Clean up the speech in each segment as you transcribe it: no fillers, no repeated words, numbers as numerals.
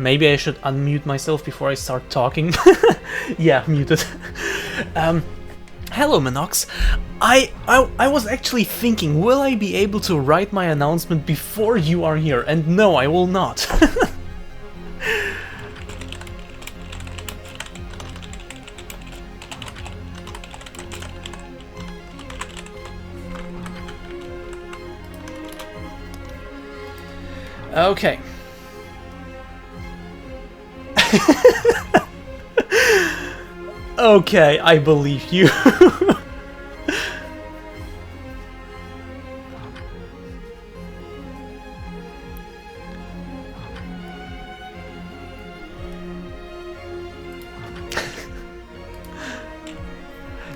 maybe I should unmute myself before I start talking. Yeah, muted. Hello, Minox. I was actually thinking, will I be able to write my announcement before you are here? And no, I will not. Okay. Okay, I believe you.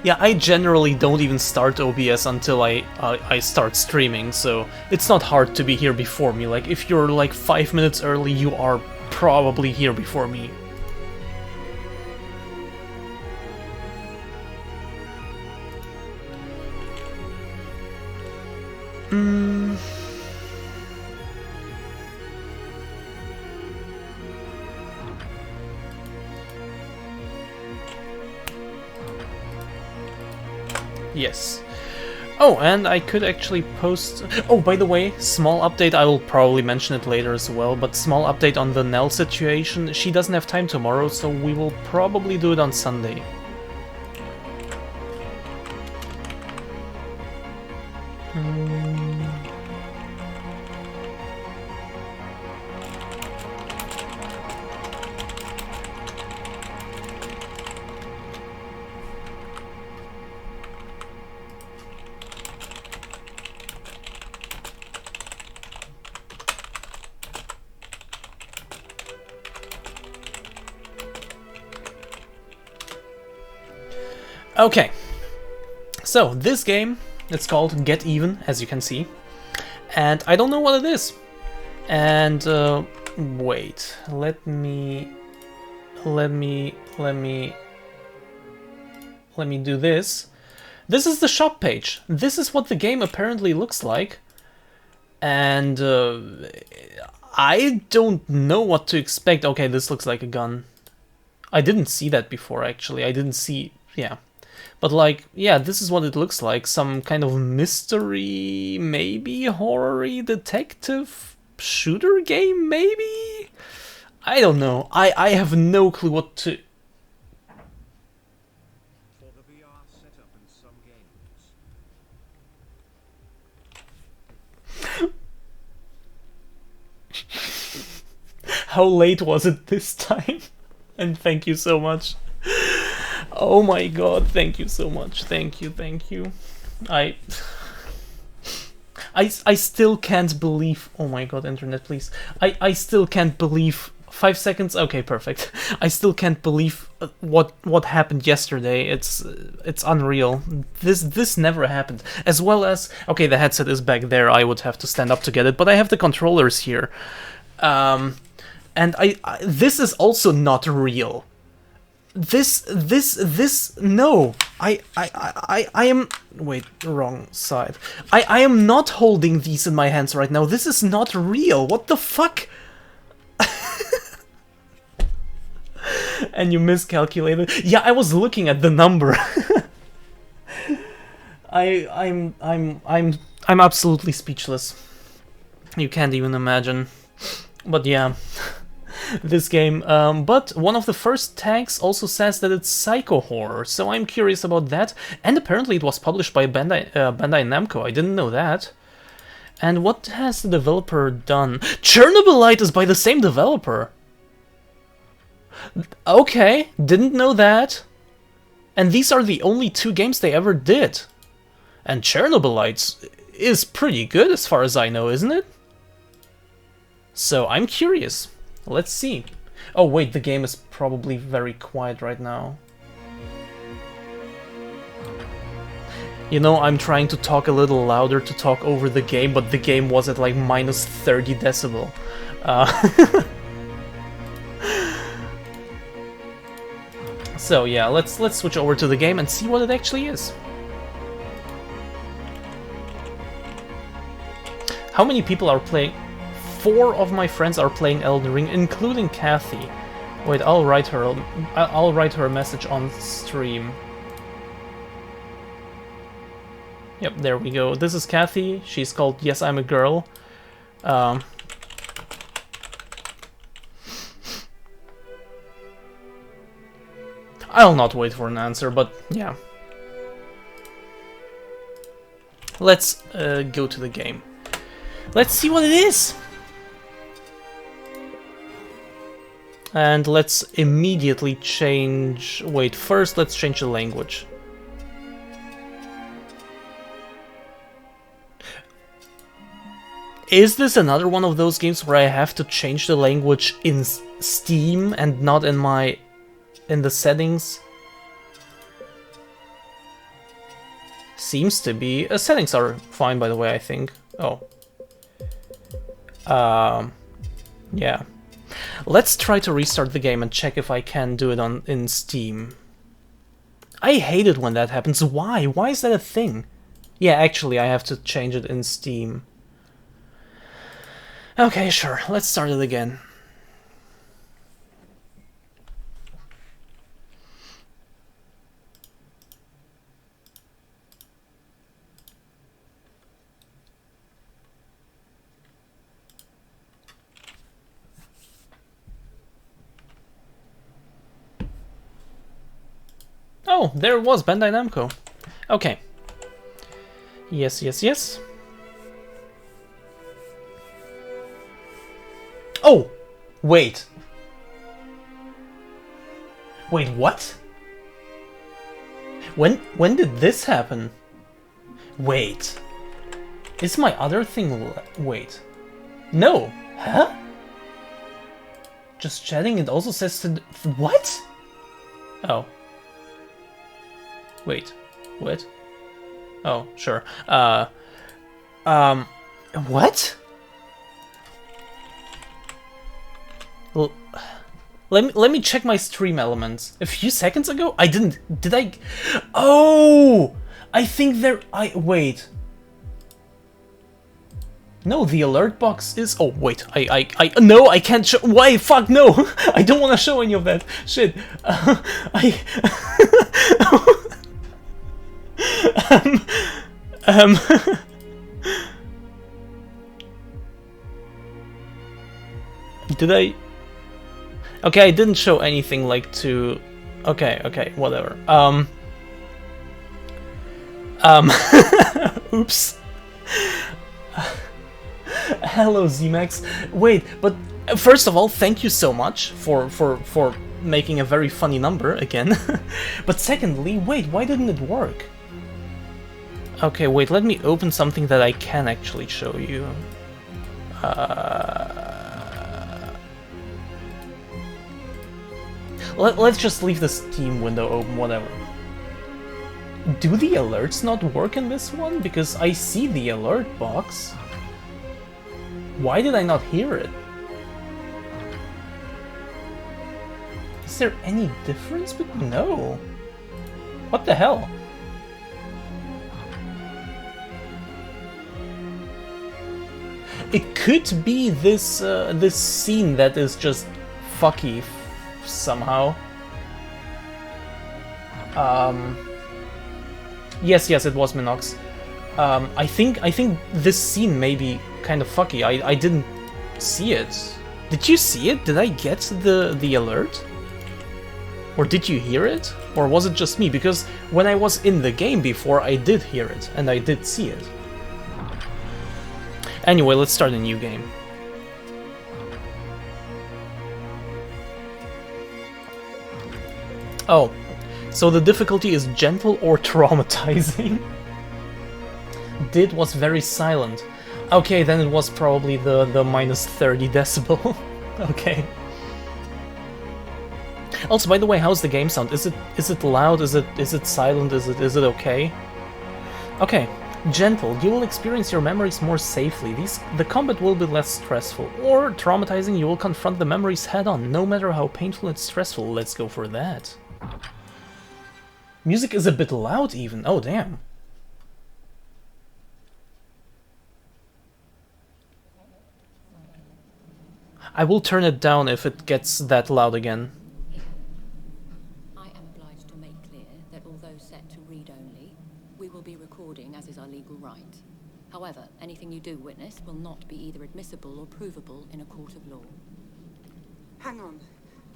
Yeah, I generally don't even start OBS until I start streaming, so it's not hard to be here before me. Like, if you're like 5 minutes early, you are probably here before me. Yes. Oh, and I could actually post... Oh, by the way, small update, I will probably mention it later as well, but small update on the Nell situation. She doesn't have time tomorrow, so we will probably do it on Sunday. Okay, so this game, it's called Get Even, as you can see, and I don't know what it is. And wait, let me do this. This is the shop page. This is what the game apparently looks like, and I don't know what to expect. Okay, this looks like a gun. I didn't see that before, actually. I didn't see... yeah. But like, yeah, this is what it looks like. Some kind of mystery, maybe horror-y detective shooter game, maybe? I don't know. I have no clue what to... For the VR setup in some games. How late was it this time? And thank you so much. Oh my god, thank you so much. Thank you, thank you. I still can't believe... oh my god, internet, please. I still can't believe... 5 seconds? Okay, perfect. I still can't believe what happened yesterday. It's unreal. This never happened. As well as... okay, the headset is back there. I would have to stand up to get it, but I have the controllers here. And this is also not real. No, I am... wait, wrong side. I am not holding these in my hands right now. This is not real. What the fuck? And you miscalculated. Yeah, I was looking at the number. I'm absolutely speechless. You can't even imagine. But yeah. This game, but one of the first tags also says that it's psycho horror, so I'm curious about that. And apparently it was published by Bandai Namco. I didn't know that. And what has the developer done? Chernobylite is by the same developer. Okay, didn't know that. And these are the only 2 games they ever did. And Chernobylite is pretty good as far as I know, isn't it? So I'm curious. Let's see. Oh wait, the game is probably very quiet right now. You know, I'm trying to talk a little louder to talk over the game, but the game was at like minus 30 decibel. So yeah, let's switch over to the game and see what it actually is. How many people are playing? 4 of my friends are playing Elden Ring, including Kathy. Wait, I'll write her a message on stream. Yep, there we go. This is Kathy. She's called Yes, I'm a Girl. I'll not wait for an answer, but yeah. Let's go to the game. Let's see what it is! And let's immediately change... Wait, first let's change the language. Is this another one of those games where I have to change the language in Steam and not in the settings? Seems to be. Settings are fine, by the way, I think. Oh. Yeah. Let's try to restart the game and check if I can do it in Steam. I hate it when that happens. Why? Why is that a thing? Yeah, actually, I have to change it in Steam. Okay, sure. Let's start it again. Oh, there it was, Bandai Namco. Okay. Yes, yes, yes. Oh! Wait. Wait, what? When did this happen? Wait. Is my other thing... Wait. No. Huh? Just chatting, it also says to... What? Oh. Wait. What? Oh, sure. What? Let me check my stream elements. A few seconds ago, I didn't. Did I? Oh, I think there. Wait. No, the alert box is. Oh wait, no, I can't show. Why? Fuck no! I don't want to show any of that shit. Did I? Okay, I didn't show anything like to... Okay, whatever. Oops. Hello, ZMax. Wait, but first of all, thank you so much for making a very funny number again. But secondly, wait, why didn't it work? Okay, wait, let me open something that I can actually show you. Let's just leave the Steam window open, whatever. Do the alerts not work in this one? Because I see the alert box. Why did I not hear it? Is there any difference? But no. What the hell? It could be this this scene that is just fucky somehow. Yes, it was Minox. I think this scene may be kind of fucky. I didn't see it. Did you see it? Did I get the alert? Or did you hear it? Or was it just me? Because when I was in the game before, I did hear it and I did see it. Anyway, let's start a new game. Oh, so the difficulty is gentle or traumatizing? Did was very silent. Okay, then it was probably the minus 30 decibel. Okay. Also, by the way, how's the game sound? Is it loud? Is it silent? Is it okay? Okay. Gentle, you will experience your memories more safely. The combat will be less stressful. Or traumatizing, you will confront the memories head-on, no matter how painful and stressful. Let's go for that. Music is a bit loud even. Oh, damn. I will turn it down if it gets that loud again. I am obliged to make clear that although set to read only, we will be recording as is our legal right. However, anything you do witness will not be either admissible or provable in a court of law. Hang on.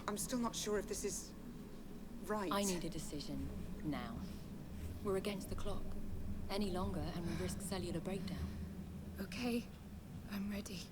I'm still not sure if this is... right. I need a decision now. We're against the clock. Any longer and we risk cellular breakdown. Okay. I'm ready.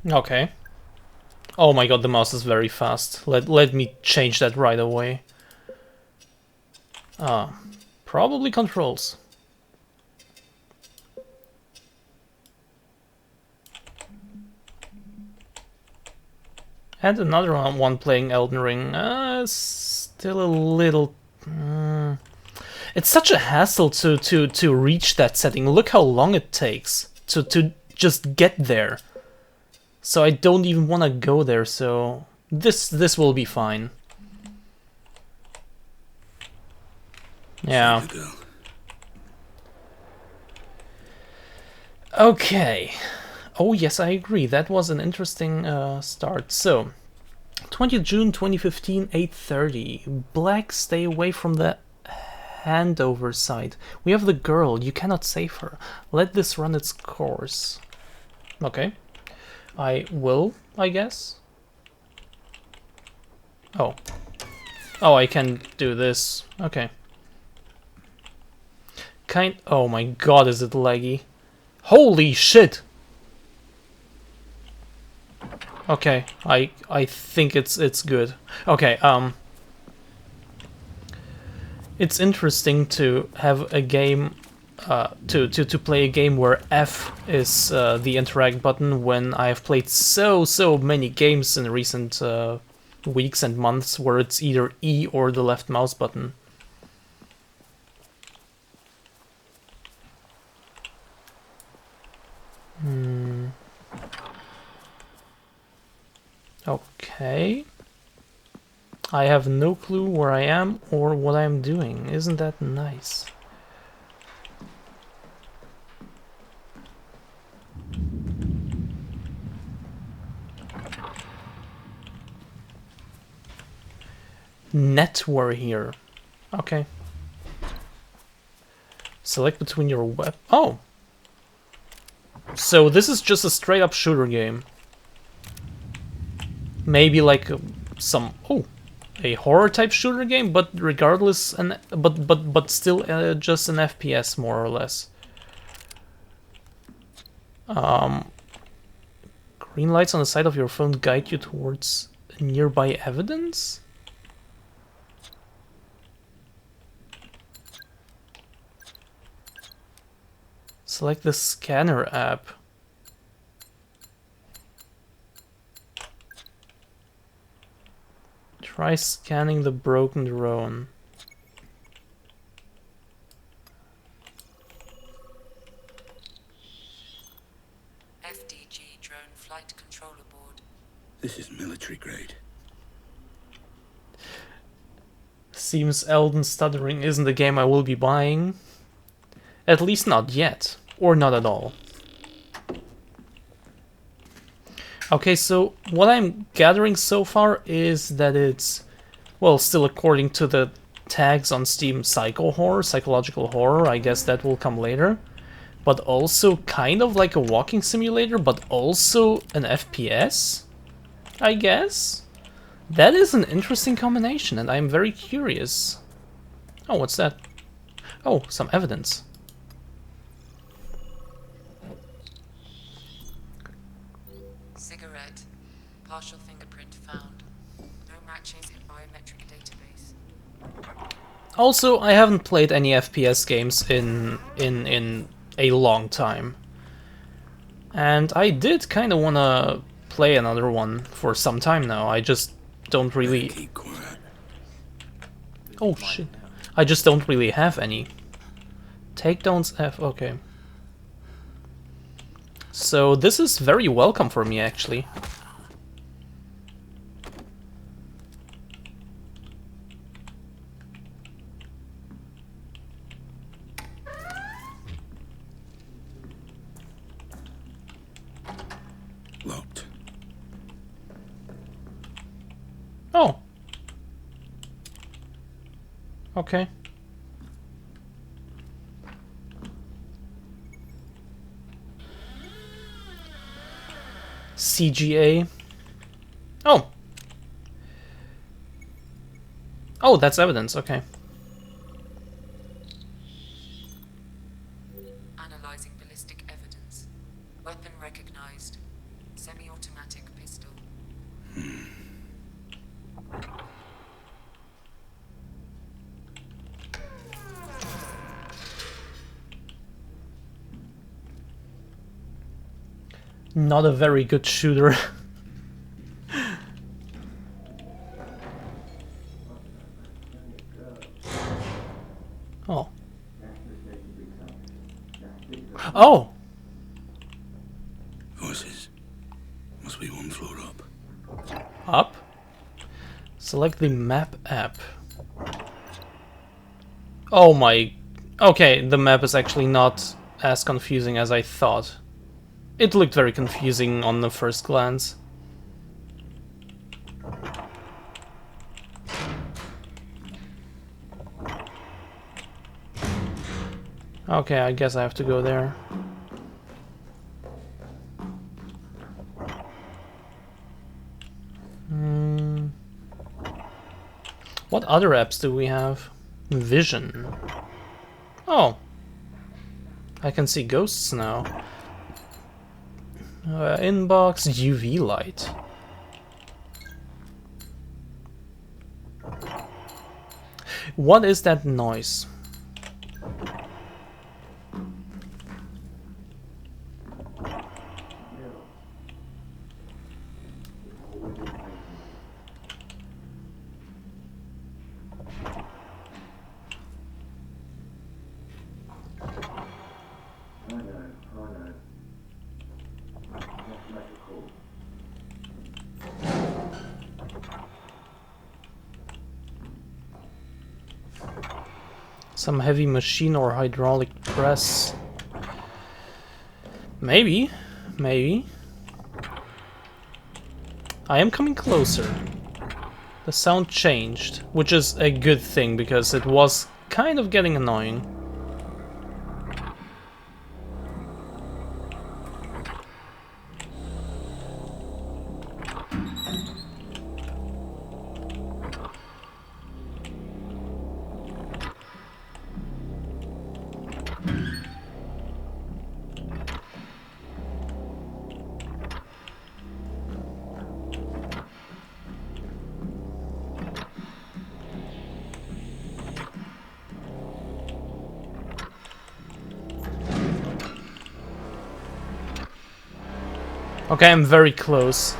Okay. Oh my god, the mouse is very fast. Let me change that right away. Probably controls. And another one playing Elden Ring. Still a little... It's such a hassle to reach that setting. Look how long it takes to just get there. So I don't even want to go there, so this will be fine. Yeah. Okay. Oh yes, I agree. That was an interesting start. So, 20th June 2015, 8:30. Black, stay away from the handover site. We have the girl. You cannot save her. Let this run its course. Okay. I will, I guess. Oh. Oh, I can do this. Okay. Oh my god, is it laggy? Holy shit! Okay, I think it's good. Okay, it's interesting to have a game to play a game where F is the interact button when I've played so many games in recent weeks and months where it's either E or the left mouse button. Okay. I have no clue where I am or what I'm doing. Isn't that nice? Netware here. Okay. Select between your web. Oh! So this is just a straight up shooter game. Maybe like some... Oh! A horror type shooter game, but regardless, but still just an FPS more or less. Green lights on the side of your phone guide you towards nearby evidence? Select the scanner app. Try scanning the broken drone. FDG drone flight controller board. This is military grade. Seems Elden Stuttering isn't the game I will be buying. At least not yet. Or not at all. Okay, so what I'm gathering so far is that it's, well, still according to the tags on Steam, psycho horror, psychological horror. I guess that will come later. But also kind of like a walking simulator, but also an FPS, I guess? That is an interesting combination, and I'm very curious. Oh, what's that? Oh, some evidence. Cigarette. Partial fingerprint found. No matches in biometric database. Also, I haven't played any FPS games in a long time. And I did kind of want to play another one for some time now. I just don't really... Keep quiet. Oh shit. I just don't really have any. Takedowns F, okay. So this is very welcome for me, actually. Locked. Oh. Okay. CGA. Oh. Oh, that's evidence, okay. Analyzing ballistic evidence. Weapon recognized. Semi-automatic pistol. Not a very good shooter. Oh. Oh! Voices. Must be one floor up. Up? Select the map app. Oh my... Okay, the map is actually not as confusing as I thought. It looked very confusing on the first glance. Okay, I guess I have to go there. What other apps do we have? Vision. Oh. I can see ghosts now. Inbox, UV light. What is that noise? Some heavy machine or hydraulic press. Maybe. Maybe. I am coming closer. The sound changed, which is a good thing because it was kind of getting annoying. Okay, I'm very close.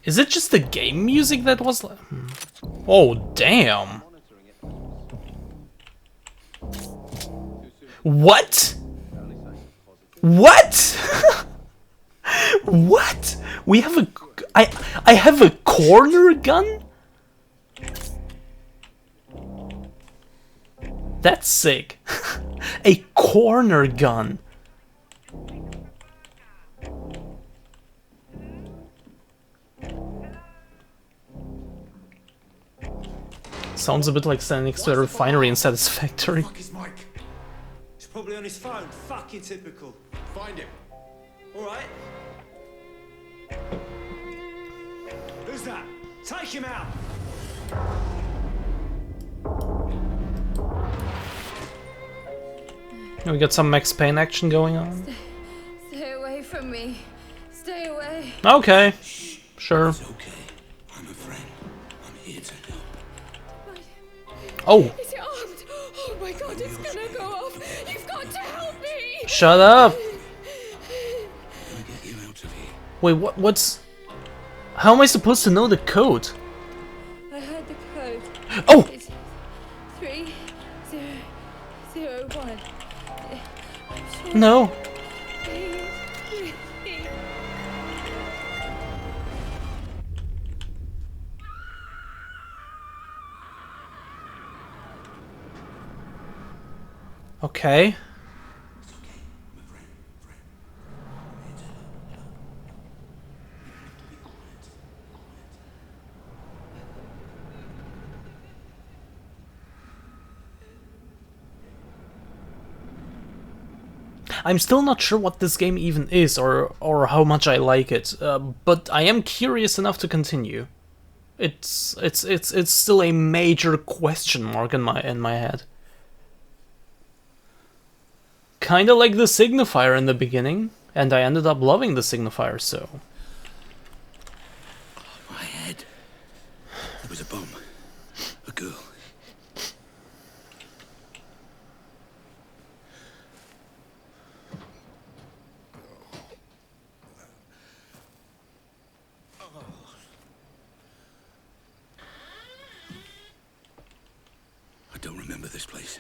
Is it just the game music that was like... Oh, damn. What? What? What? We have a... I have a corner gun? That's sick. A corner gun. Sounds a bit like standing next to a refinery in Satisfactory. Fuck is Mike? He's probably on his phone. Fucking typical. Find him. Alright. Who's that? Take him out! We got some Max Payne action going on. Stay away from me. Stay away. Okay. Sure. It's okay. I'm a friend. I'm here to help. Oh. Is it armed? Oh my god, it's gonna go off. You've got to help me. Shut up. Let me get you out of here. Wait, what's... How am I supposed to know the code? Oh! It's 3001. I'm sure. No! Please, please. Okay. I'm still not sure what this game even is or how much I like it, but I am curious enough to continue. It's still a major question mark in my head. Kinda like the signifier in the beginning, and I ended up loving the signifier, so. My head. There was a bomb. A girl. I don't remember this place.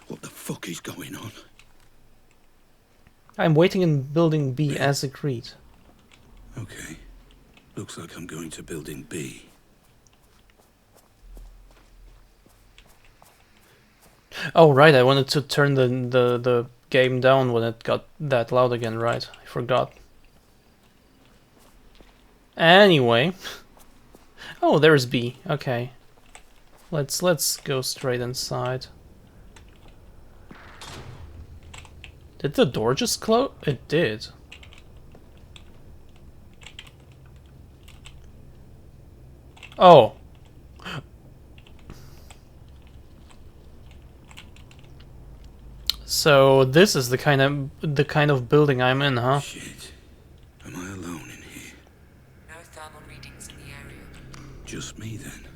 What the fuck is going on? I'm waiting in building B as agreed. Okay. Looks like I'm going to building B. Oh right, I wanted to turn the game down when it got that loud again, right? I forgot. Anyway. Oh, there's B. Okay. Let's go straight inside. Did the door just close? It did. Oh. So this is the kind of building I'm in, huh? Shit. Am I alone in here? No thermal readings in the area. Just me then.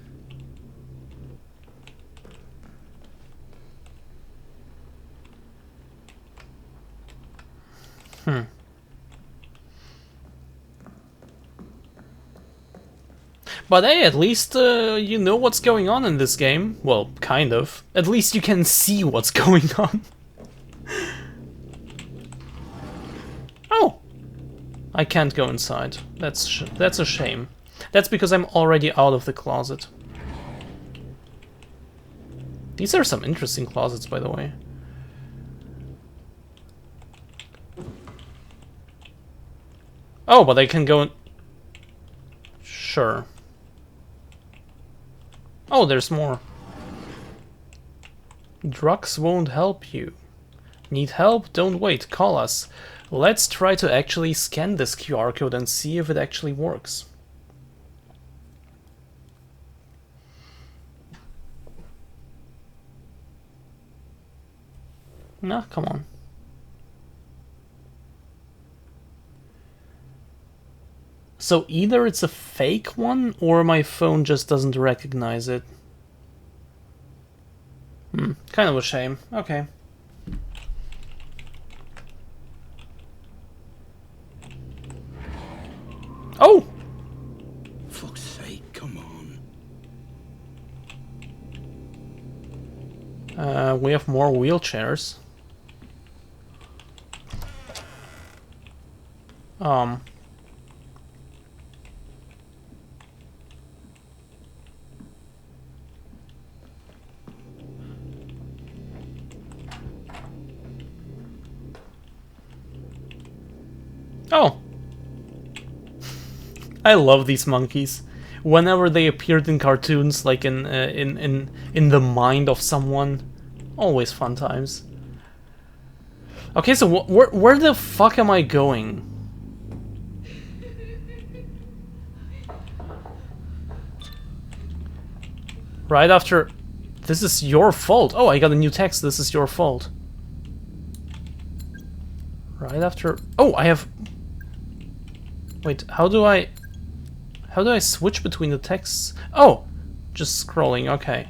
But hey, at least you know what's going on in this game. Well, kind of. At least you can see what's going on. Oh! I can't go inside. That's a shame. That's because I'm already out of the closet. These are some interesting closets, by the way. Oh, but I can go in... Sure. Oh, there's more. Drugs won't help you. Need help? Don't wait, call us. Let's try to actually scan this QR code and see if it actually works. Nah, come on. So either it's a fake one, or my phone just doesn't recognize it. Kind of a shame. Okay. Oh! Fuck's sake, come on. We have more wheelchairs. Oh! I love these monkeys. Whenever they appeared in cartoons, like in the mind of someone, always fun times. Okay, so where the fuck am I going? Right after... This is your fault. Oh, I got a new text. This is your fault. Right after... Oh, I have... Wait, how do I switch between the texts? Oh! Just scrolling, okay.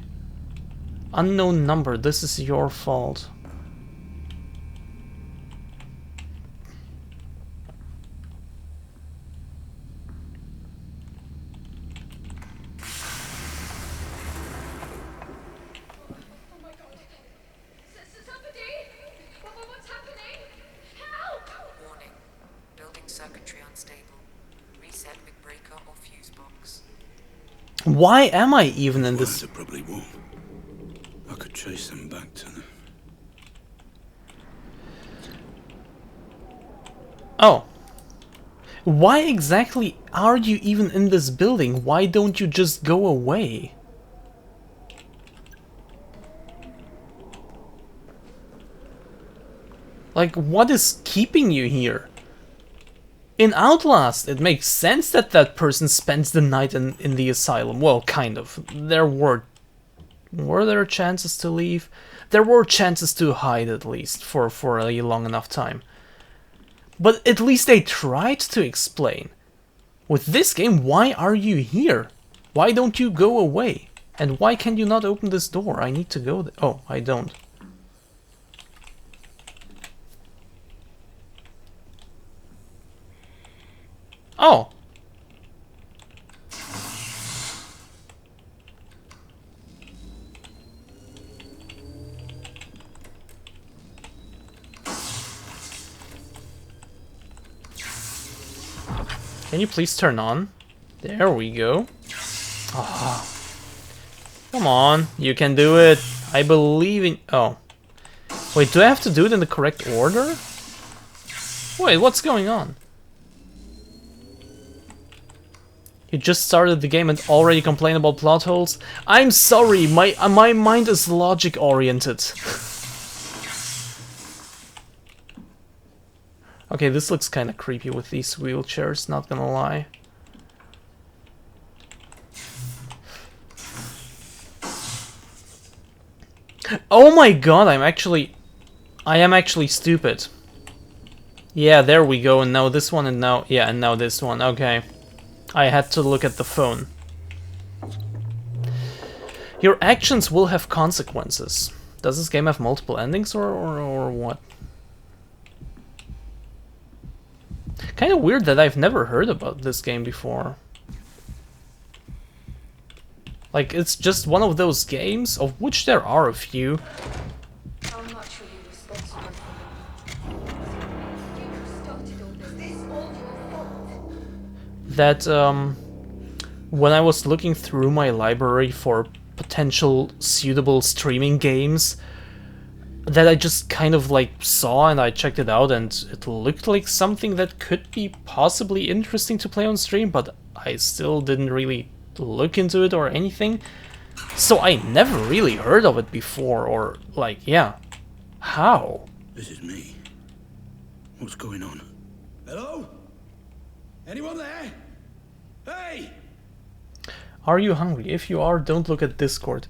Unknown number, this is your fault. Why am I even in Worms this? are probably warm. I could chase them back to them. Oh. Why exactly are you even in this building? Why don't you just go away? Like, what is keeping you here? In Outlast, it makes sense that that person spends the night in the asylum. Well, kind of. There were there chances to leave? There were chances to hide, at least, for a long enough time. But at least they tried to explain. With this game, why are you here? Why don't you go away? And why can you not open this door? I need to go there. Oh, I don't. Oh! Can you please turn on? There we go. Ah. Come on, you can do it. I believe in... Oh. Wait, do I have to do it in the correct order? Wait, what's going on? You just started the game and already complain about plot holes? I'm sorry, my mind is logic oriented. Okay, this looks kind of creepy with these wheelchairs, not gonna lie. Oh my god, I am actually stupid. Yeah, there we go, and now this one, and now, yeah, and now this one, okay. I had to look at the phone. Your actions will have consequences. Does this game have multiple endings or what? Kind of weird that I've never heard about this game before. Like, it's just one of those games, of which there are a few. How much are you responsible for? You started all this. This all your fault. That when I was looking through my library for potential suitable streaming games, that I just kind of like saw and I checked it out and it looked like something that could be possibly interesting to play on stream, but I still didn't really look into it or anything. So I never really heard of it before, or like, yeah. How? This is me. What's going on? Hello? Anyone there? Hey! Are you hungry? If you are, don't look at Discord.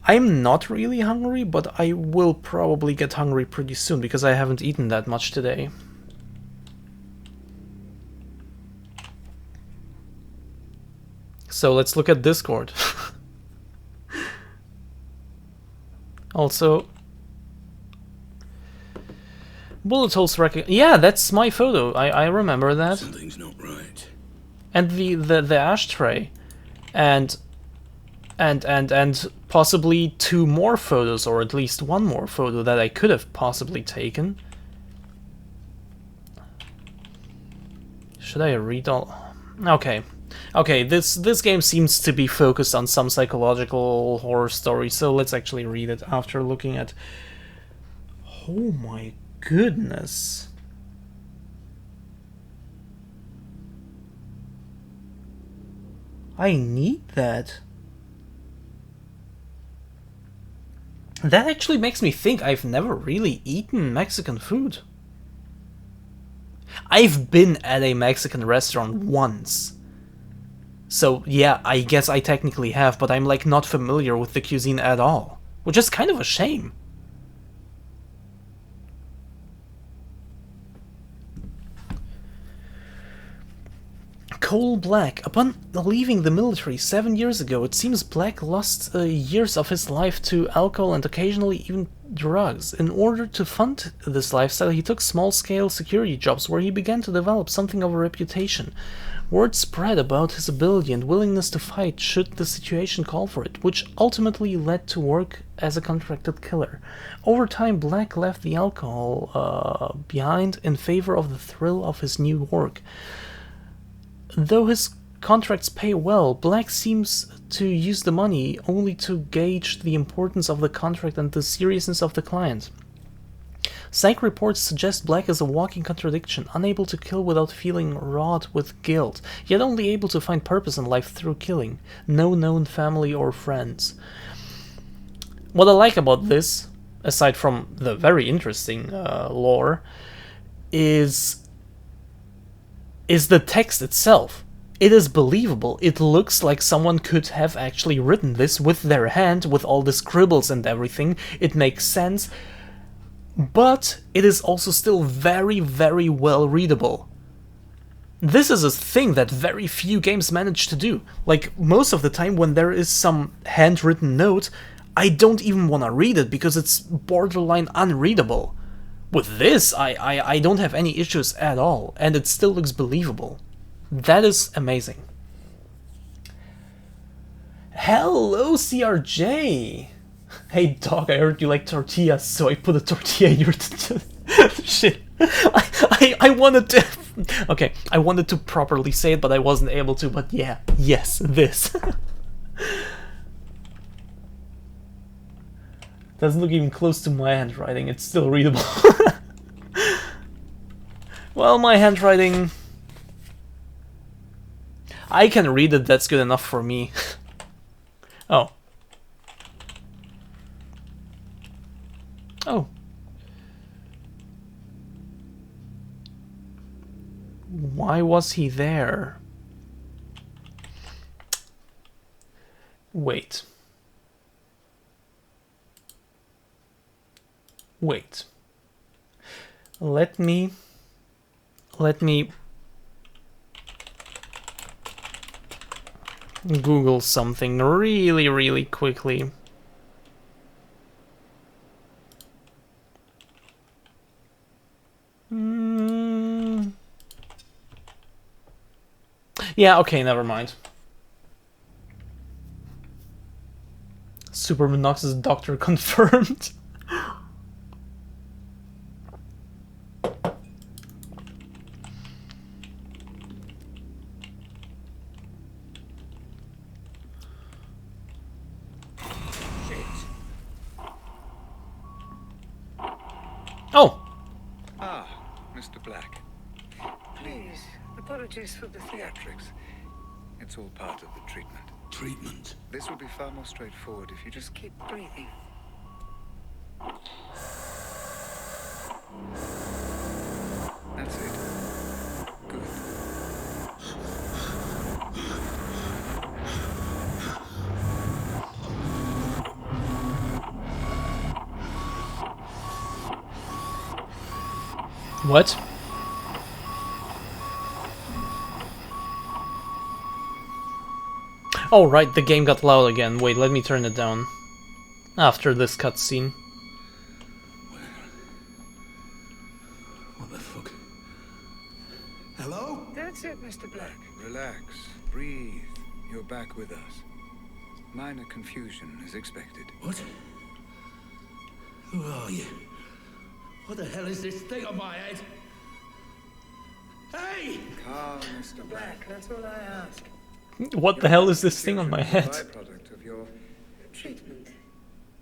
I'm not really hungry, but I will probably get hungry pretty soon because I haven't eaten that much today. So let's look at Discord. Also, bullet holes yeah, that's my photo. I remember that. Something's not right. And the ashtray, and possibly two more photos, or at least one more photo that I could have possibly taken. Should I read all? Okay. Okay, this game seems to be focused on some psychological horror story, so let's actually read it after looking at... Oh my goodness. I need that. That actually makes me think I've never really eaten Mexican food. I've been at a Mexican restaurant once. So yeah, I guess I technically have, but I'm like not familiar with the cuisine at all. Which is kind of a shame. Coal Black. Upon leaving the military 7 years ago, it seems Black lost years of his life to alcohol and occasionally even drugs. In order to fund this lifestyle, he took small-scale security jobs where he began to develop something of a reputation. Word spread about his ability and willingness to fight should the situation call for it, which ultimately led to work as a contracted killer. Over time, Black left the alcohol behind in favor of the thrill of his new work. Though his contracts pay well. Black seems to use the money only to gauge the importance of the contract and the seriousness of the client. Psych reports suggest Black is a walking contradiction, unable to kill without feeling wrought with guilt, yet only able to find purpose in life through killing. No known family or friends. What I like about this, aside from the very interesting lore, is the text itself. It is believable. It looks like someone could have actually written this with their hand, with all the scribbles and everything. It makes sense. But it is also still very, very well readable. This is a thing that very few games manage to do. Like, most of the time when there is some handwritten note, I don't even want to read it because it's borderline unreadable. With this, I don't have any issues at all, and it still looks believable. That is amazing. Hello, CRJ! Hey dog, I heard you like tortillas, so I put a tortilla in your shit. I wanted to... Okay, I wanted to properly say it, but I wasn't able to, but yeah, yes, this. Doesn't look even close to my handwriting, it's still readable. Well, my handwriting... I can read it, that's good enough for me. Oh. Oh. Why was he there? Wait. Wait. Let me Google something really, really quickly. Yeah, okay, never mind. Superman Knox's doctor confirmed. Oh! Ah, Mr. Black. Please, apologies for the theatrics. It's all part of the treatment. Treatment? This will be far more straightforward if you just keep breathing. That's it. Good. What? Oh right, the game got loud again. Wait, let me turn it down. After this cutscene. What the fuck? Hello? That's it, Mr. Black. Relax. Breathe. You're back with us. Minor confusion is expected. What? Who are you? What the hell is this thing on my head? Hey! Calm, Mr. Black. Black, that's all I ask. What the hell is this thing on my head? Byproduct of your Treatment.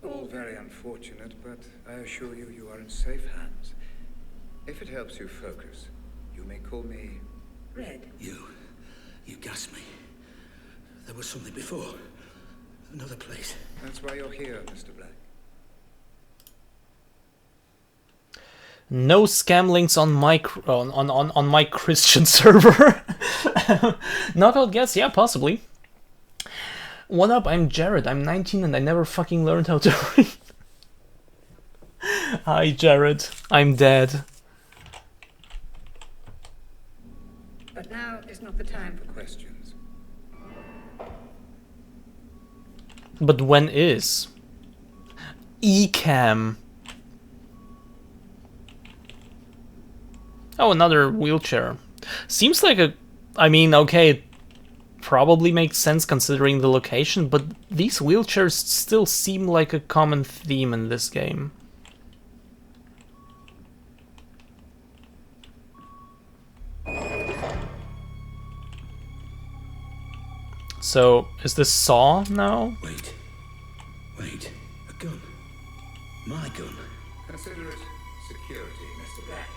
all very unfortunate, but I assure you, you are in safe hands. If it helps you focus, you may call me Red. You gassed me. There was something before. Another place. That's why you're here, Mr. Black. No scam links on my on my Christian server. Knockout guess, yeah, possibly. What up? I'm Jared. I'm 19 and I never fucking learned how to read. Hi, Jared. I'm dead. But now is not the time For questions. But when is? Ecam. Oh, another wheelchair. Seems like a... I mean, okay, it probably makes sense considering the location, but these wheelchairs still seem like a common theme in this game. So, is this Saw now? Wait. Wait. A gun. My gun. Consider it security, Mr. Black.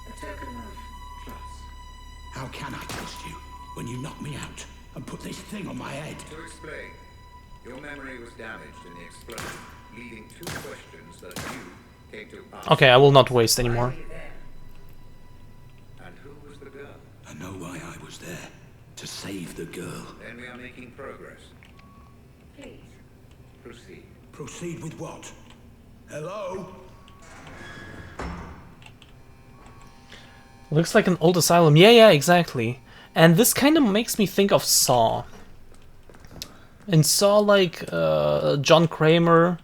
A token of trust. How can I trust you when you knock me out and put this thing on my head? To explain, your memory was damaged in the explosion, leaving two questions that you came to ask. Okay, I will not waste anymore. And who was the girl? I know why I was there. To save the girl. Then we are making progress. Please. Proceed. Proceed with what? Hello? Looks like an old asylum. Yeah, exactly. And this kind of makes me think of Saw. In Saw, like, John Kramer,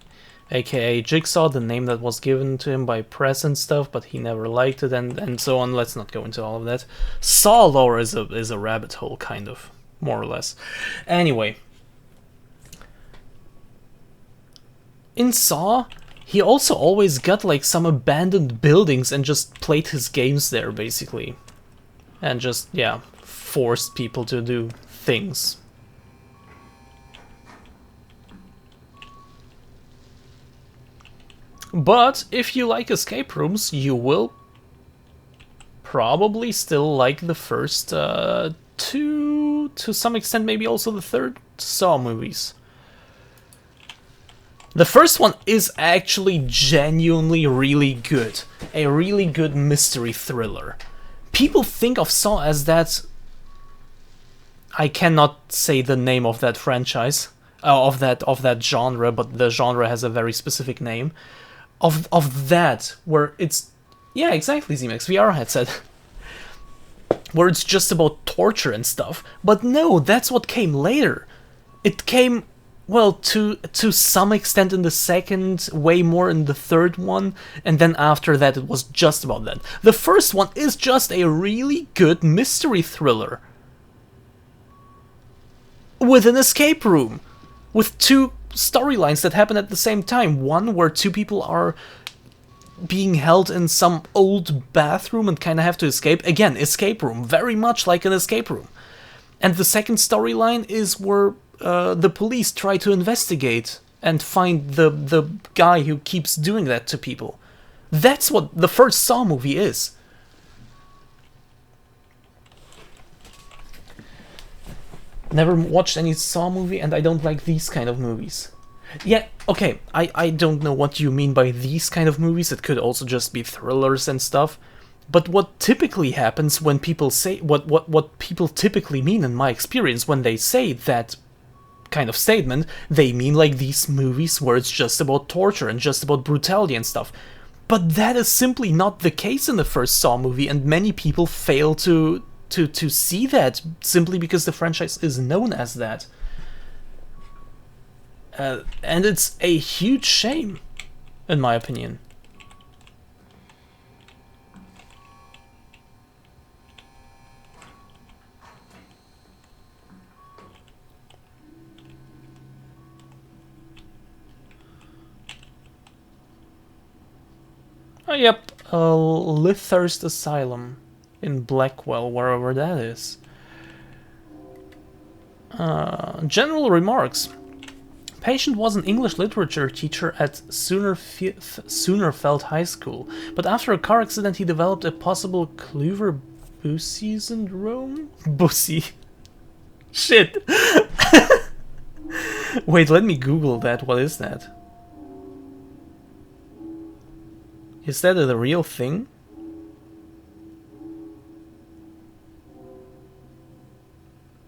aka Jigsaw, the name that was given to him by press and stuff, but he never liked it, and so on. Let's not go into all of that. Saw lore is a rabbit hole, kind of, more or less. Anyway. In Saw, he also always got, like, some abandoned buildings and just played his games there, basically. And just, yeah, forced people to do things. But if you like escape rooms, you will probably still like the first two, to some extent maybe also the third Saw movies. The first one is actually genuinely really good. A really good mystery thriller. People think of Saw as that... I cannot say the name of that franchise, of that genre, but the genre has a very specific name. Of that, where it's... Yeah, exactly, ZMAX, VR headset. Where it's just about torture and stuff. But no, that's what came later. It came, well, to some extent in the second, way more in the third one, and then after that it was just about that. The first one is just a really good mystery thriller. With an escape room. With two storylines that happen at the same time. One where two people are being held in some old bathroom and kind of have to escape. Again, escape room, very much like an escape room. And the second storyline is where the police try to investigate and find the guy who keeps doing that to people. That's what the first Saw movie is. Never watched any Saw movie, and I don't like these kind of movies. Yeah, okay, I don't know what you mean by these kind of movies. It could also just be thrillers and stuff. But what typically happens when people say... What people typically mean, in my experience, when they say that kind of statement, they mean like these movies where it's just about torture and just about brutality and stuff. But that is simply not the case in the first Saw movie, and many people fail to see that simply because the franchise is known as that. And it's a huge shame, in my opinion. Oh, yep, Lythurst Asylum in Blackwell, wherever that is. General remarks. Patient was an English literature teacher at Soonerfeld High School, but after a car accident he developed a possible Kluver-Bucy syndrome? Bussy. Shit. Wait, let me Google that. What is that? Is that a real thing?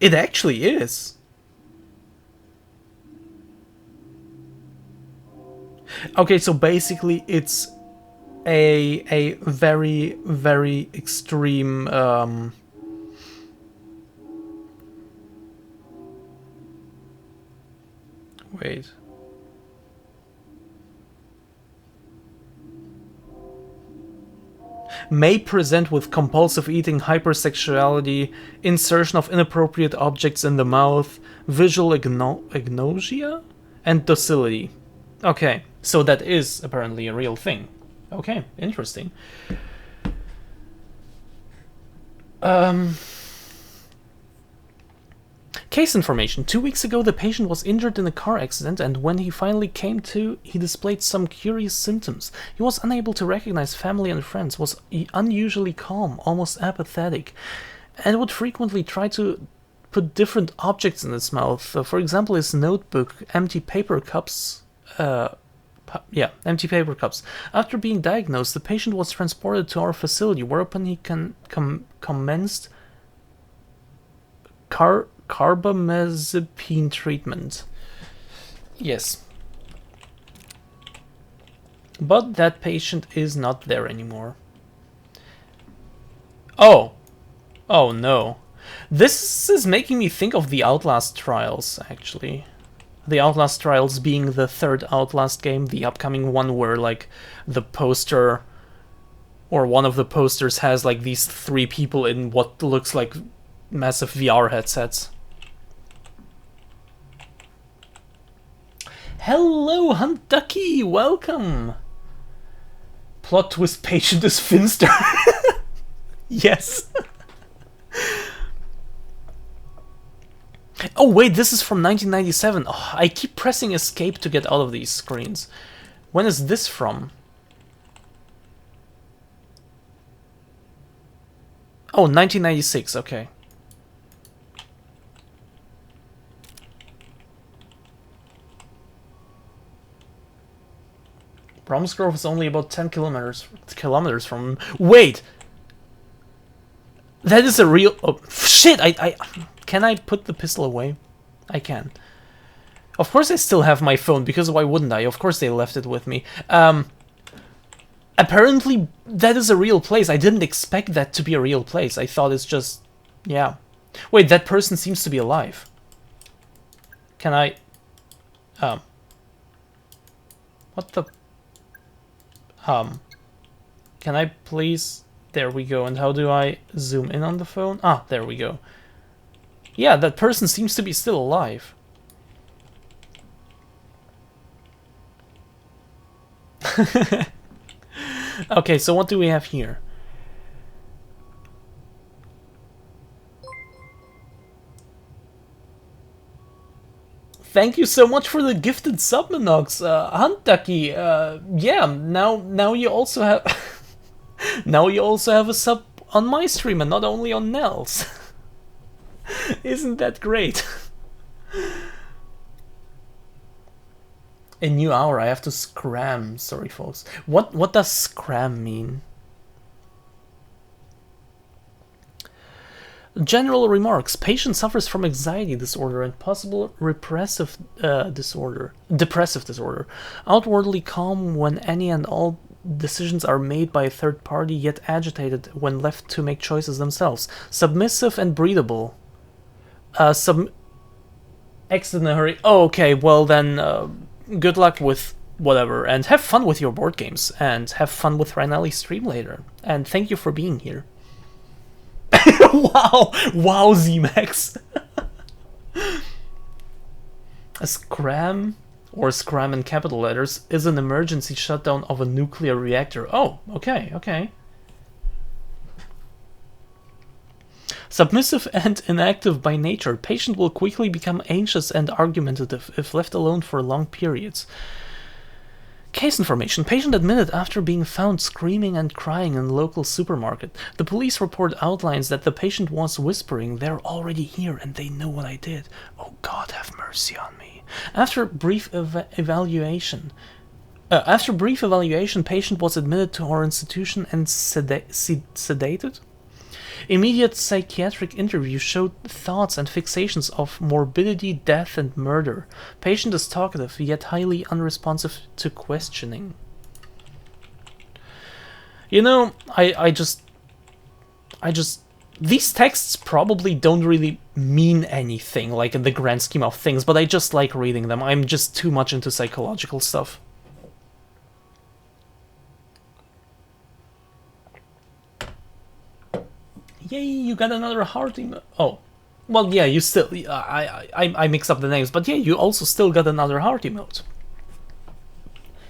It actually is. Okay, so basically it's a very, very extreme wait. May present with compulsive eating, hypersexuality, insertion of inappropriate objects in the mouth, visual agnosia, and docility. Okay, so that is apparently a real thing. Okay, interesting. Case information. 2 weeks ago, the patient was injured in a car accident, and when he finally came to, he displayed some curious symptoms. He was unable to recognize family and friends, was unusually calm, almost apathetic, and would frequently try to put different objects in his mouth. For example, his notebook, empty paper cups. Empty paper cups. After being diagnosed, the patient was transported to our facility, whereupon he commenced carbamazepine treatment. Yes. But that patient is not there anymore. Oh. Oh no. This is making me think of the Outlast trials, actually. The Outlast trials being the third Outlast game, the upcoming one where, like, the poster, or one of the posters has, like, these 3 people in what looks like massive VR headsets. Hello, Hunt Ducky, welcome! Plot twist: patient is Finster. Yes. Oh wait, this is from 1997. Oh, I keep pressing escape to get out of these screens. When is this from? Oh, 1996, okay. Bromsgrove is only about 10 kilometers from... Wait! That is a real... Oh, shit! Can I put the pistol away? I can. Of course I still have my phone, because why wouldn't I? Of course they left it with me. Apparently that is a real place. I didn't expect that to be a real place. I thought it's just... Yeah. Wait, that person seems to be alive. Can I... What the... Can I please... There we go. And how do I zoom in on the phone? Ah, there we go. Yeah, that person seems to be still alive. Okay, so what do we have here? Thank you so much for the gifted subminox, Hunt Ducky. Yeah, now you also have now you also have a sub on my stream and not only on Nell's. Isn't that great? A new hour. I have to scram. Sorry, folks. What does scram mean? General remarks. Patient suffers from anxiety disorder and possible depressive disorder. Outwardly calm when any and all decisions are made by a third party, yet agitated when left to make choices themselves. Submissive and breathable. Exit in a hurry. Oh, okay. Well then, good luck with whatever, and have fun with your board games, and have fun with Rhinelli's stream later. And thank you for being here. Wow, Z-Max. A scram, or scram in capital letters, is an emergency shutdown of a nuclear reactor. Oh, okay. Submissive and inactive by nature, patient will quickly become anxious and argumentative if left alone for long periods. Case information. Patient admitted after being found screaming and crying in local supermarket. The police report outlines that the patient was whispering, "They're already here and they know what I did. Oh God, have mercy on me." After brief evaluation, patient was admitted to our institution and sedated. Immediate psychiatric interview showed thoughts and fixations of morbidity, death, and murder. Patient is talkative, yet highly unresponsive to questioning. You know, I just... These texts probably don't really mean anything, like in the grand scheme of things, but I just like reading them. I'm just too much into psychological stuff. Yay, you got another heart emote. Oh, well, yeah, you still... I mix up the names, but yeah, you also still got another heart emote.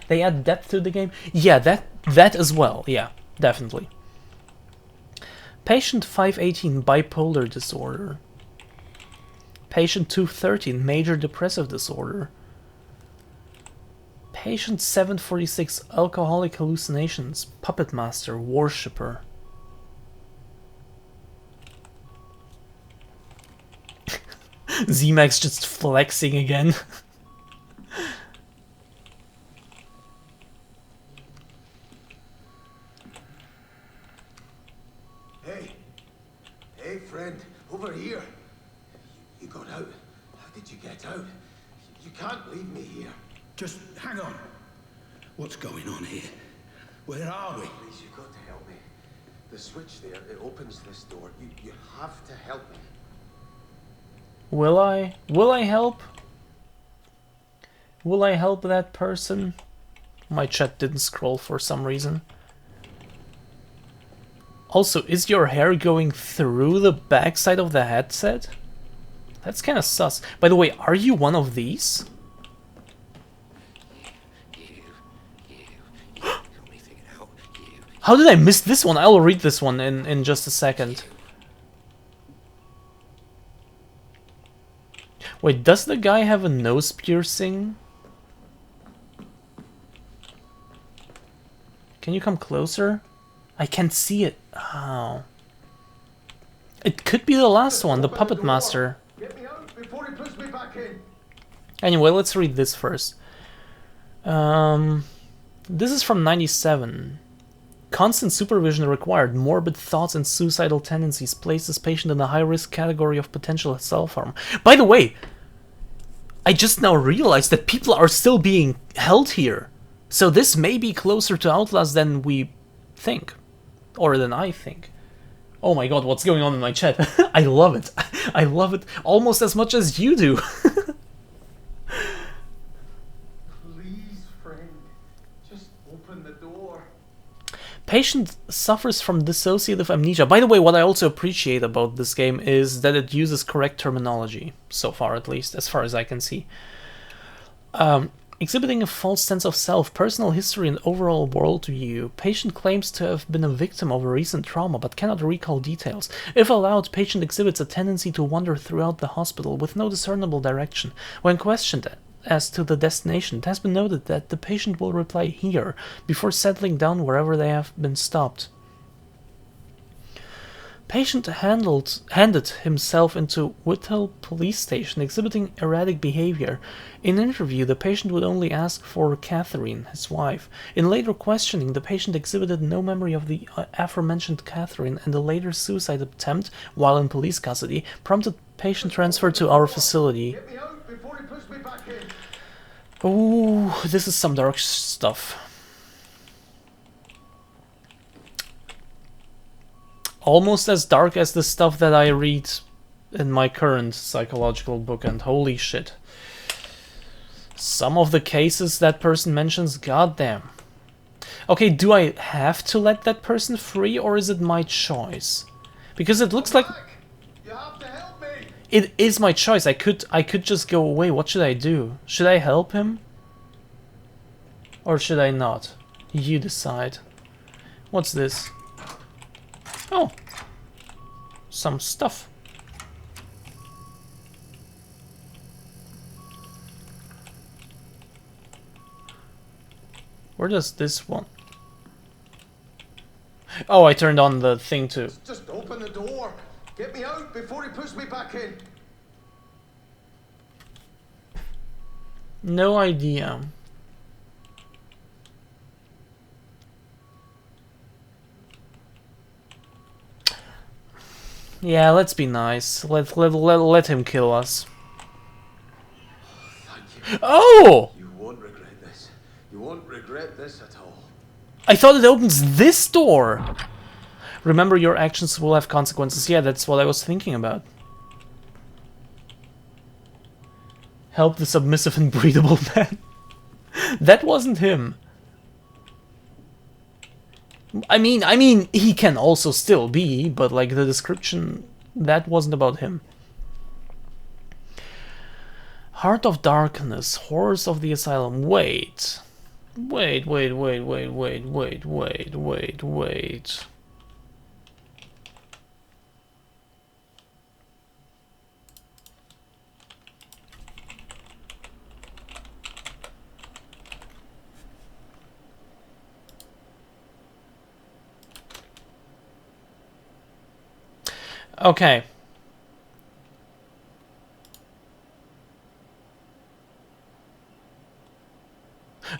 They add depth to the game? Yeah, that as well. Yeah, definitely. Patient 518, bipolar disorder. Patient 213, major depressive disorder. Patient 746, alcoholic hallucinations, puppet master, worshipper. Z-Max just flexing again. Hey, friend, over here. You got out. How did you get out? You can't leave me here. Just hang on. What's going on here? Where are we? Please, you've got to help me. The switch there, it opens this door. You have to help me. Will I? Will I help? Will I help that person? My chat didn't scroll for some reason. Also, is your hair going through the backside of the headset? That's kind of sus. By the way, are you one of these? How did I miss this one? I'll read this one in just a second. Wait, does the guy have a nose piercing? Can you come closer? I can't see it. Oh. It could be the last one, the puppet master. Get me out before he puts me back in. Anyway, let's read this first. This is from 97. Constant supervision required. Morbid thoughts and suicidal tendencies places patient in a high-risk category of potential self-harm. By the way, I just now realized that people are still being held here. So this may be closer to Outlast than we think. Or than I think. Oh my god, what's going on in my chat? I love it. I love it almost as much as you do. Please, friend. Just open the door. Patient suffers from dissociative amnesia. By the way, what I also appreciate about this game is that it uses correct terminology. So far, at least, as far as I can see. Exhibiting a false sense of self, personal history, and overall worldview. Patient claims to have been a victim of a recent trauma, but cannot recall details. If allowed, patient exhibits a tendency to wander throughout the hospital with no discernible direction. When questioned as to the destination, it has been noted that the patient will reply "here" before settling down wherever they have been stopped. Patient handed himself into Whittle police station, exhibiting erratic behavior. In interview, the patient would only ask for Catherine, his wife. In later questioning, the patient exhibited no memory of the aforementioned Catherine, and a later suicide attempt, while in police custody, prompted patient transfer to our facility. Get me out before he puts me back in. Oh, this is some dark stuff. Almost as dark as the stuff that I read in my current psychological book, and holy shit. Some of the cases that person mentions, goddamn. Okay, do I have to let that person free, or is it my choice? Because it looks like You have to help me. it is my choice. I could just go away. What should I do? Should I help him? Or should I not? You decide. What's this? Oh, some stuff. Where does this one? Oh, I turned on the thing too. Just open the door. Get me out before he puts me back in. No idea. Yeah, let's be nice. Let him kill us. Thank you. Oh! You won't regret this. You won't regret this at all. I thought it opens this door! Remember, your actions will have consequences. Yeah, that's what I was thinking about. Help the submissive and breedable man. That wasn't him. I mean, he can also still be, but like the description, that wasn't about him. Heart of Darkness, Horrors of the Asylum. Wait. Wait. Okay.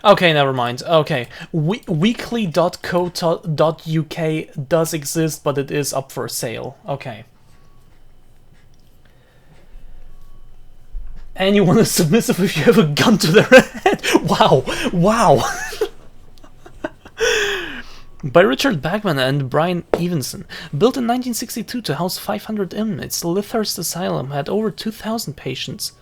Okay, never mind. Okay. Weekly.co.uk does exist, but it is up for sale. Okay. Anyone is submissive if you have a gun to their head. Wow. Wow. By Richard Bagman and Brian Evenson. Built in 1962 to house 500 inmates, Lythurst Asylum had over 2,000 patients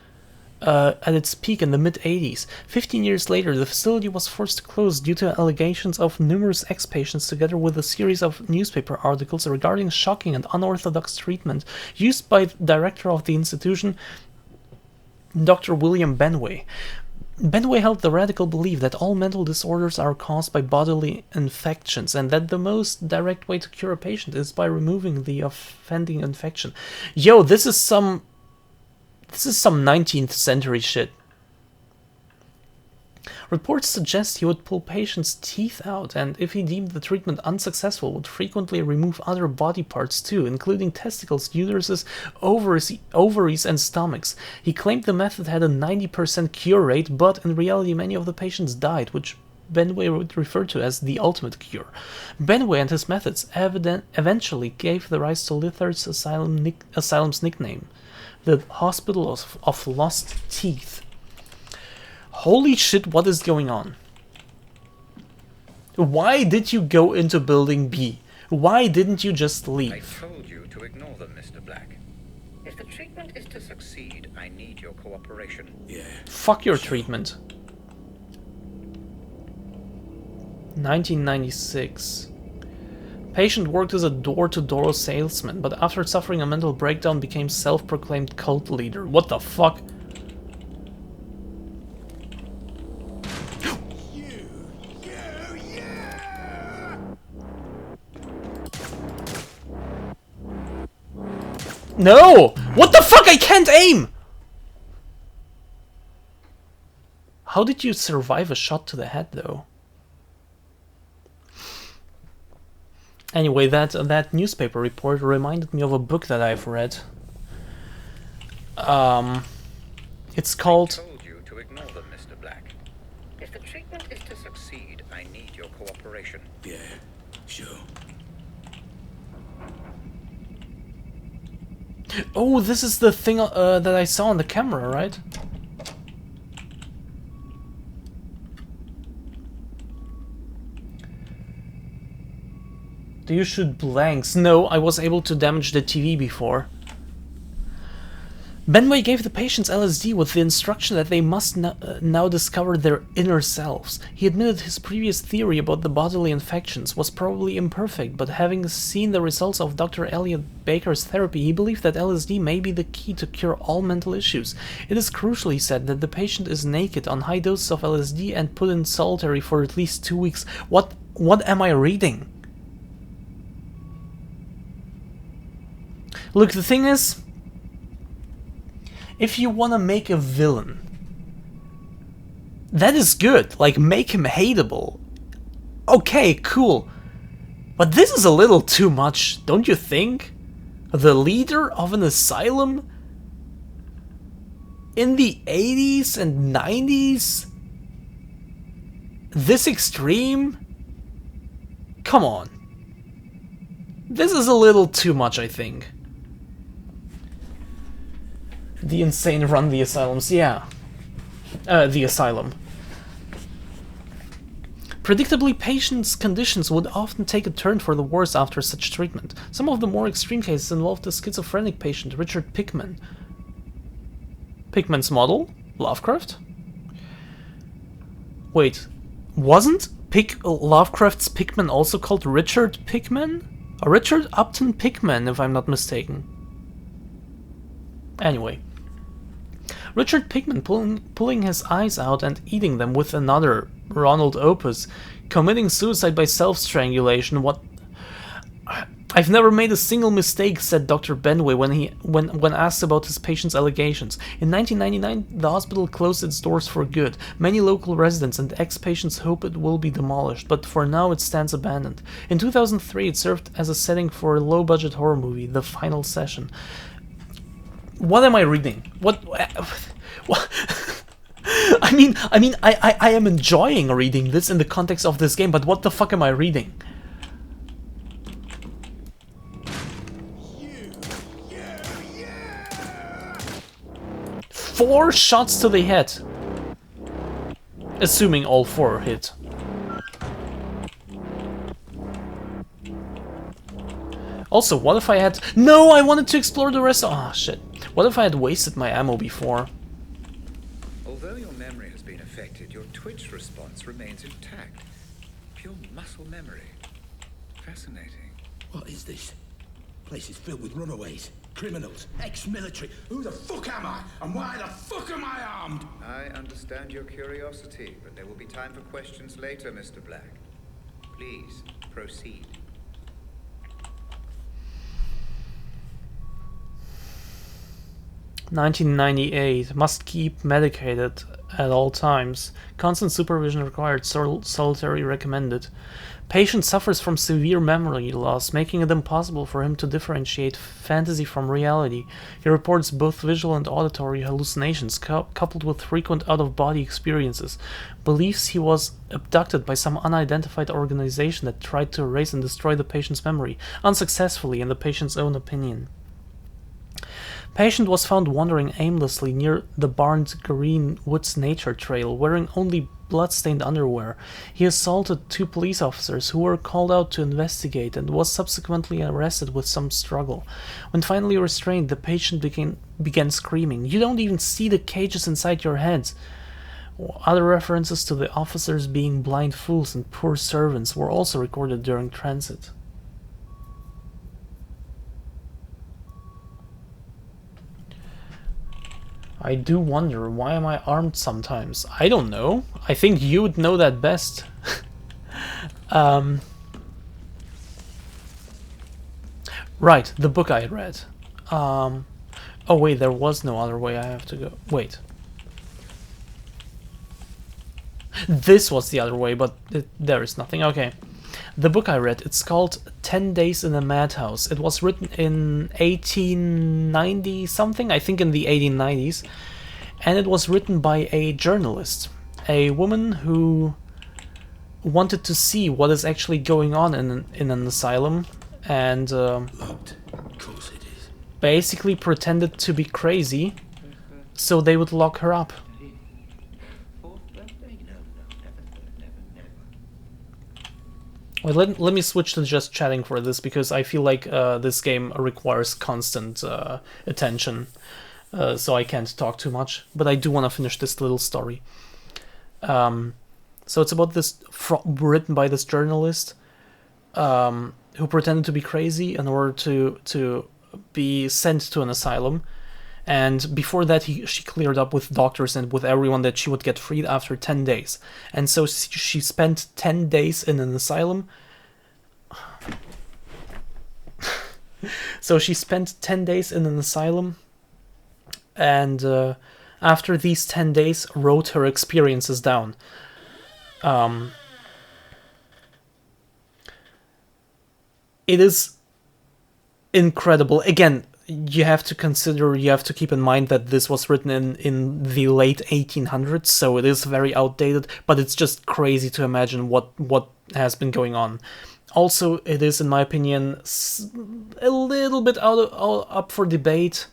at its peak in the mid-80s. 15 years later, the facility was forced to close due to allegations of numerous ex-patients, together with a series of newspaper articles regarding shocking and unorthodox treatment used by the director of the institution, Dr. William Benway. Benway held the radical belief that all mental disorders are caused by bodily infections, and that the most direct way to cure a patient is by removing the offending infection. Yo, this is some 19th century shit. Reports suggest he would pull patients' teeth out, and if he deemed the treatment unsuccessful, would frequently remove other body parts too, including testicles, uteruses, ovaries, and stomachs. He claimed the method had a 90% cure rate, but in reality many of the patients died, which Benway would refer to as the ultimate cure. Benway and his methods eventually gave the rise to Lythurst Asylum's nickname, the Hospital of Lost Teeth. Holy shit, what is going on? Why did you go into building B? Why didn't you just leave? I told you to ignore them, Mr. Black. If the treatment is to succeed, I need your cooperation. Yeah. Fuck your treatment. 1996. Patient worked as a door-to-door salesman, but after suffering a mental breakdown became self-proclaimed cult leader. What the fuck? No! What the fuck? I can't aim! How did you survive a shot to the head, though? Anyway, that newspaper report reminded me of a book that I've read. It's called... I told you to ignore them, Mr. Black. If the treatment is to succeed, I need your cooperation. Yeah, sure. Oh, this is the thing that I saw on the camera, right? Do you shoot blanks? No, I was able to damage the TV before. Benway gave the patients LSD with the instruction that they must now discover their inner selves. He admitted his previous theory about the bodily infections was probably imperfect, but having seen the results of Dr. Elliot Baker's therapy, he believed that LSD may be the key to cure all mental issues. It is crucial, he said, that the patient is naked on high doses of LSD and put in solitary for at least 2 weeks. What am I reading? Look, the thing is, if you want to make a villain, that is good. Like, make him hateable. Okay, cool. But this is a little too much, don't you think? The leader of an asylum in the 80s and 90s? This extreme? Come on. This is a little too much, I think. The insane run the asylums, yeah. The asylum. Predictably, patients' conditions would often take a turn for the worse after such treatment. Some of the more extreme cases involved a schizophrenic patient, Richard Pickman. Pickman's model? Lovecraft? Wait, wasn't Lovecraft's Pickman also called Richard Pickman? Richard Upton Pickman, if I'm not mistaken. Anyway. Richard Pickman pulling his eyes out and eating them with another, Ronald Opus, committing suicide by self-strangulation. What? I I've never made a single mistake, said Dr. Benway when asked about his patient's allegations. In 1999, the hospital closed its doors for good. Many local residents and ex-patients hope it will be demolished, but for now it stands abandoned. In 2003, it served as a setting for a low-budget horror movie, The Final Session. What am I reading? What? I mean, I am enjoying reading this in the context of this game, but what the fuck am I reading? 4 shots to the head. Assuming all 4 hit. Also, what if I had... No, I wanted to explore the rest of... Ah, shit. What if I had wasted my ammo before? Although your memory has been affected, your twitch response remains intact. Pure muscle memory. Fascinating. What is this? Place is filled with runaways, criminals, ex-military. Who the fuck am I? And why the fuck am I armed? I understand your curiosity, but there will be time for questions later, Mr. Black. Please, proceed. "1998. Must keep medicated at all times. Constant supervision required. Solitary recommended. Patient suffers from severe memory loss, making it impossible for him to differentiate fantasy from reality. He reports both visual and auditory hallucinations, coupled with frequent out-of-body experiences. Believes he was abducted by some unidentified organization that tried to erase and destroy the patient's memory, unsuccessfully in the patient's own opinion. Patient was found wandering aimlessly near the Barnes Green Woods Nature Trail, wearing only blood-stained underwear. He assaulted 2 police officers who were called out to investigate and was subsequently arrested with some struggle. When finally restrained, the patient began screaming, 'You don't even see the cages inside your heads!' Other references to the officers being blind fools and poor servants were also recorded during transit. I do wonder, why am I armed sometimes? I don't know. I think you would know that best. Right, the book I read. Oh wait, there was no other way I have to go. Wait. This was the other way, but there is nothing. Okay. The book I read, it's called 10 Days in a Madhouse. It was written in 1890 something, I think in the 1890s. And it was written by a journalist, a woman who wanted to see what is actually going on in an asylum, and basically pretended to be crazy so they would lock her up. Well, let me switch to just chatting for this, because I feel like this game requires constant attention, so I can't talk too much, but I do want to finish this little story. So it's about this, written by this journalist who pretended to be crazy in order to be sent to an asylum. And before that, she cleared up with doctors and with everyone that she would get freed after 10 days. And so she spent 10 days in an asylum. So she spent 10 days in an asylum. And after these 10 days, wrote her experiences down. It is incredible. Again, you have to keep in mind that this was written in the late 1800s, so it is very outdated, but it's just crazy to imagine what has been going on. Also, it is, in my opinion, a little bit up for debate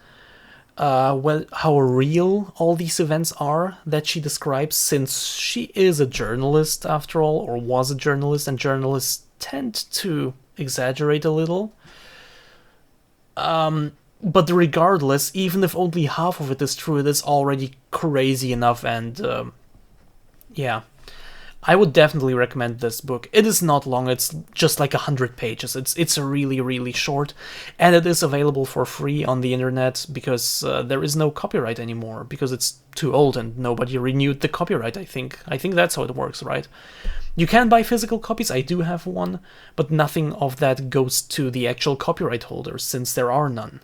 how real all these events are that she describes, since she is a journalist after all, or was a journalist, and journalists tend to exaggerate a little. But regardless, even if only half of it is true, it is already crazy enough, and yeah. I would definitely recommend this book. It is not long, it's just like 100 pages. It's really, really short, and it is available for free on the internet because there is no copyright anymore, because it's too old and nobody renewed the copyright, I think. I think that's how it works, right? You can buy physical copies, I do have one, but nothing of that goes to the actual copyright holders, since there are none.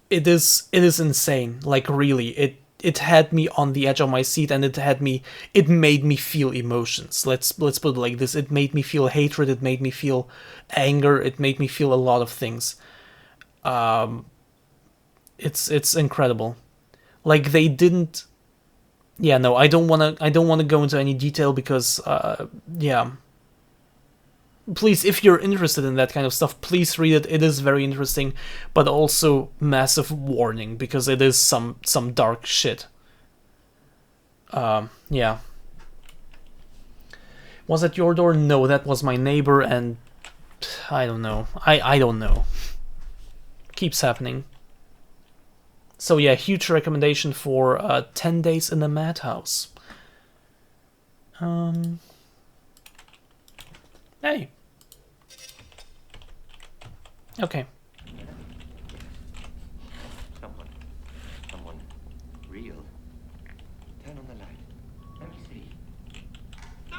It is insane, like really, it had me on the edge of my seat, and it made me feel emotions. Let's put it like this. It made me feel hatred, it made me feel anger, it made me feel a lot of things. It's incredible. Like, they didn't. Yeah, no, I don't want to go into any detail because yeah. Please, if you're interested in that kind of stuff, please read it. It is very interesting, but also massive warning, because it is some dark shit. Yeah. Was that your door? No, that was my neighbor, and I don't know. I don't know. Keeps happening. So yeah, huge recommendation for 10 Days in the Madhouse. Hey. Okay. Someone real. Turn on the light. Let me see. No!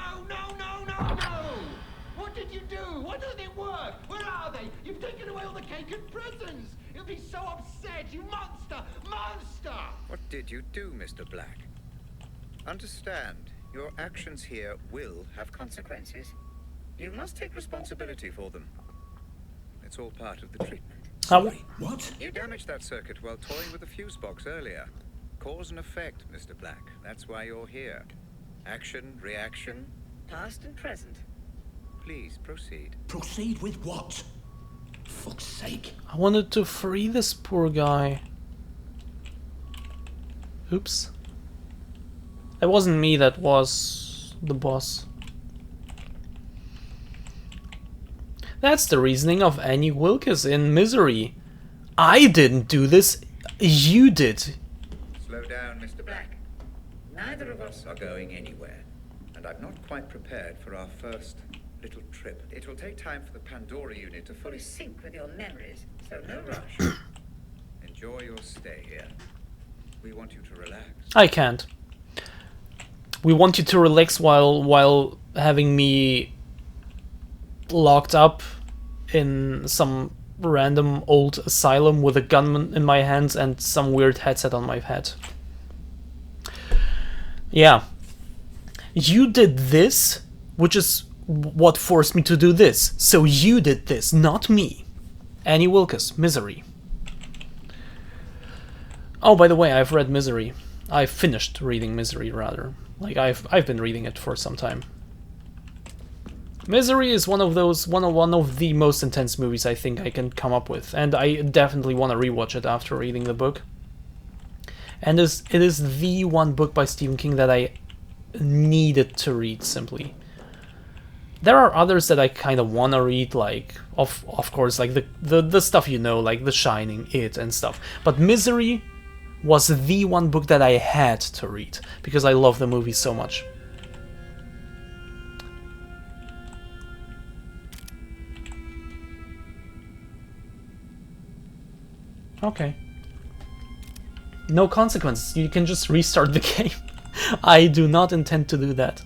What did you do? Why doesn't it work? Where are they? You've taken away all the cake and presents. You'll be so upset, you monster! Monster! What did you do, Mr. Black? Understand, your actions here will have consequences. You must take responsibility for them. It's all part of the treatment. Sorry, what? You damaged that circuit while toying with the fuse box earlier. Cause and effect, Mr. Black. That's why you're here. Action, reaction, past and present. Please proceed. Proceed with what? Fuck's sake. I wanted to free this poor guy. Oops. It wasn't me, that was the boss. That's the reasoning of Annie Wilkes in Misery. I didn't do this, you did. Slow down, Mr. Black. Neither of us are going anywhere. And I'm not quite prepared for our first little trip. It will take time for the Pandora unit to fully sync with your memories, so no rush. Enjoy your stay here. We want you to relax. I can't. We want you to relax while having me locked up in some random old asylum with a gun in my hands and some weird headset on my head. Yeah. You did this, which is what forced me to do this. So you did this, not me. Annie Wilkes, Misery. Oh, by the way, I've read Misery. I've finished reading Misery, rather. Like, I've been reading it for some time. Misery is one of the most intense movies I think I can come up with, and I definitely want to rewatch it after reading the book. And it is the one book by Stephen King that I needed to read, simply. There are others that I kind of want to read, like, of course, like the stuff you know, like The Shining, It, and stuff. But Misery was the one book that I had to read, because I love the movie so much. Okay. No consequences. You can just restart the game. I do not intend to do that.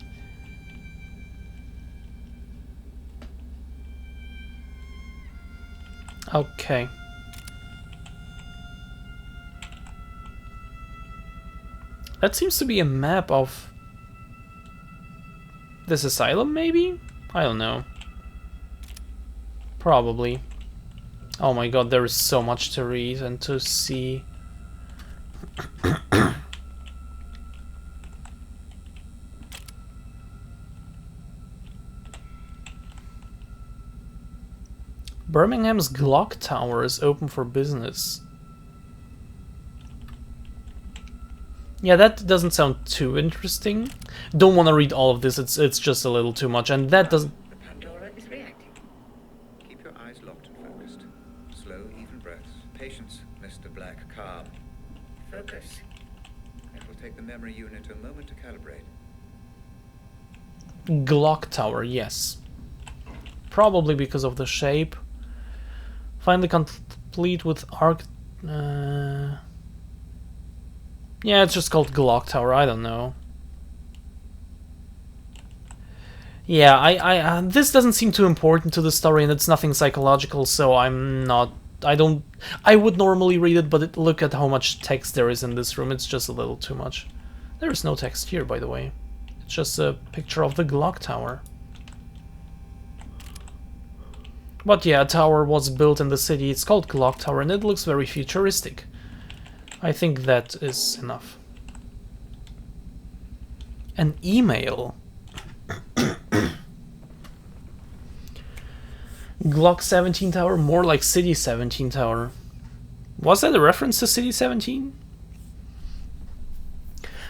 Okay. That seems to be a map of this asylum, maybe? I don't know. Probably. Oh my god, there is so much to read and to see. Birmingham's Glock Tower is open for business. Yeah, that doesn't sound too interesting. Don't want to read all of this, it's just a little too much, and that doesn't... The Pandora is reacting. Keep your eyes locked and focused. Slow, Patience, Mr. Black. Calm. Focus. It will take the memory unit a moment to calibrate. Glock tower, yes. Probably because of the shape. Finally complete with arc. Yeah, it's just called Glock tower. I don't know. Yeah, this doesn't seem too important to the story, and it's nothing psychological, so I'm not. I would normally read it, but look at how much text there is in this room. It's just a little too much. There is no text here, by the way. It's just a picture of the Glock tower. But yeah, a tower was built in the city. It's called Glock Tower, and it looks very futuristic. I think that is enough. An email. Glock 17 Tower, more like City 17 Tower. Was that a reference to City 17?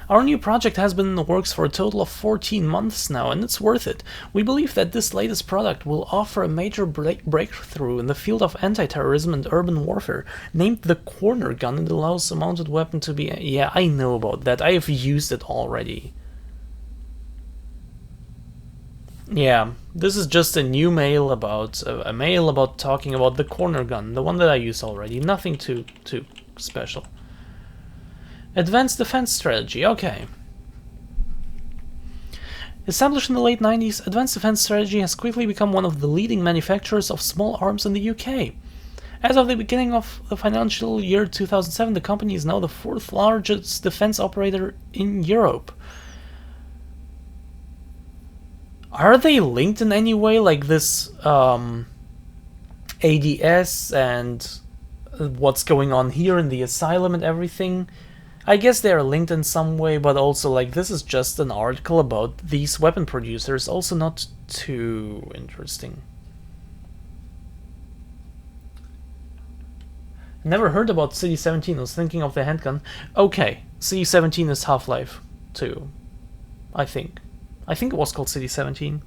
Our new project has been in the works for a total of 14 months now, and it's worth it. We believe that this latest product will offer a major breakthrough in the field of anti-terrorism and urban warfare. Named the Corner Gun, it allows a mounted weapon to be... Yeah, I know about that. I have used it already. Yeah, this is just a new mail about... a mail about talking about the Corner Gun, the one that I used already. Nothing too special. Advanced Defense Strategy, okay. Established in the late 90s, Advanced Defense Strategy has quickly become one of the leading manufacturers of small arms in the UK. As of the beginning of the financial year 2007, the company is now the 4th largest defense operator in Europe. Are they linked in any way, like this ADS and what's going on here in the asylum and everything? I guess they are linked in some way, but also, like, this is just an article about these weapon producers, also not too interesting. Never heard about City 17, I was thinking of the handgun. Okay, City 17 is Half-Life 2, I think. I think it was called City 17.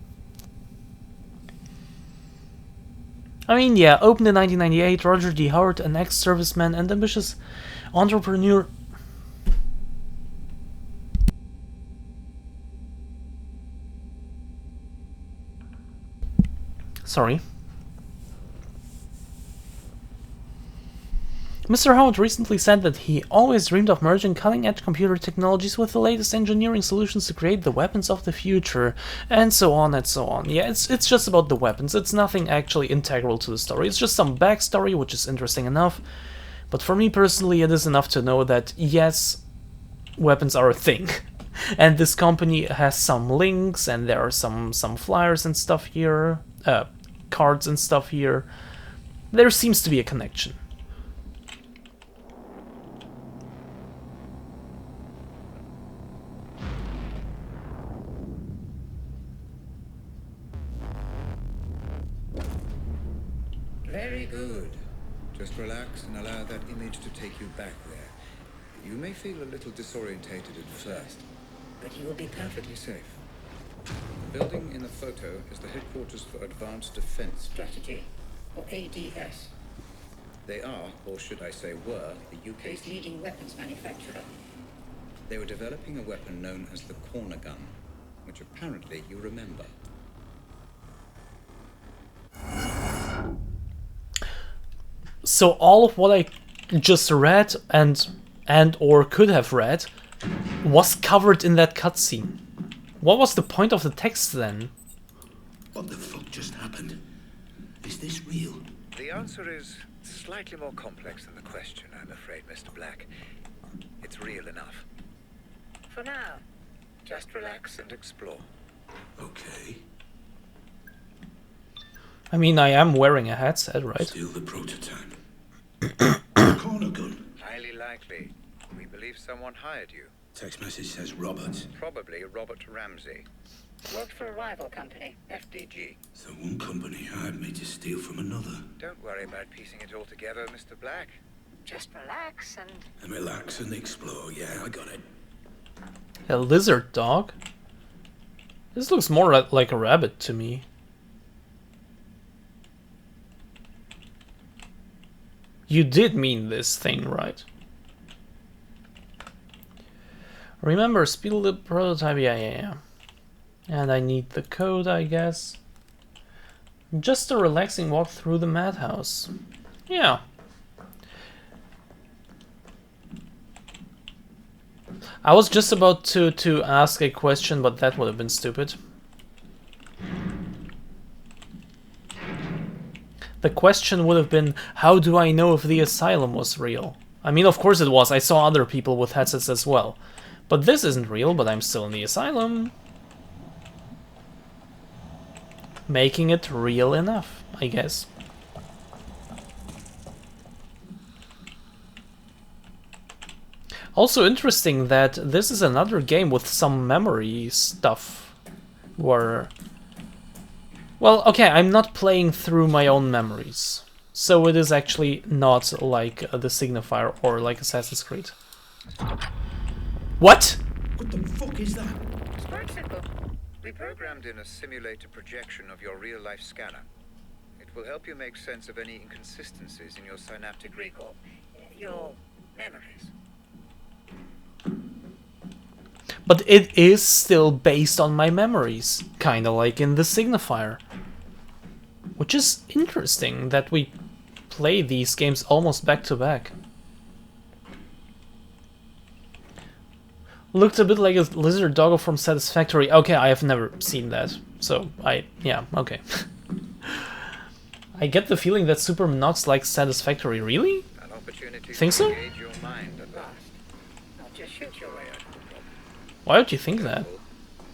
I mean, yeah, opened in 1998, Roger D. Howard, an ex-serviceman and ambitious entrepreneur. Sorry. Mr. Howard recently said that he always dreamed of merging cutting-edge computer technologies with the latest engineering solutions to create the weapons of the future, and so on and so on. Yeah, it's just about the weapons. It's nothing actually integral to the story. It's just some backstory, which is interesting enough. But for me personally, it is enough to know that, yes, weapons are a thing. And this company has some links, and there are some flyers and stuff here. Cards and stuff here. There seems to be a connection. Very good. Just relax and allow that image to take you back there. You may feel a little disorientated at first, but you will be perfectly safe. The building in the photo is the headquarters for Advanced Defense Strategy, or ADS. They are, or should I say were, the UK's leading weapons manufacturer. They were developing a weapon known as the Corner Gun, which apparently you remember. So all of what I just read and or could have read was covered in that cutscene. What was the point of the text then? What the fuck just happened? Is this real? The answer is slightly more complex than the question, I'm afraid, Mr. Black. It's real enough. For now, just relax and explore. Okay. I mean, I am wearing a headset, right? Still the prototype. Corner gun. Highly likely. We believe someone hired you. Text message says Robert. Probably Robert Ramsey. Worked for a rival company, FDG. So one company hired me to steal from another. Don't worry about piecing it all together, Mr. Black. Just relax and... And relax and explore, yeah, I got it. A lizard dog? This looks more like a rabbit to me. You did mean this thing, right? Remember, speed the prototype, yeah. And I need the code, I guess. Just a relaxing walk through the madhouse. Yeah. I was just about to ask a question, but that would have been stupid. The question would have been, how do I know if the asylum was real? I mean, of course it was. I saw other people with headsets as well. But this isn't real, but I'm still in the asylum. Making it real enough, I guess. Also interesting that this is another game with some memory stuff. Where... Well, okay, I'm not playing through my own memories. So it is actually not like the Signifier or like Assassin's Creed. What? What the fuck is that? It's quite simple. We programmed in a simulator projection of your real-life scanner. It will help you make sense of any inconsistencies in your synaptic recall. Your memories. But it is still based on my memories, kinda like in the Signifier. Which is interesting that we play these games almost back to back. Looked a bit like a lizard doggo from Satisfactory. Okay, I have never seen that. So, yeah, okay. I get the feeling that Super Monox likes Satisfactory. Really? An opportunity Think to so? engage your mind at last. Not just shoot your way out of the problem. Why would you think that?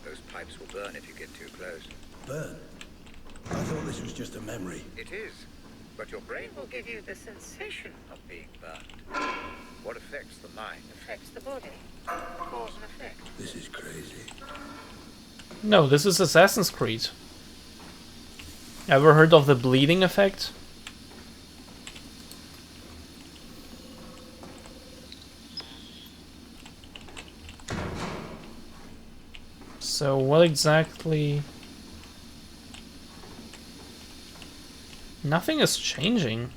Those pipes will burn if you get too close. Burn? I thought this was just a memory. It is, but your brain will give you the sensation of being burned. What affects the mind affects the body. Cause and effect. This is crazy. No, this is Assassin's Creed. Ever heard of the bleeding effect? So what exactly... Nothing is changing.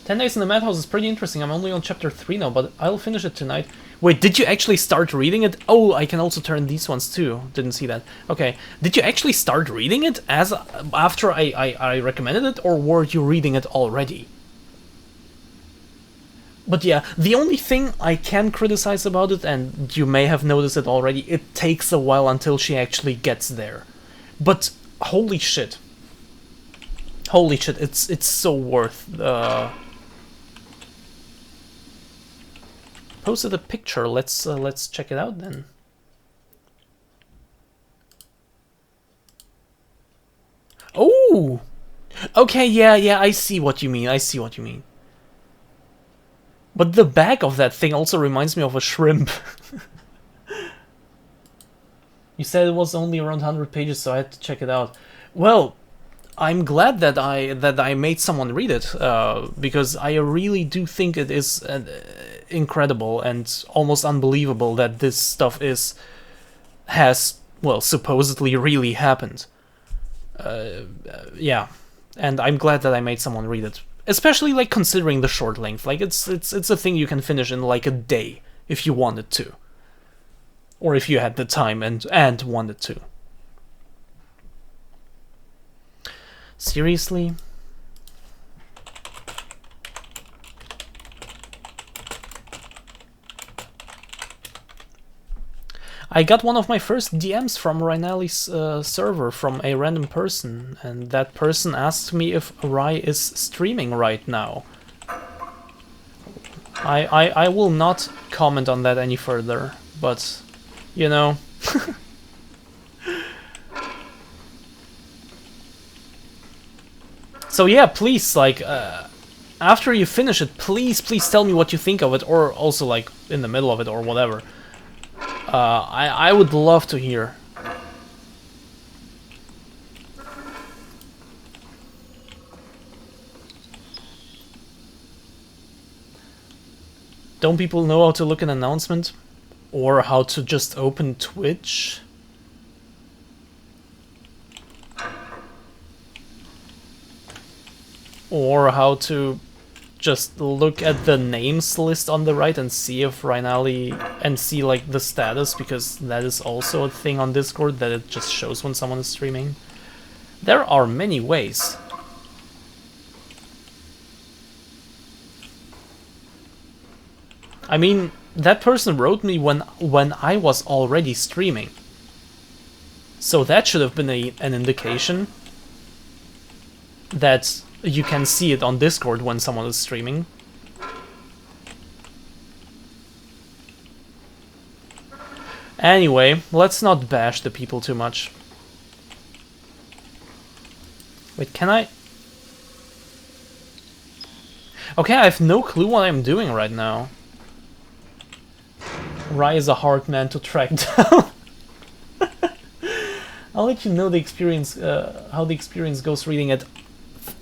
"10 Days in the Madhouse" is pretty interesting. I'm only on chapter 3 now, but I'll finish it tonight. Wait, did you actually start reading it? Oh, I can also turn these ones too. Didn't see that. Okay, did you actually start reading it as after I recommended it, or were you reading it already? But yeah, the only thing I can criticize about it, and you may have noticed it already, it takes a while until she actually gets there. But holy shit. Holy shit, it's so worth posted a picture. Let's check it out then. Oh, okay, yeah, I see what you mean. I see what you mean. But the back of that thing also reminds me of a shrimp. You said it was only around 100 pages, so I had to check it out. Well, I'm glad that I made someone read it, because I really do think it is incredible and almost unbelievable that this stuff has well, supposedly really happened. Yeah, and I'm glad that I made someone read it. Especially, like, considering the short length. Like, it's a thing you can finish in, like, a day, if you wanted to. Or if you had the time and wanted to. Seriously? I got one of my first DMs from Rainelli's server from a random person, and that person asked me if Rai is streaming right now. I will not comment on that any further, but, you know... So yeah, please, like, after you finish it, please tell me what you think of it, or also, like, in the middle of it, or whatever. I would love to hear. Don't people know how to look an announcement? Or how to just open Twitch? or how to just look at the names list on the right and see if Rhinali and see like the status, because that is also a thing on Discord that it just shows when someone is streaming. There are many ways. I mean, that person wrote me when I was already streaming. So that should have been an indication that you can see it on Discord when someone is streaming. Anyway, let's not bash the people too much. Wait, can I? Okay, I have no clue what I'm doing right now. Rai is a hard man to track down. I'll let you know the experience, how the experience goes reading it.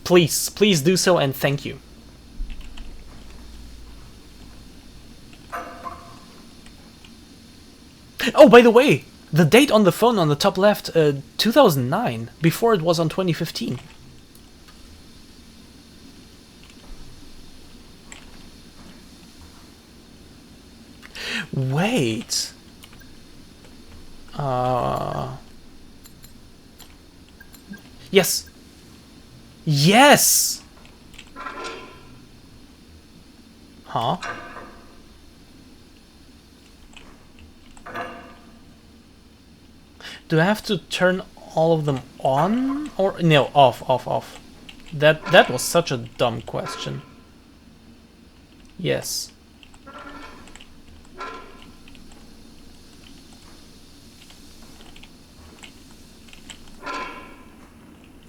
Please, please do so, and thank you. Oh, by the way, the date on the phone on the top left, 2009, before it was on 2015. Wait. Yes. Yes! Huh? Do I have to turn all of them on? Or no, off. That was such a dumb question. Yes.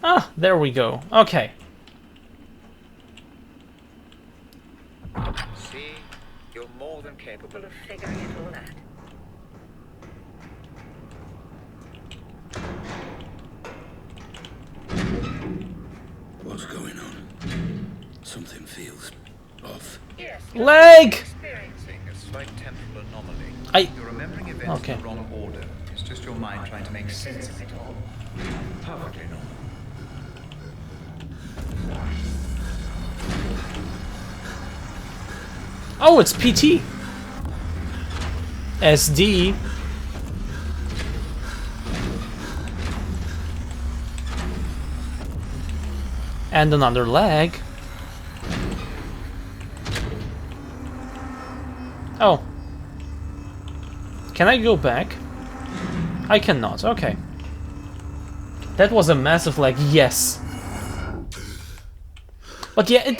Ah, there we go. Okay. See, you're more than capable of figuring it all out. What's going on? Something feels off. Yes, Leg! experiencing a slight temporal anomaly. I... You're remembering events Okay. in the wrong order. It's just your mind trying to make sense of it all. Perfectly normal. Oh, it's PT. SD. And another leg. Oh. Can I go back? I cannot, okay. That was a massive lag, yes. But yeah,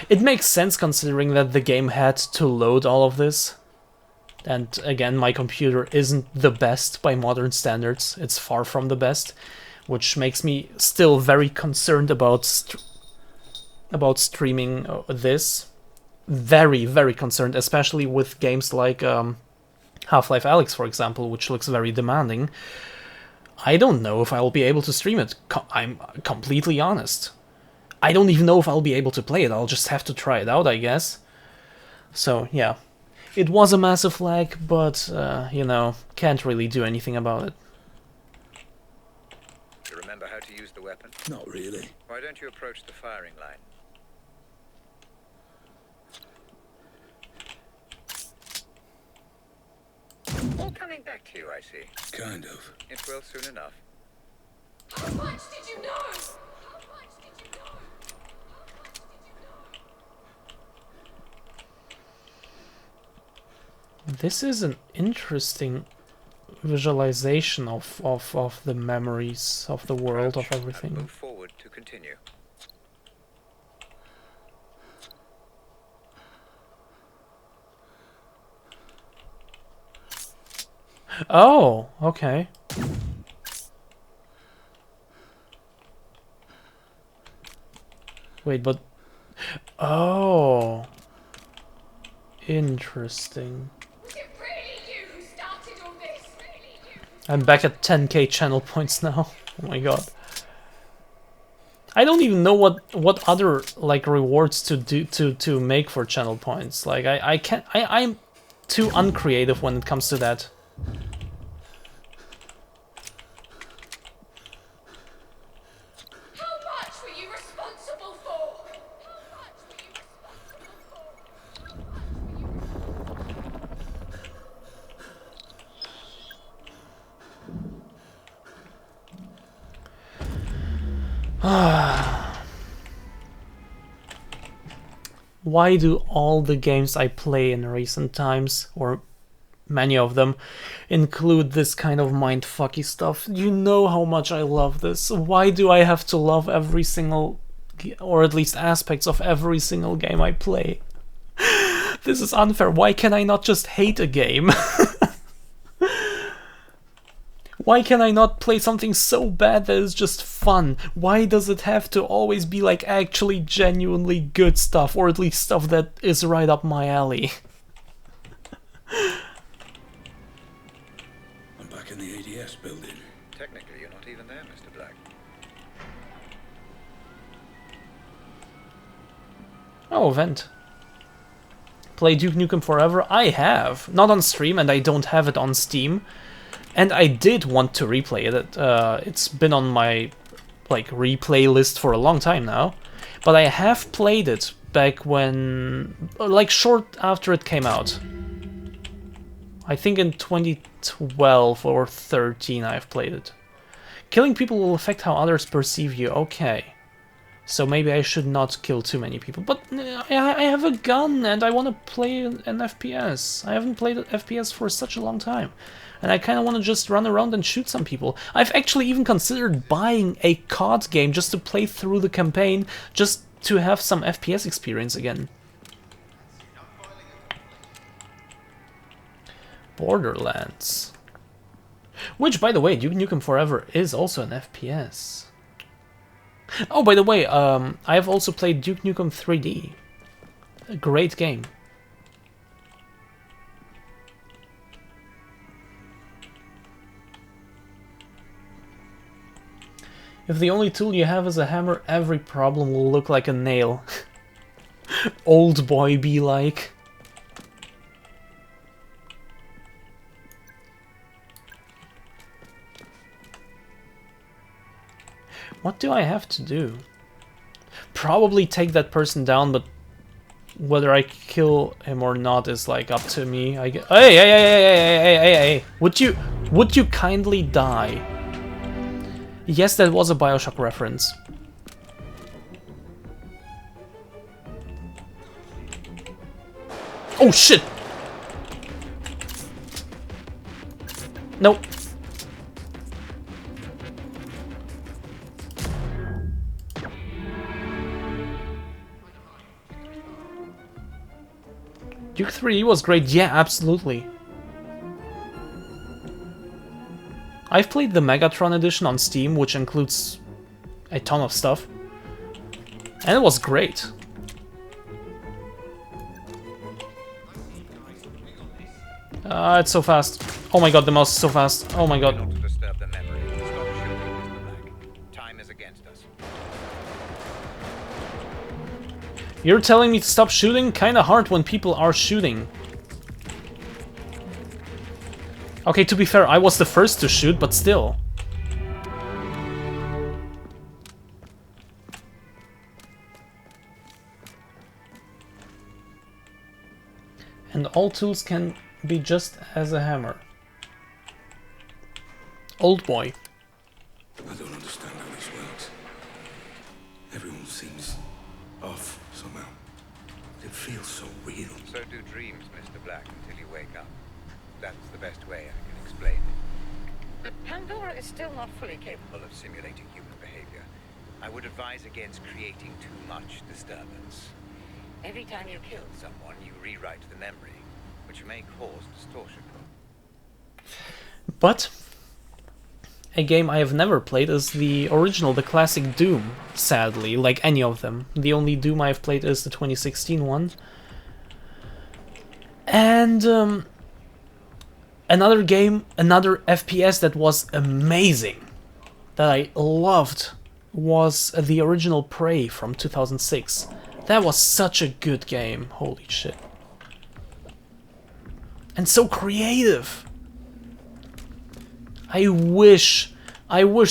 it makes sense considering that the game had to load all of this. And again, my computer isn't the best by modern standards. It's far from the best, which makes me still very concerned about streaming this. Very, very concerned, especially with games like Half-Life Alyx, for example, which looks very demanding. I don't know if I'll be able to stream it. I'm completely honest. I don't even know if I'll be able to play it. I'll just have to try it out, I guess. So, yeah. It was a massive lag, but, you know, can't really do anything about it. You remember how to use the weapon? Not really. Why don't you approach the firing line? All coming back to you, I see. Kind of. It will soon enough. How much did you know? How much did you know? How much did you know? This is an interesting visualization of the memories of the world, of everything. Move forward to continue. Oh, okay. Wait, but... Oh. Interesting. Was it really you who started all this? Really you? I'm back at 10k channel points now. Oh my god. I don't even know what other like rewards to make for channel points. Like I'm too uncreative when it comes to that. How Why do all the games I play in recent times, or many of them, include this kind of mindfucky stuff? You know how much I love this. Why do I have to love every single, or at least aspects of every single game I play? This is unfair. Why can I not just hate a game? Why can I not play something so bad that is just fun? Why does it have to always be like actually genuinely good stuff, or at least stuff that is right up my alley? I'm back in the ADS building. Technically, you're not even there, Mr. Black. Oh, vent. Play Duke Nukem Forever? I have. Not on stream, and I don't have it on Steam. And I did want to replay it. It's been on my like replay list for a long time now. But I have played it back when, like, short after it came out. I think in 2012 or 13 I've played it. Killing people will affect how others perceive you. Okay. So maybe I should not kill too many people. But I have a gun and I want to play an FPS. I haven't played an FPS for such a long time. And I kind of want to just run around and shoot some people. I've actually even considered buying a COD game just to play through the campaign, just to have some FPS experience again. Borderlands. Which, by the way, Duke Nukem Forever is also an FPS. Oh, by the way, I've also played Duke Nukem 3D. A great game. If the only tool you have is a hammer, every problem will look like a nail. Old boy be like. What do I have to do? Probably take that person down, but whether I kill him or not is like up to me. Hey, hey, hey, hey, hey, hey, hey, hey! Would you kindly die? Yes, that was a BioShock reference. Oh shit! Nope. Duke 3D was great, yeah, absolutely. I've played the Megatron edition on Steam, which includes a ton of stuff. And it was great. It's so fast. Oh my god, the mouse is so fast. Oh my god. Not to disturb the memory. Stop shooting, Mr. Black. Time is against us. You're telling me to stop shooting? Kinda hard when people are shooting. Okay, to be fair, I was the first to shoot, but still. And all tools can be just as a hammer. Old boy. I don't understand how this works. Everyone seems off somehow. It feels so real. So do dreams, Mr. Black, until you wake up. That's the best way I can explain it. But Pandora is still not fully capable. Of simulating human behavior. I would advise against creating too much disturbance. Every time you kill Someone, you rewrite the memory, which may cause distortion. But a game I have never played is the original, the classic Doom, sadly, like any of them. The only Doom I've played is the 2016 one. And another game, another FPS that was amazing, that I loved, was the original Prey from 2006. That was such a good game, holy shit. And so creative. I wish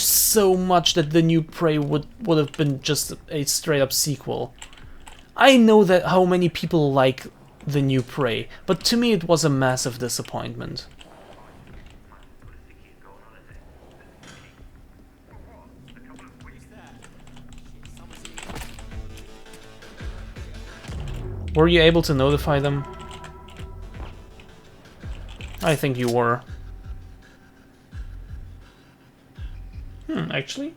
so much that the new Prey would have been just a straight up sequel. I know that how many people like the new Prey, but to me it was a massive disappointment. Were you able to notify them? I think you were. Actually?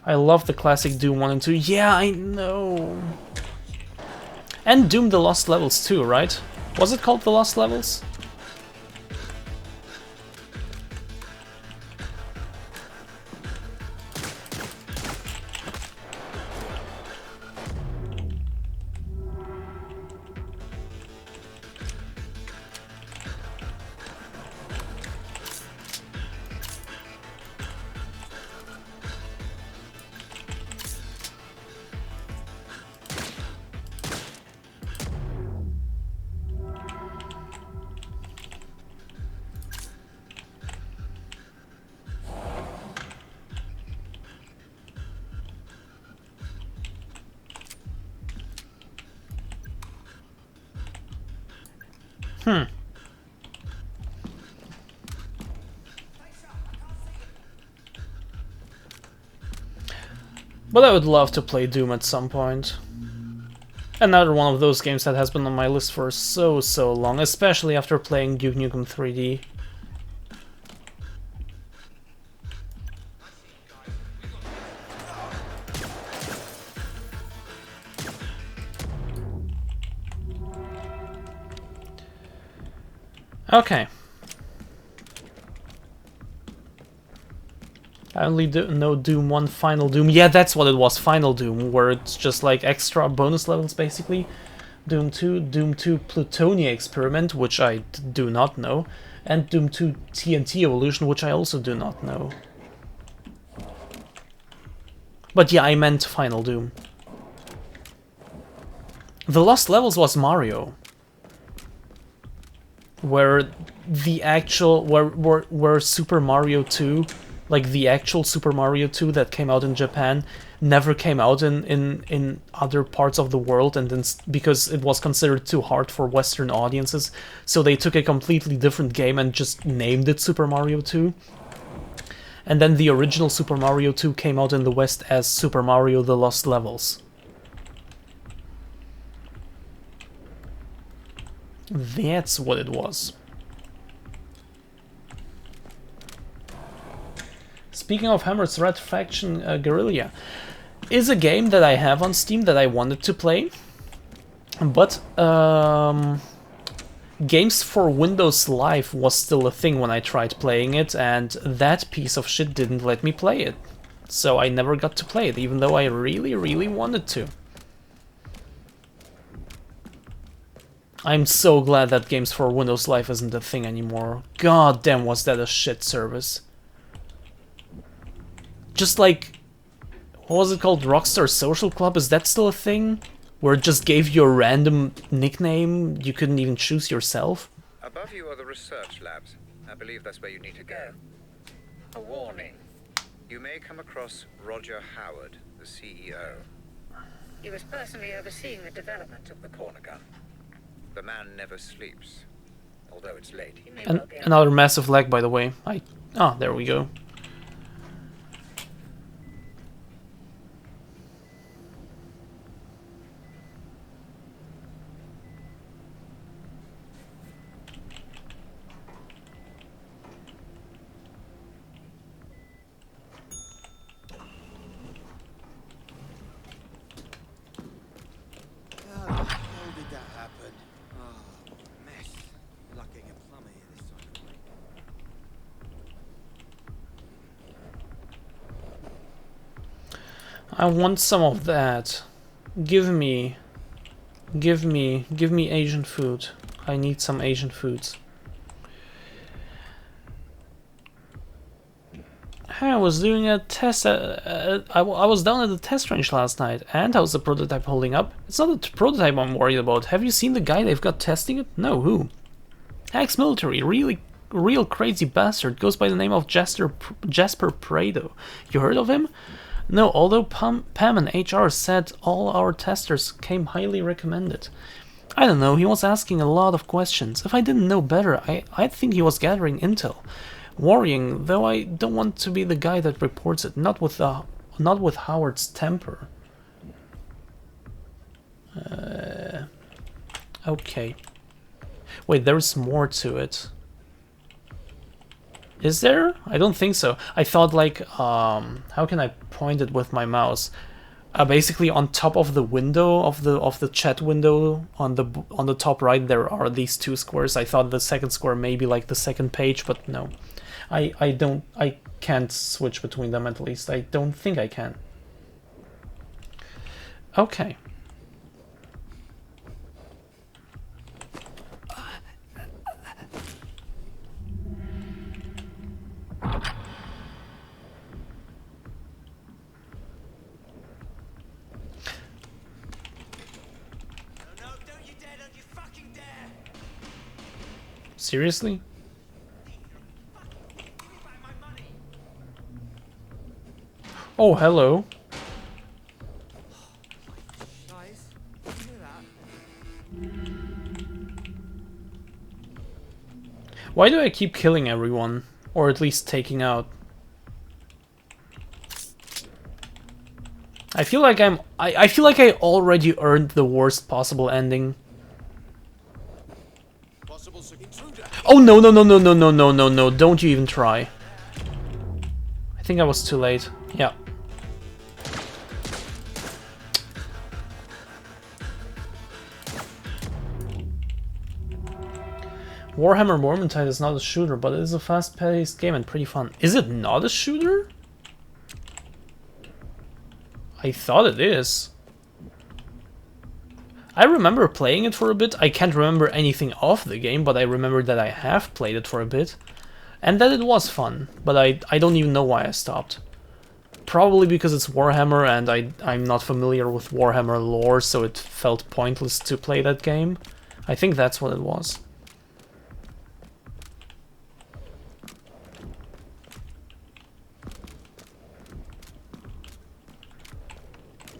I love the classic Doom 1 and 2. Yeah, I know. And Doom The Lost Levels too, right? Was it called The Lost Levels? But I would love to play Doom at some point. Another one of those games that has been on my list for so long, especially after playing Duke Nukem 3D. Okay. I only know Doom 1 Final Doom. Yeah, that's what it was, Final Doom, where it's just like extra bonus levels basically. Doom 2 Plutonia Experiment, which I do not know, and Doom 2 TNT Evolution, which I also do not know. But yeah, I meant Final Doom. The Lost Levels was Mario, where the actual where Super Mario 2, like the actual Super Mario 2 that came out in Japan, never came out in other parts of the world, and then because it was considered too hard for Western audiences, so they took a completely different game and just named it Super Mario 2. And then the original Super Mario 2 came out in the West as Super Mario The Lost Levels. That's what it was. Speaking of Hammer's Red Faction Guerrilla, is a game that I have on Steam that I wanted to play, but Games for Windows Live was still a thing when I tried playing it, and that piece of shit didn't let me play it. So I never got to play it, even though I really wanted to. I'm so glad that Games for Windows Live isn't a thing anymore. God damn, was that a shit service. Just like, what was it called? Rockstar Social Club? Is that still a thing? Where it just gave you a random nickname you couldn't even choose yourself? Above you are the research labs. I believe that's where you need to go. A warning. You may come across Roger Howard, the CEO. He was personally overseeing the development of the Corner gun. The man never sleeps. Although it's late, he may And well be another massive lag, by the way. Ah, there we go. I want some of that. Give me Asian food. I need some Asian foods. I was doing a test. I was down at the test range last night, and how's the prototype holding up? It's not the prototype I'm worried about. Have you seen the guy they've got testing it? No, who? Ex-military, real crazy bastard. Goes by the name of Jasper Prado. You heard of him? No, although Pam and HR said all our testers came highly recommended. I don't know, he was asking a lot of questions. If I didn't know better, I'd think he was gathering intel. Worrying, though I don't want to be the guy that reports it, not with Howard's temper. Okay. Wait, there's more to it. Is there? I don't think so. I thought like, how can I point it with my mouse? Basically on top of the window of the chat window on the top right there are these two squares. I thought the second square may be like the second page, but no. I can't switch between them, at least. I don't think I can. Okay. Seriously? Oh, hello. Why do I keep killing everyone? Or at least taking out? I feel like I feel like I already earned the worst possible ending. Oh no no no no no no no no no, don't you even try. I think I was too late. Yeah. Warhammer Vermintide is not a shooter, but it is a fast-paced game and pretty fun. Is it not a shooter? I thought it is. I remember playing it for a bit. I can't remember anything of the game, but I remember that I have played it for a bit. And that it was fun, but I don't even know why I stopped. Probably because it's Warhammer and I'm not familiar with Warhammer lore, so it felt pointless to play that game. I think that's what it was.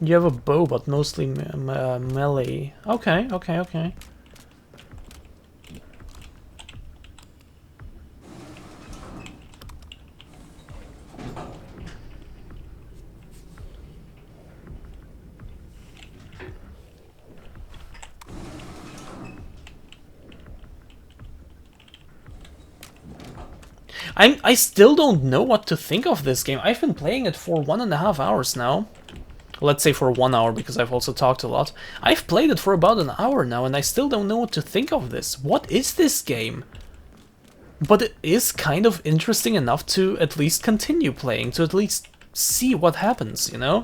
You have a bow, but mostly melee. Okay, okay, okay. I still don't know what to think of this game. I've been playing it for 1.5 hours now. Let's say for 1 hour, because I've also talked a lot. I've played it for about an hour now, and I still don't know what to think of this. What is this game? But it is kind of interesting enough to at least continue playing, to at least see what happens, you know?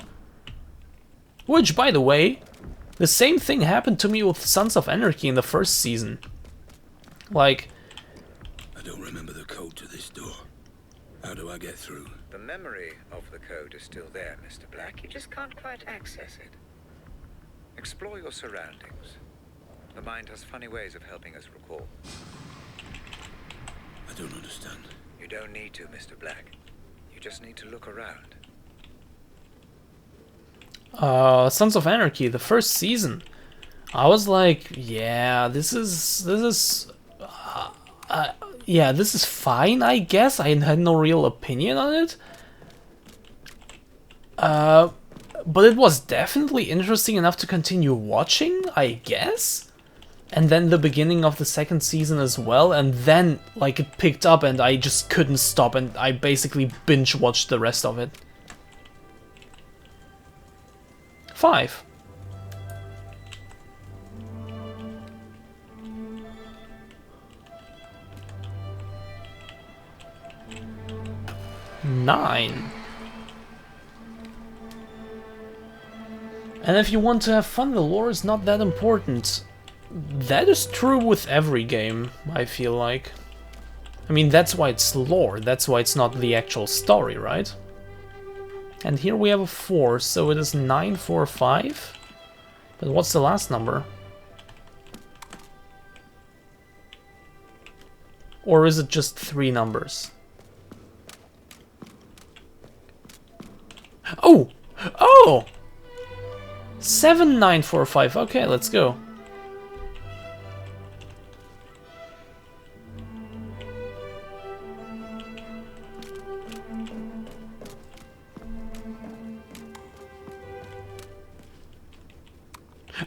Which, by the way, the same thing happened to me with Sons of Anarchy in the first season. Like... I don't remember the code to this door. How do I get through? The memory of the code is still there, Mr. Black. You just can't quite access it. Explore your surroundings. The mind has funny ways of helping us recall. I don't understand. You don't need to, Mr. Black. You just need to look around. Sons of Anarchy, the first season. I was like, yeah, this is fine, I guess. I had no real opinion on it. But it was definitely interesting enough to continue watching, I guess. And then the beginning of the second season as well, and then like it picked up and I just couldn't stop, and I basically binge watched the rest of it. 5. Nine. And if you want to have fun, the lore is not that important. That is true with every game, I feel like. I mean, that's why it's lore, that's why it's not the actual story, right? And here we have a 4, so it is 9, 4, 5. But what's the last number? Or is it just 3 numbers? Oh! Oh! 7, 9, 4, 5. Okay, let's go.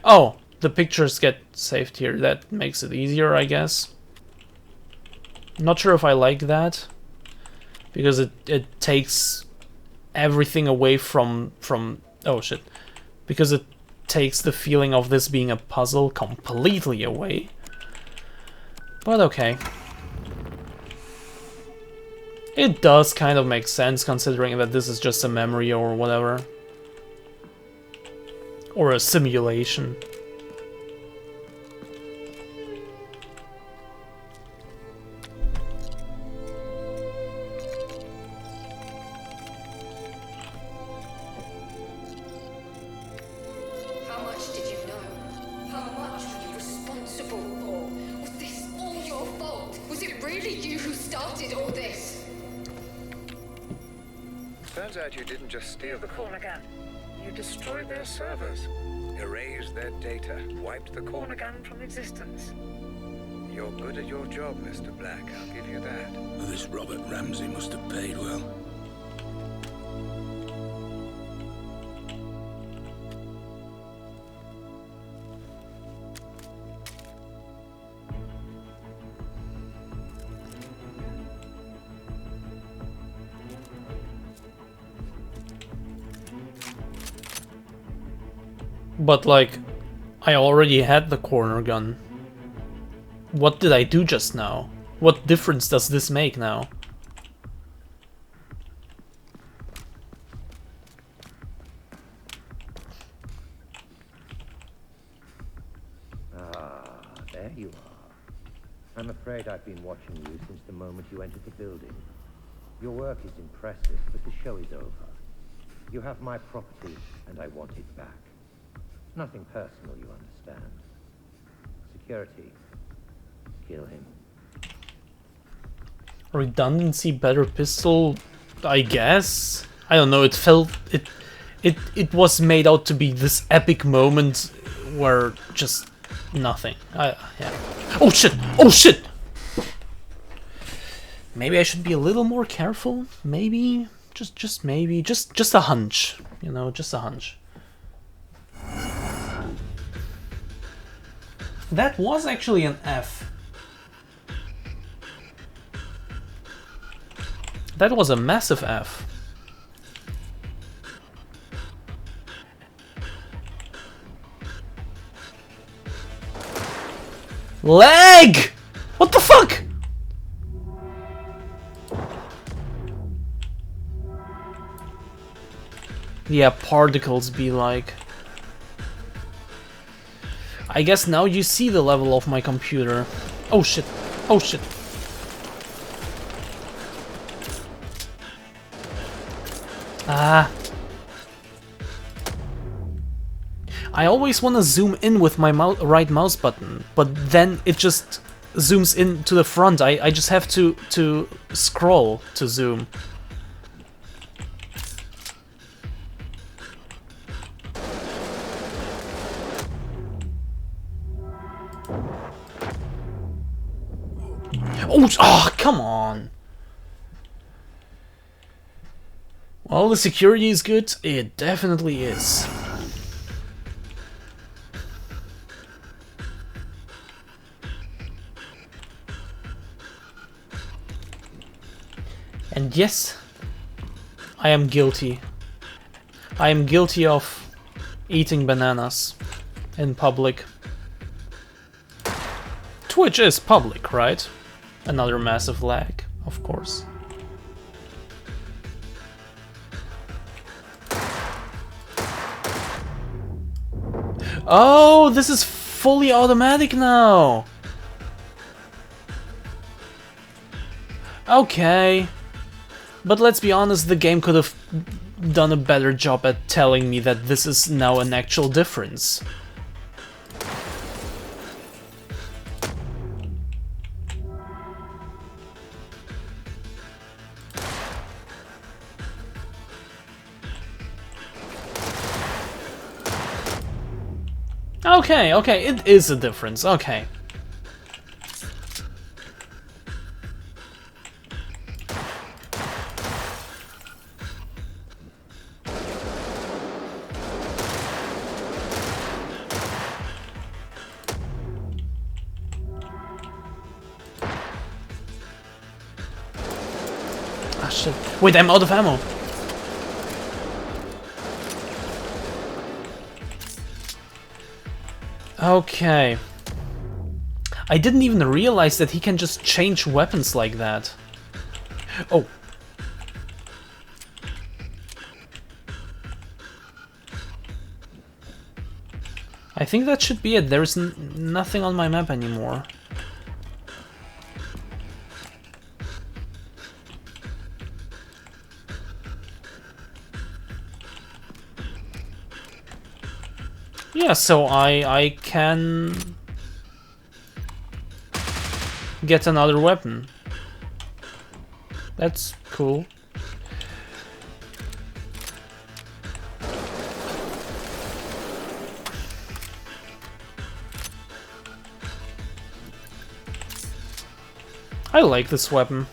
Oh, the pictures get saved here. That makes it easier, I guess. Not sure if I like that, because it takes everything away from oh shit, because it takes the feeling of this being a puzzle completely away. But okay. It does kind of make sense considering that this is just a memory or whatever. Or a simulation. How much did you know? How much were you responsible for? Was this all your fault? Was it really you who started all this? Turns out you didn't just steal the corner gun. You destroyed their servers, erased their data, wiped the corner gun from existence. You're good at your job, Mr. Black. I'll give you that. Well, this Robert Ramsey must have paid well. But like, I already had the corner gun. What did I do just now? What difference does this make now? Ah, there you are. I'm afraid I've been watching you since the moment you entered the building. Your work is impressive, but the show is over. You have my property, and I want it back. Nothing personal, you understand. Security. Kill him. Redundancy, better pistol, I guess? I don't know, it felt... It was made out to be this epic moment where just nothing. Yeah. Oh shit! Oh shit! Maybe I should be a little more careful? Maybe? Just maybe. Just a hunch. You know, just a hunch. That was actually an F. That was a massive F. Leg! What the fuck? Yeah, particles be like... I guess now you see the level of my computer. Oh shit. Oh shit. Ah. I always want to zoom in with my right mouse button, but then it just zooms in to the front. I just have to scroll to zoom. Oh, come on. Well, the security is good. It definitely is. And yes, I am guilty. I am guilty of eating bananas in public. Twitch is public, right? Another massive lag, of course. Oh, this is fully automatic now. Okay. But let's be honest, the game could have done a better job at telling me that this is now an actual difference. Okay, okay, it is a difference, okay. Ah, shit. Wait, I'm out of ammo. Okay. I didn't even realize that he can just change weapons like that. Oh. I think that should be it. There's nothing on my map anymore. Yeah, so I can get another weapon. That's cool. I like this weapon.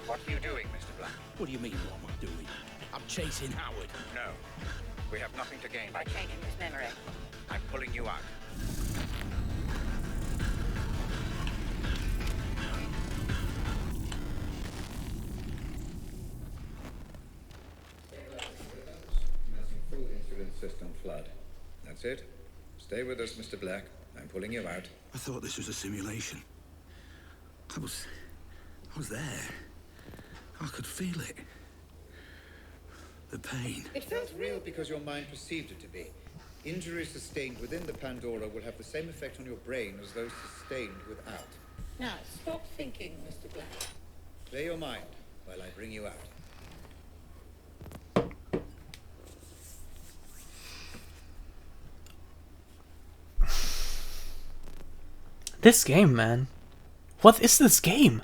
What are you doing, Mr. Black? What do you mean, what am I doing? I'm chasing Howard. No. We have nothing to gain By changing his memory. I'm pulling you out. Full insulin system flood. That's it. Stay with us, Mr. Black. I'm pulling you out. I thought this was a simulation. I was there. I could feel it. The pain. It felt real because your mind perceived it to be. Injuries sustained within the Pandora will have the same effect on your brain as those sustained without. Now, stop thinking, Mr. Black. Clear your mind while I bring you out. This game, man. What is this game?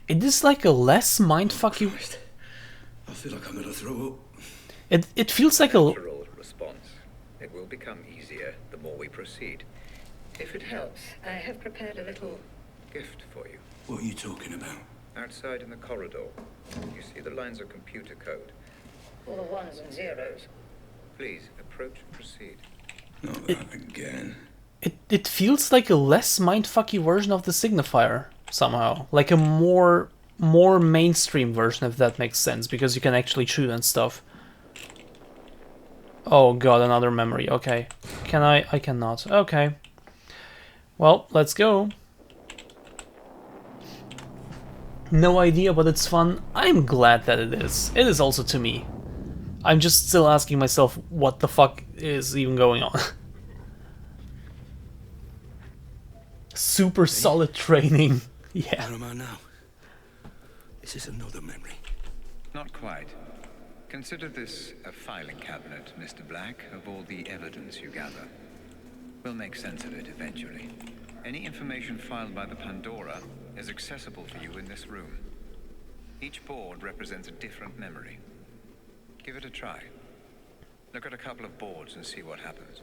It is like a less mindfucky. I feel like I'm gonna throw up. It feels like a Natural response. It will become easier the more we proceed. If it helps, I have prepared a little... gift for you. What are you talking about? Outside in the corridor, you see the lines of computer code. all the ones and zeros. Please approach and proceed. Not that again. It feels like a less mindfucky version of the signifier somehow, like a more mainstream version, if that makes sense, because you can actually shoot and stuff. Oh god, another memory. Okay, can I cannot. Okay, well, let's go. No idea, but it's fun. I'm glad that it is. It is also to me. I'm just still asking myself what the fuck is even going on. Super solid training. Yeah. Where am I now? Is this another memory? Not quite. Consider this a filing cabinet, Mr. Black, of all the evidence you gather. We'll make sense of it eventually. Any information filed by the Pandora is accessible for you in this room. Each board represents a different memory. Give it a try. Look at a couple of boards and see what happens.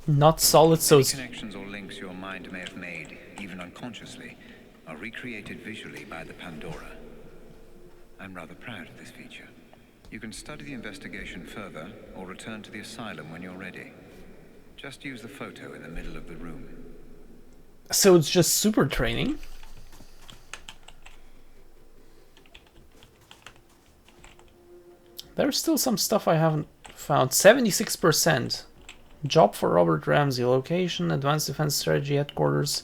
Not solid, so Any connections or links your mind may have made, even unconsciously, are recreated visually by the Pandora. I'm rather proud of this feature. You can study the investigation further, or return to the asylum when you're ready. Just use the photo in the middle of the room. So it's just super training. There's still some stuff I haven't found. 76%. Job for Robert Ramsey. Location, Advanced Defense Strategy Headquarters.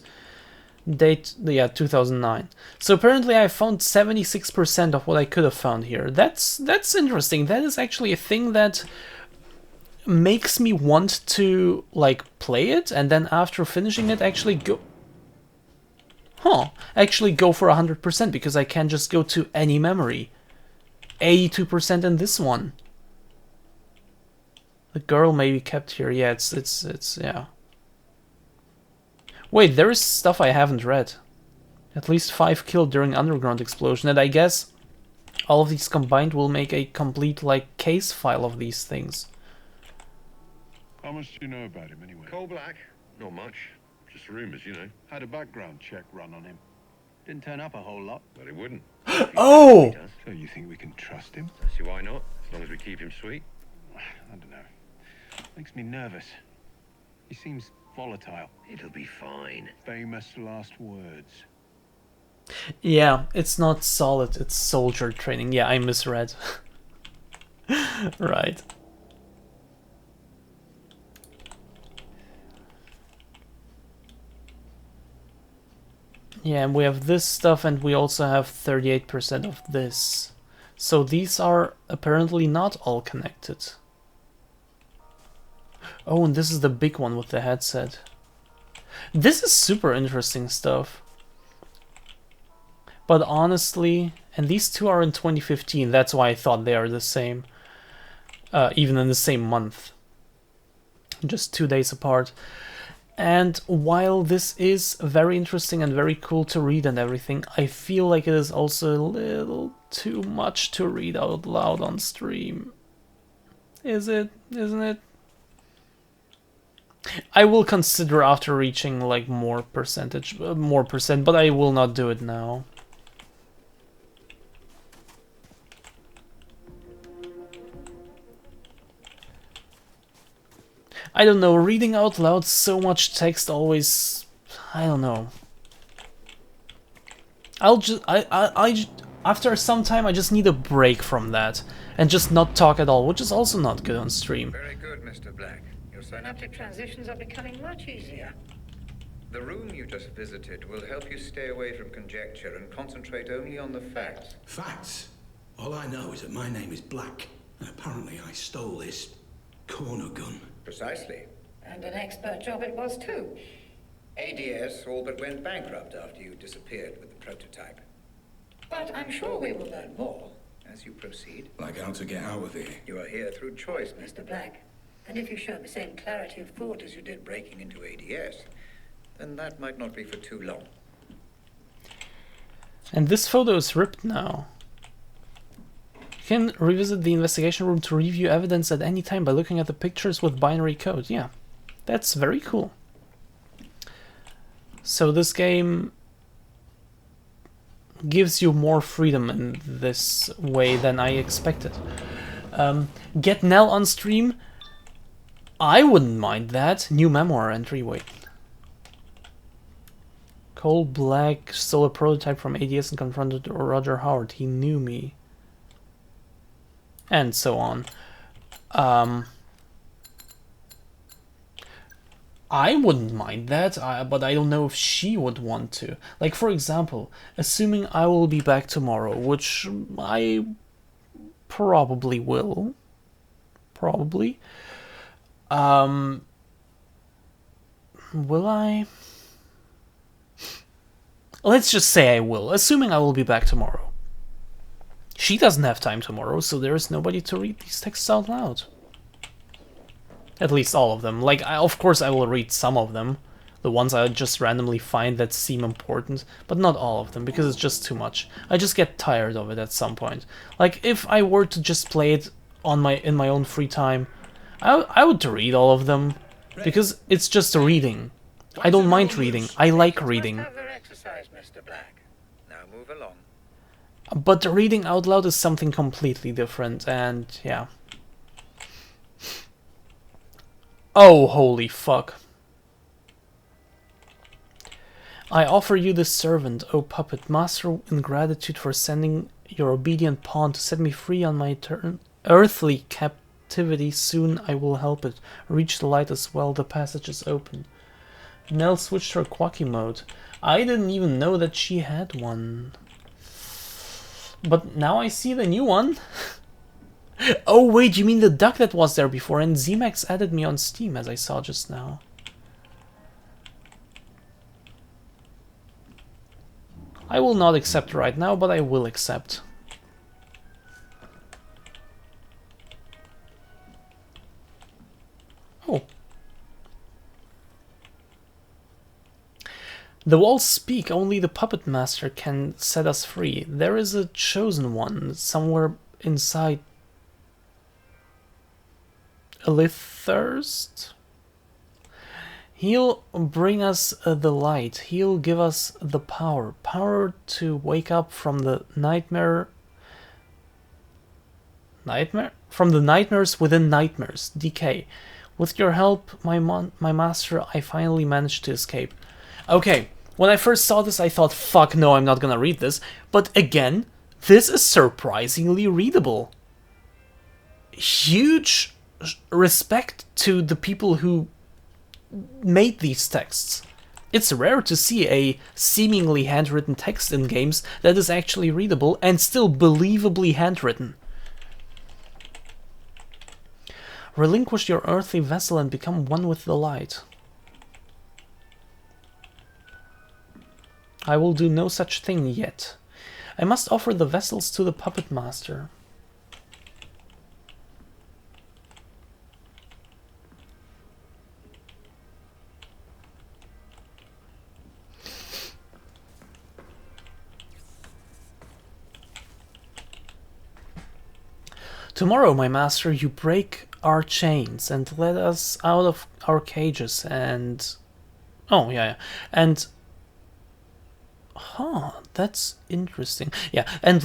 Date, yeah, 2009. So apparently I found 76% of what I could have found here. That's interesting. That is actually a thing that makes me want to, like, play it, and then after finishing it actually go... Actually go for 100%, because I can just go to any memory. 82% in this one. The girl may be kept here. Yeah, it's yeah. Wait, there is stuff I haven't read. At least 5 killed during underground explosion, and I guess all of these combined will make a complete, like, case file of these things. How much do you know about him, anyway? Coal black? Not much. Just rumors, you know. Had a background check run on him. Didn't turn up a whole lot. Well, he wouldn't. Oh! So you think we can trust him? See why not? As long as we keep him sweet. I don't know. Makes me nervous. He seems volatile. It'll be fine. Famous last words. Yeah, it's not solid, it's soldier training. Yeah, I misread. Right. Yeah, and we have this stuff, and we also have 38% of this. So these are apparently not all connected. Oh, and this is the big one with the headset. This is super interesting stuff. But honestly, and these two are in 2015, that's why I thought they are the same. Even in the same month. Just 2 days apart. And while this is very interesting and very cool to read and everything, I feel like it is also a little too much to read out loud on stream. Is it? Isn't it? I will consider after reaching like more percent, but I will not do it now. I don't know, reading out loud so much text always, I don't know. After some time I just need a break from that and just not talk at all, which is also not good on stream. Very good, Mr. Black. Your Synaptic transitions are becoming much easier. The room you just visited will help you stay away from conjecture and concentrate only on the facts. Facts? All I know is that my name is Black, and apparently I stole this corner gun. Precisely. And an expert job it was too. ADS all but went bankrupt after you disappeared with the prototype. But I'm sure we will learn more. As you proceed. Like how to get out of here. You are here through choice, Mr. Black. And if you show the same clarity of thought as you did breaking into ADS, then that might not be for too long. And this photo is ripped now. You can revisit the investigation room to review evidence at any time by looking at the pictures with binary code. Yeah, that's very cool. So this game gives you more freedom in this way than I expected. Get Nell on stream? I wouldn't mind that. New memoir entry, wait. Cole Black stole a prototype from ADS and confronted Roger Howard. He knew me. And so on. I wouldn't mind that, but I don't know if she would want to. Like, for example, assuming I will be back tomorrow, which I probably will. Probably. Will I? Let's just say I will, assuming I will be back tomorrow. She doesn't have time tomorrow, so there is nobody to read these texts out loud. At least all of them. Like, of course I will read some of them. The ones I just randomly find that seem important. But not all of them, because it's just too much. I just get tired of it at some point. Like, if I were to just play it on in my own free time, I would read all of them. Because it's just a reading. I don't mind reading. I like reading. But reading out loud is something completely different, and yeah. Oh, holy fuck. I offer you this servant, O puppet master, in gratitude for sending your obedient pawn to set me free on my earthly captivity. Soon I will help it reach the light as well. The passage is open. Nell switched her Quacky mode. I didn't even know that she had one. But now I see the new one. Oh wait, you mean the duck that was there before? And ZMax added me on Steam, as I saw just now. I will not accept right now, but I will accept. Oh. The walls speak, only the puppet master can set us free. There is a chosen one somewhere inside Elithurst. He'll bring us the light. He'll give us the power. Power to wake up from the nightmare... Nightmare? From the nightmares within nightmares. Decay. With your help, my master, I finally managed to escape. Okay, when I first saw this, I thought, fuck no, I'm not gonna read this. But again, this is surprisingly readable. Huge respect to the people who made these texts. It's rare to see a seemingly handwritten text in games that is actually readable and still believably handwritten. Relinquish your earthly vessel and become one with the light. I will do no such thing yet. I must offer the vessels to the puppet master. Tomorrow, my master, you break our chains and let us out of our cages and... Oh, yeah. And... Huh, that's interesting. Yeah, and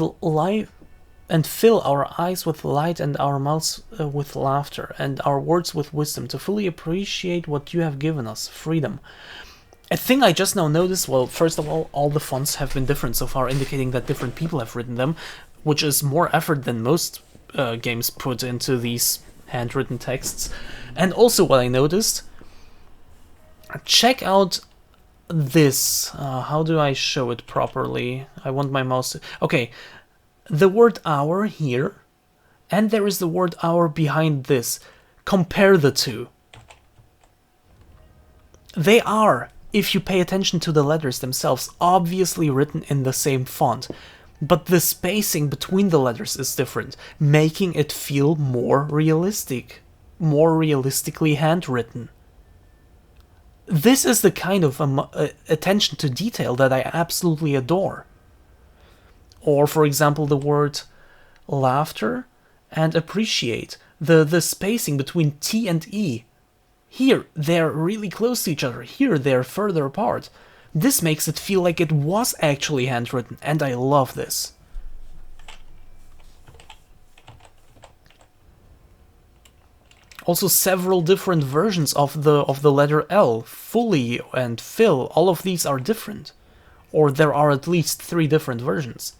fill our eyes with light and our mouths with laughter and our words with wisdom to fully appreciate what you have given us, freedom. A thing I just now noticed, well, first of all the fonts have been different so far, indicating that different people have written them, which is more effort than most games put into these handwritten texts. And also what I noticed, check out this. How do I show it properly? I want my mouse to... Okay, the word hour here, and there is the word hour behind this. Compare the two. They are, if you pay attention to the letters themselves, obviously written in the same font. But the spacing between the letters is different, making it feel more realistic, more realistically handwritten. This is the kind of attention to detail that I absolutely adore. Or, for example, the word laughter and appreciate, the spacing between T and E. Here, they're really close to each other. Here, they're further apart. This makes it feel like it was actually handwritten, and I love this. Also, several different versions of the letter L, fully and fill, all of these are different. Or there are at least 3 different versions.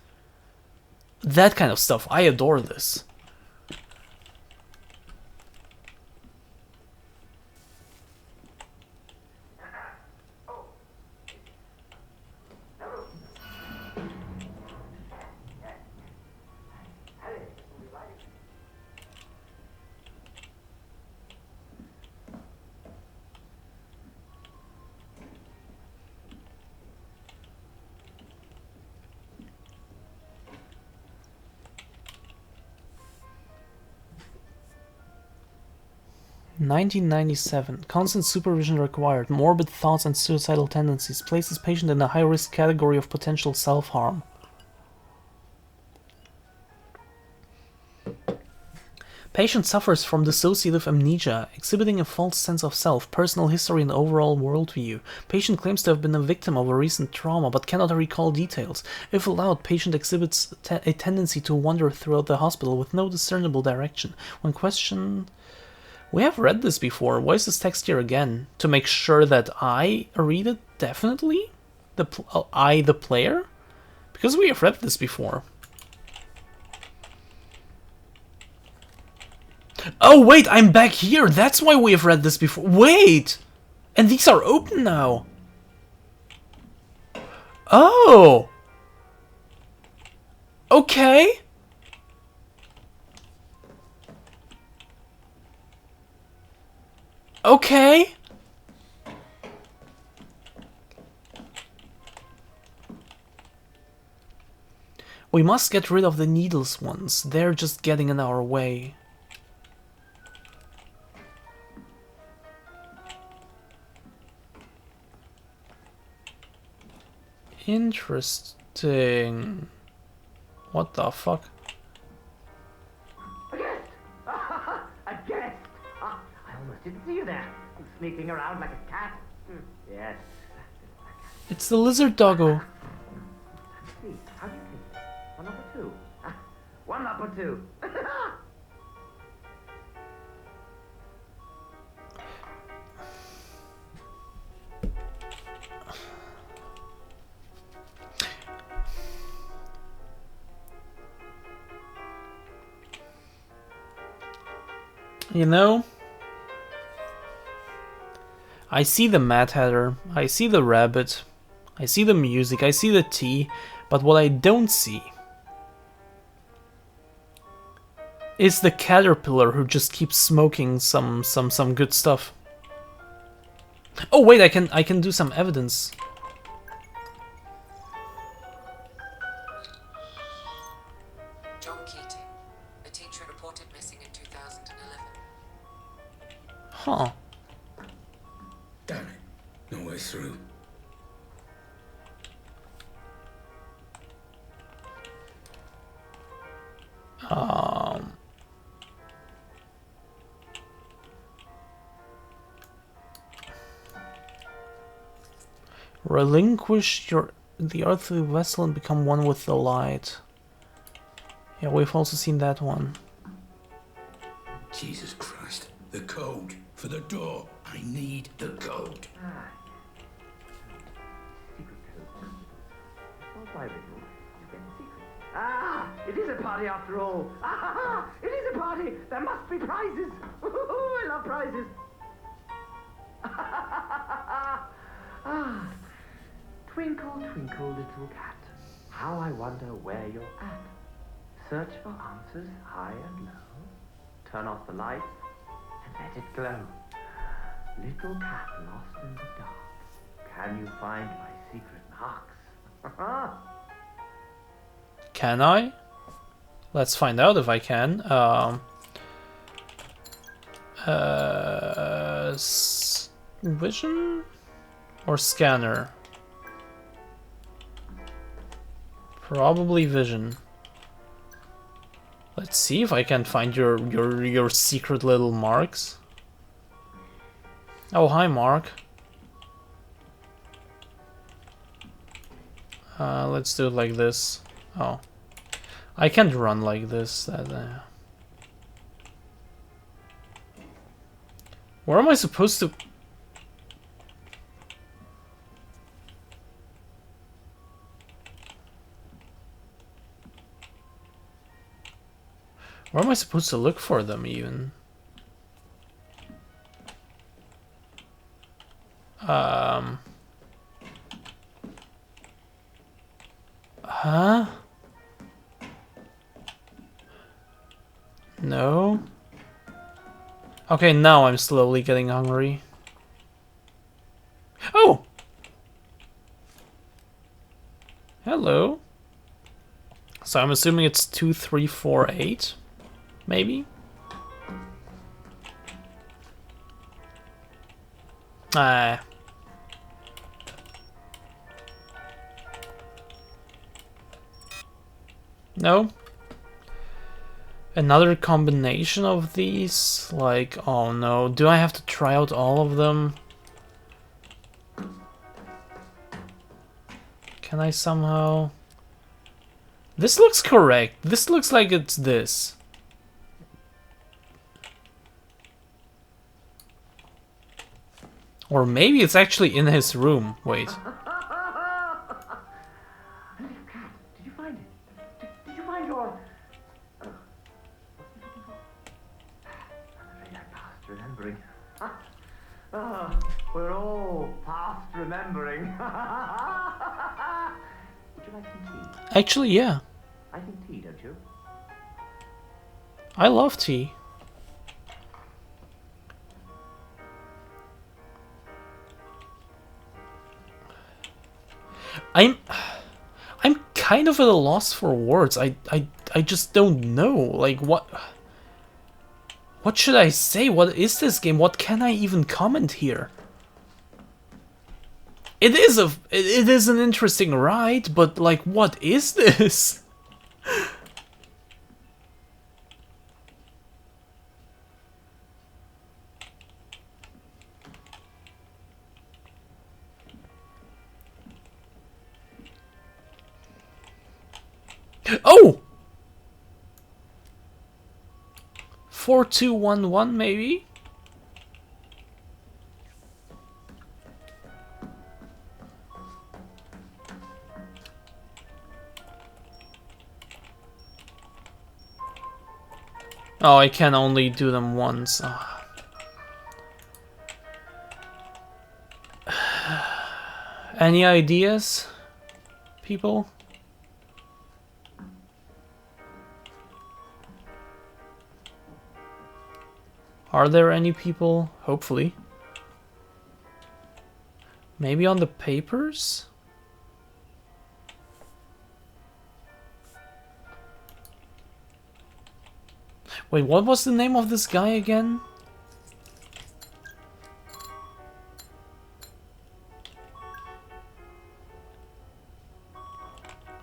That kind of stuff, I adore this. (1997) Constant supervision required. Morbid thoughts and suicidal tendencies. Places patient in a high-risk category of potential self-harm. Patient suffers from dissociative amnesia, exhibiting a false sense of self, personal history and overall worldview. Patient claims to have been a victim of a recent trauma, but cannot recall details. If allowed, patient exhibits a tendency to wander throughout the hospital with no discernible direction. When questioned... We have read this before. Why is this text here again? To make sure that I read it, definitely? I, the player? Because we have read this before. Oh, wait, I'm back here. That's why we have read this before. Wait! And these are open now. Oh! Okay. Okay. We must get rid of the needles ones. They're just getting in our way. Interesting. What the fuck? A guest! A guest! I almost didn't see you there. Sneaking around like a cat. Yes. It's the lizard doggo. See, how do you take it? One up or two? One up or two. You know, I see the Mad Hatter, I see the rabbit, I see the music, I see the tea, but what I don't see is the caterpillar who just keeps smoking some good stuff. Oh wait, I can do some evidence. John Keating, a teacher reported missing in 2011. Huh. Damn it. No way through. Relinquish the earthly vessel and become one with the light. Yeah, we've also seen that one. Jesus Christ. The code for the door. I need the code. Secret code. Oh, why, Riddle? You get the secret. Ah! It is a party after all. Ah! It is a party. There must be prizes. I love prizes. Ah! Twinkle, twinkle, little cat. How I wonder where you're at. Search for answers high and low. Turn off the lights and let it glow. Little cat lost in the dark. Can you find my secret marks? Can I? Let's find out if I can. Vision or scanner? Probably vision. Let's see if I can find your secret little marks. Oh, hi, Mark. Let's do it like this. Oh, I can't run like this. Where am I supposed to? Where am I supposed to look for them, even? Huh? No? Okay, now I'm slowly getting hungry. Oh! Hello. So I'm assuming it's 2, 3, 4, 8? Maybe? Ah. No? Another combination of these? Like, oh no, do I have to try out all of them? Can I somehow... This looks correct. This looks like it's this. Or maybe it's actually in his room. Wait. Did you find it? Did you find your... I'm afraid I'm past remembering. We're all past remembering. Would you like some tea? Actually, yeah. I think tea, don't you? I love tea. I'm kind of at a loss for words. I just don't know. Like, what should I say? What is this game? What can I even comment here? It is an interesting ride, but like, what is this? Oh! 4211 maybe? Oh, I can only do them once. Ah. Any ideas, people? Are there any people? Hopefully. Maybe on the papers? Wait, what was the name of this guy again?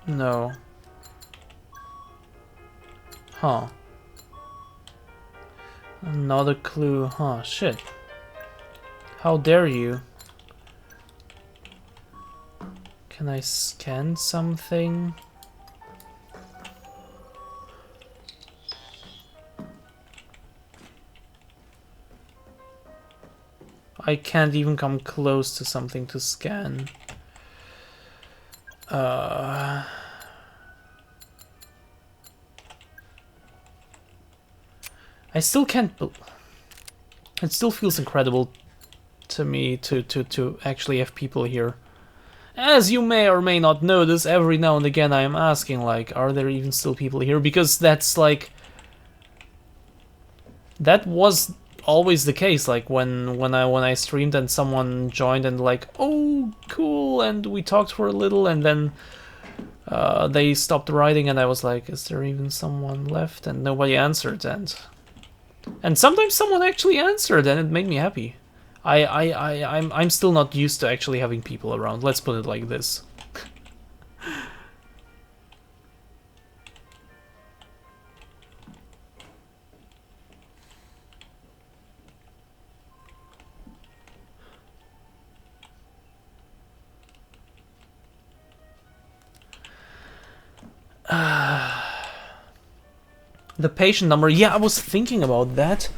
No. Huh. Another clue. Huh, shit. How dare you? Can I scan something? I can't even come close to something to scan. I still can't. It still feels incredible to me to actually have people here. As you may or may not notice, every now and again I am asking, like, are there even still people here? Because that's like, that was always the case. Like when I streamed and someone joined and like, oh cool, and we talked for a little, and then they stopped writing, and I was like, is there even someone left? And nobody answered, and sometimes someone actually answered, and it made me happy. I'm still not used to actually having people around. Let's put it like this. The patient number. Yeah, I was thinking about that.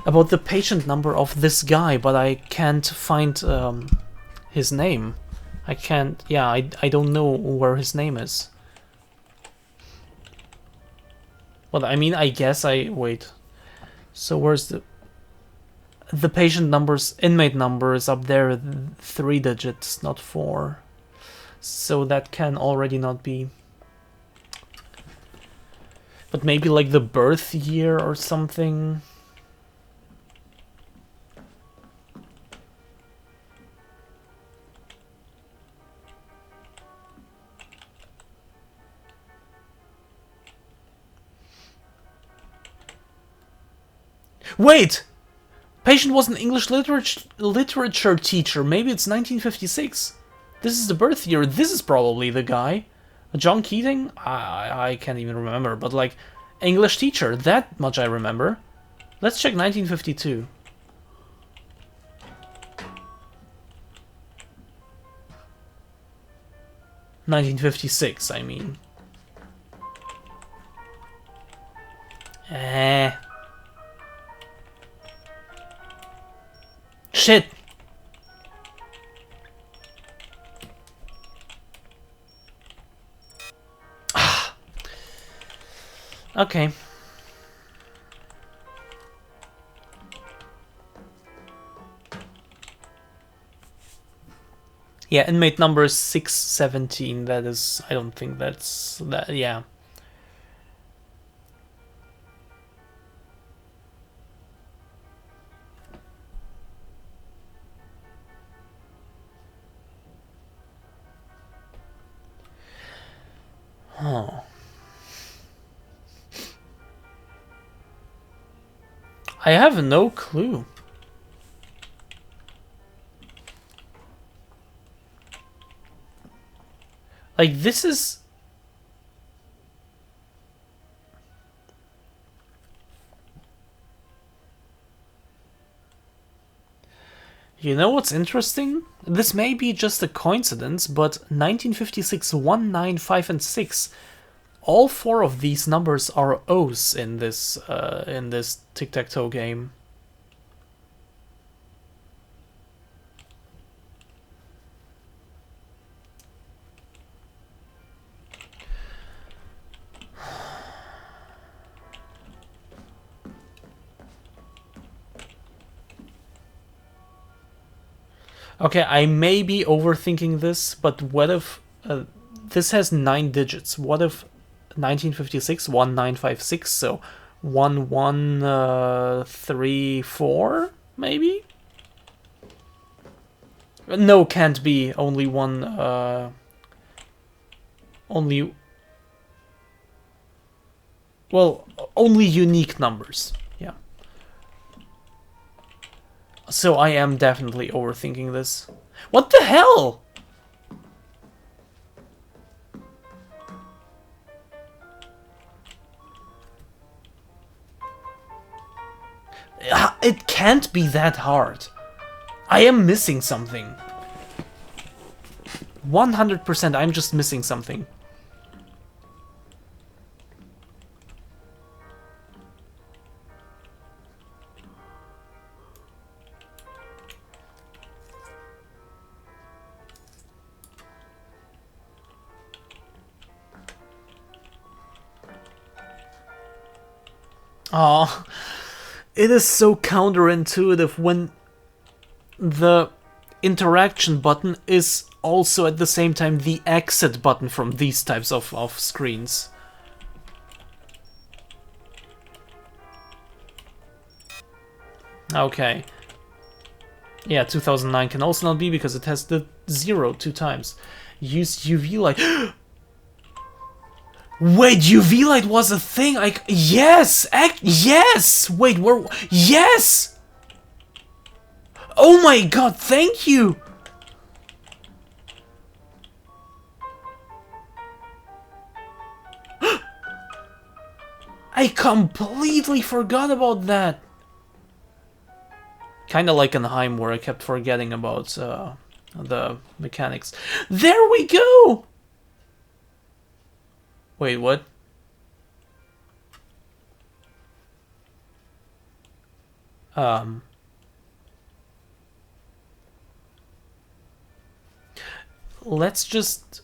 About the patient number of this guy, but I can't find his name. I can't... Yeah, I don't know where his name is. Well, I mean, I guess I... Wait. So where's the... The patient number's... Inmate number is up there, 3 digits, not 4. So that can already not be... But maybe like the birth year or something. Wait! Patient was an English literature teacher. Maybe it's 1956. This is the birth year. This is probably the guy. John Keating? I can't even remember, but like, English teacher, that much I remember. Let's check 1952. (1956), I mean. Shit! Okay. Yeah, inmate number is 617. That is, I don't think that's that. Yeah. Huh. I have no clue. Like, this is... You know what's interesting? This may be just a coincidence, but 1956, 1, 9, 5, and 6, all 4 of these numbers are O's in this tic-tac-toe game. Okay, I may be overthinking this, but what if this has 9 digits? What if 1956 1956? So 1134 maybe? No, can't be. Only one. Only. Well, only unique numbers. Yeah. So I am definitely overthinking this. What the hell? It can't be that hard. I am missing something. 100%, I'm just missing something. Oh, it is so counterintuitive when the interaction button is also at the same time the exit button from these types of screens. Okay. Yeah, 2009 can also not be because it has the 0 2 times. Use UV light. Wait, UV light was a thing? Like, yes! Yes! Wait, where? Yes! Oh my god, thank you! I completely forgot about that! Kinda like in Heim, where I kept forgetting about the mechanics. There we go! Wait, what? Let's just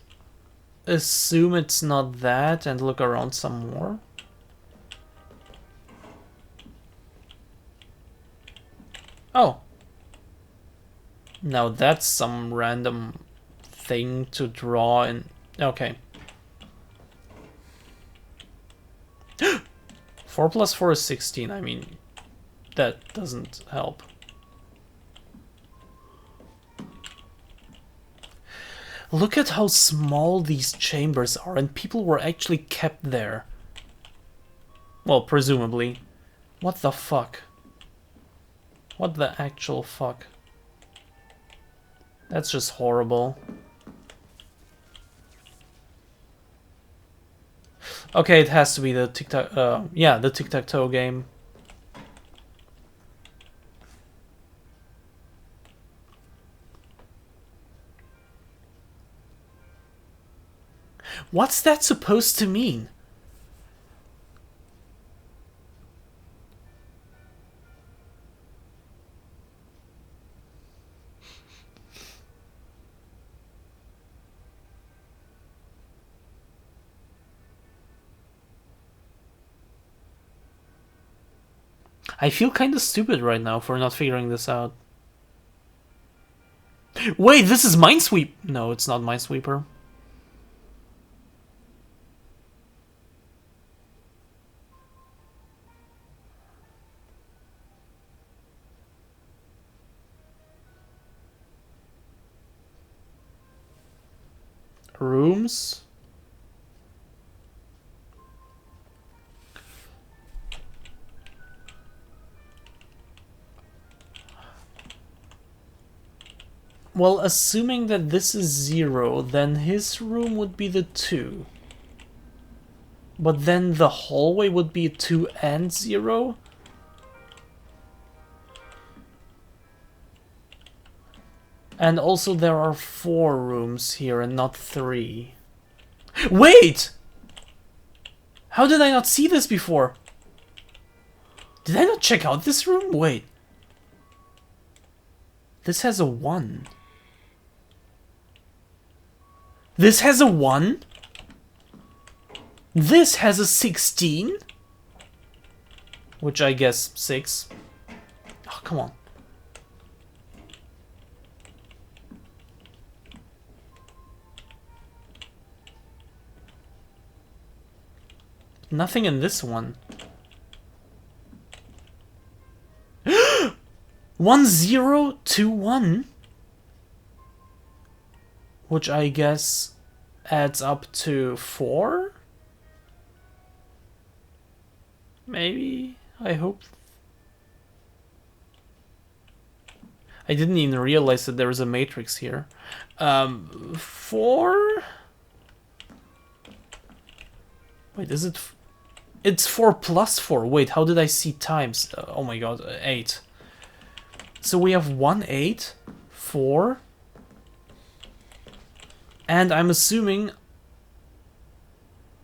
assume it's not that and look around some more. Oh. Now that's some random thing to draw in. Okay. 4 plus 4 is 16. I mean, that doesn't help. Look at how small these chambers are, and people were actually kept there. Well, presumably. What the fuck? What the actual fuck? That's just horrible. Okay, it has to be the yeah, the tic-tac-toe game. What's that supposed to mean? I feel kind of stupid right now for not figuring this out. Wait, this is Minesweep. No, it's not Minesweeper. Rooms. Well, assuming that this is 0, then his room would be the 2. But then the hallway would be 2 and 0? And also there are 4 rooms here and not 3. Wait! How did I not see this before? Did I not check out this room? Wait. This has a 1. This has a 1? This has a 16? Which I guess 6. Oh, come on. Nothing in this one. 1021, which I guess adds up to 4? Maybe? I hope. I didn't even realize that there was a matrix here. 4? Wait, is it... It's 4 plus 4. Wait, how did I see times? Oh my god, 8. So we have 1, 8, 4. And I'm assuming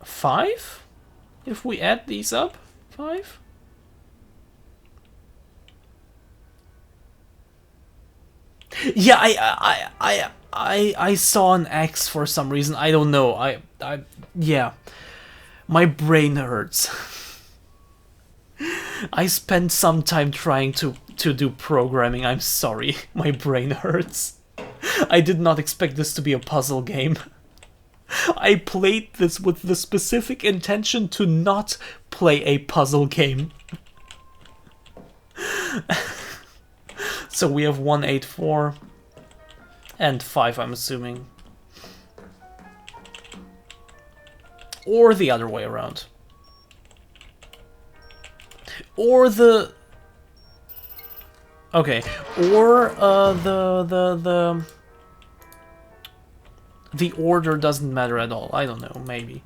5? If we add these up? 5? Yeah, I saw an X for some reason. I don't know. Yeah. My brain hurts. I spent some time trying to do programming. I'm sorry. My brain hurts. I did not expect this to be a puzzle game. I played this with the specific intention to not play a puzzle game. So we have 1, 8, 4 and 5, I'm assuming. Or the other way around. Or the... Okay. Or the order doesn't matter at all. I don't know, maybe.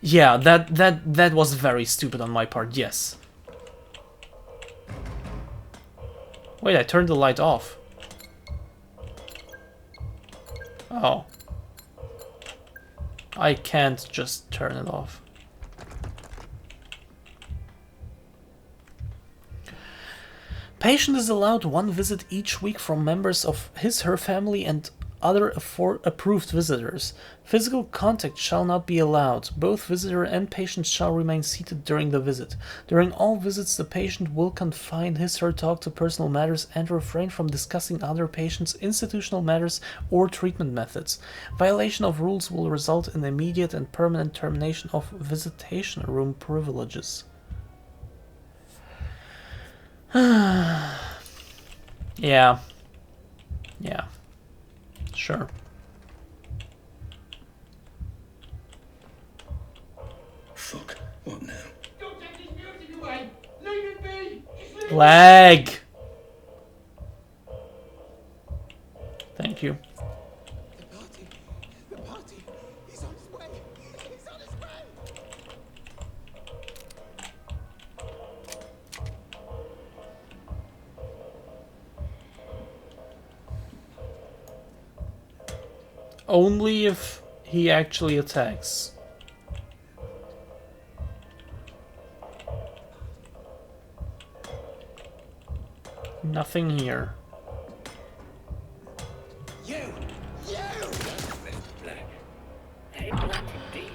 Yeah, that was very stupid on my part, yes. Wait, I turned the light off. Oh. I can't just turn it off. Patient is allowed 1 visit each week from members of his/her family and other approved visitors. Physical contact shall not be allowed. Both visitor and patient shall remain seated during the visit. During all visits, the patient will confine his/her talk to personal matters and refrain from discussing other patients' institutional matters or treatment methods. Violation of rules will result in immediate and permanent termination of visitation room privileges. Yeah. Yeah. Sure. Fuck. What now? Don't take this music away! Leave it be! Just leave Lag! Thank you. The party! He's on his way! He's on his way! Only if he actually attacks. Nothing here. You! Mr. Black. Very blunt indeed.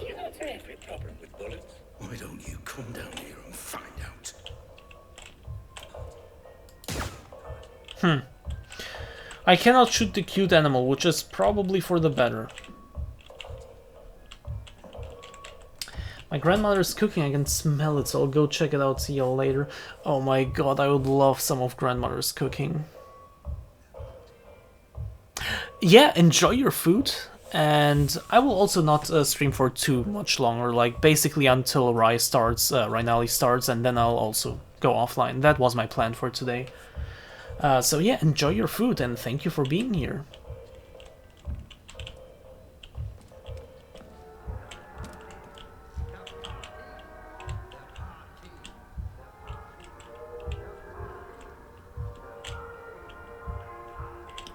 Do you not have every problem with bullets? Why don't you come down here and find out? I cannot shoot the cute animal, which is probably for the better. My grandmother's cooking, I can smell it, so I'll go check it out, see y'all later. Oh my god, I would love some of grandmother's cooking. Yeah, enjoy your food, and I will also not stream for too much longer, like basically until Rhinali starts, and then I'll also go offline. That was my plan for today. So yeah, enjoy your food and thank you for being here.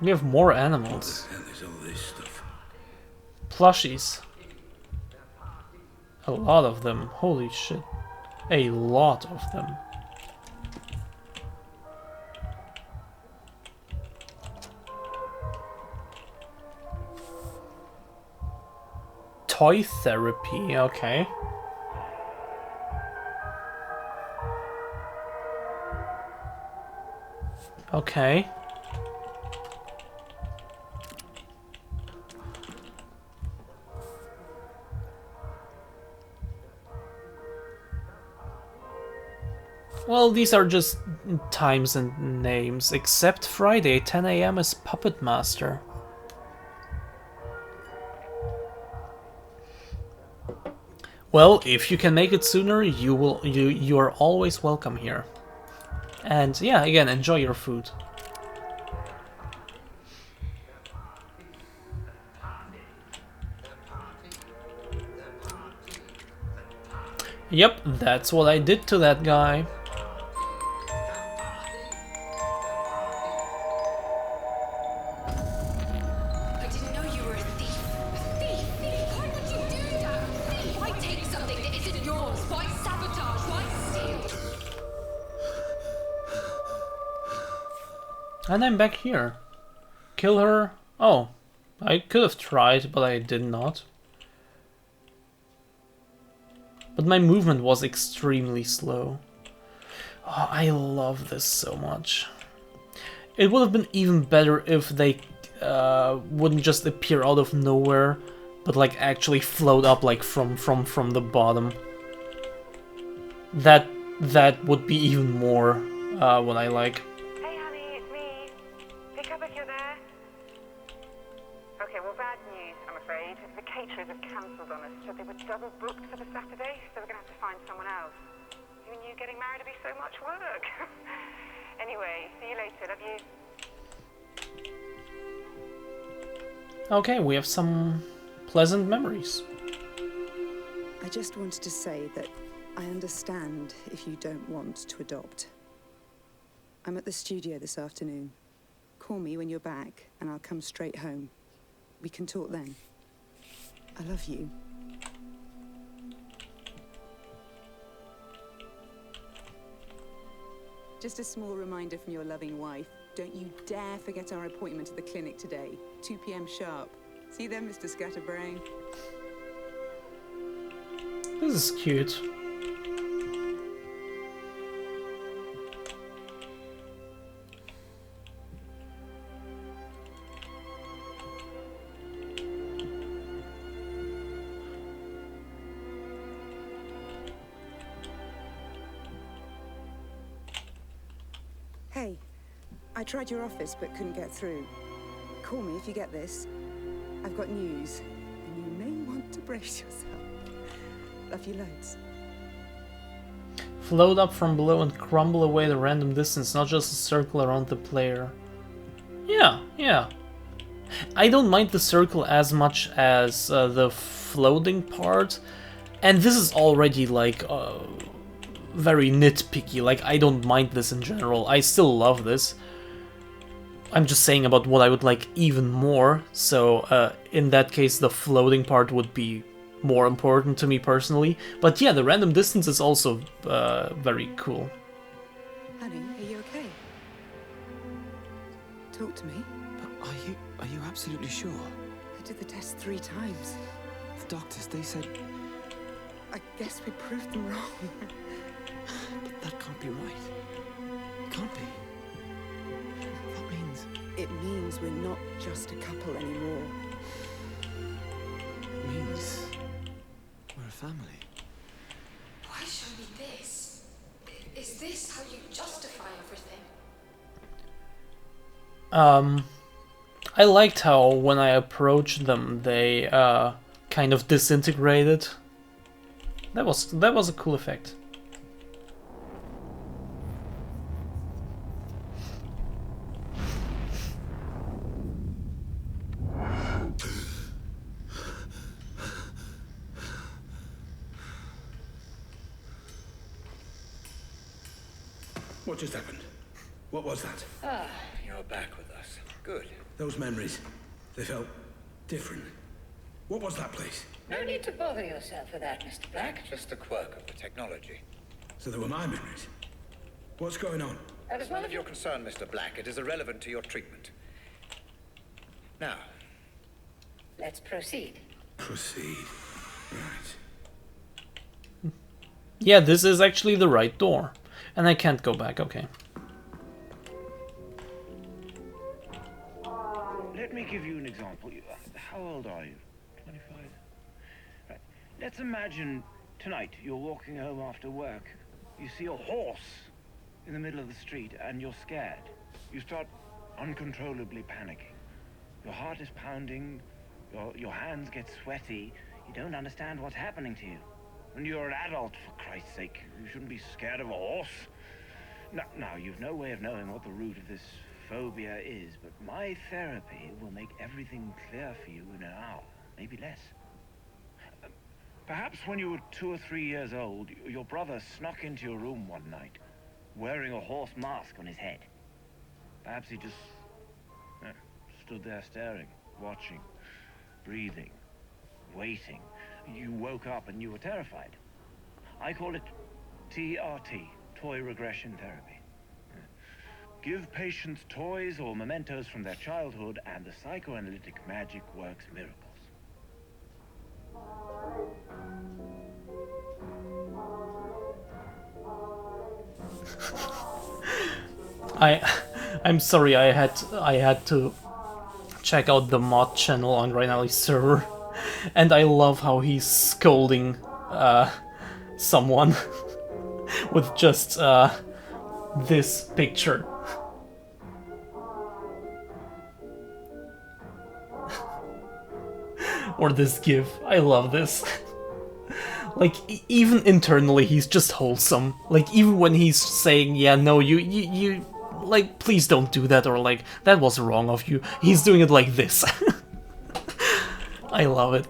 We have more animals. What the hell is all this stuff? Plushies. A lot of them. Holy shit. A lot of them. Toy therapy, okay. Okay. Well, these are just times and names, except Friday, 10 AM is Puppet Master. Well, if you can make it sooner, you are always welcome here. And yeah, again, enjoy your food. Yep, that's what I did to that guy. I didn't know you were a thief. A thief? Why would you do that? Why take something that isn't yours? Why sabotage? Why steal? And I'm back here. Kill her? Oh, I could have tried, but I did not. But my movement was extremely slow. Oh, I love this so much. It would have been even better if they wouldn't just appear out of nowhere, but like actually float up like from the bottom. That would be even more what I like. Hey honey, it's me. Pick up if you're there. Okay, well bad news, I'm afraid. The caterers have cancelled on us. So they were double booked for the Saturday, so we're gonna have to find someone else. Who knew getting married would be so much work? Anyway, see you later, love you. Okay, we have some pleasant memories. I just wanted to say that I understand if you don't want to adopt. I'm at the studio this afternoon. Call me when you're back, and I'll come straight home. We can talk then. I love you. Just a small reminder from your loving wife. Don't you dare forget our appointment at the clinic today. 2 PM sharp. See you then, Mr. Scatterbrain. This is cute. Hey, I tried your office but couldn't get through. Call me if you get this. I've got news, and you may want to brace yourself. Love you loads. Float up from below and crumble away the random distance, not just a circle around the player. Yeah. I don't mind the circle as much as the floating part, and this is already like very nitpicky. Like, I don't mind this in general. I still love this. I'm just saying about what I would like even more. So in that case, the floating part would be more important to me personally. But yeah, the random distance is also very cool. Honey, are you okay? Talk to me. But are you absolutely sure? I did the test 3 times. The doctors, they said... I guess we proved them wrong. But that can't be right. It can't be. That means... It means we're not just a couple anymore. It means... we're a family. Why show me this? Is this how you justify everything? I liked how when I approached them, they kind of disintegrated. That was a cool effect. What just happened? What was that? Ah, you're back with us. Good. Those memories, they felt different. What was that place? No need to bother yourself with that, Mr. Black. Just a quirk of the technology. So they were my memories. What's going on? That is none of your concern, Mr. Black. It is irrelevant to your treatment. Now, let's proceed. Proceed. Right. Yeah, this is actually the right door. And I can't go back, okay. Let me give you an example. How old are you? 25? Right. Let's imagine tonight you're walking home after work. You see a horse in the middle of the street and you're scared. You start uncontrollably panicking. Your heart is pounding, your hands get sweaty. You don't understand what's happening to you. And you're an adult, for Christ's sake. You shouldn't be scared of a horse. Now, you've no way of knowing what the root of this phobia is, but my therapy will make everything clear for you in an hour, maybe less. Perhaps when you were 2 or 3 years old, your brother snuck into your room one night, wearing a horse mask on his head. Perhaps he just stood there staring, watching, breathing, waiting. You woke up and you were terrified. I call it TRT, Toy Regression Therapy. Give patients toys or mementos from their childhood and the psychoanalytic magic works miracles. I'm sorry, I had to check out the mod channel on Reinali's server, and I love how he's scolding someone with just this picture. Or this gif. I love this. Like, even internally, he's just wholesome. Like, even when he's saying, yeah, no, you, like, please don't do that, or like, that was wrong of you, he's doing it like this. I love it.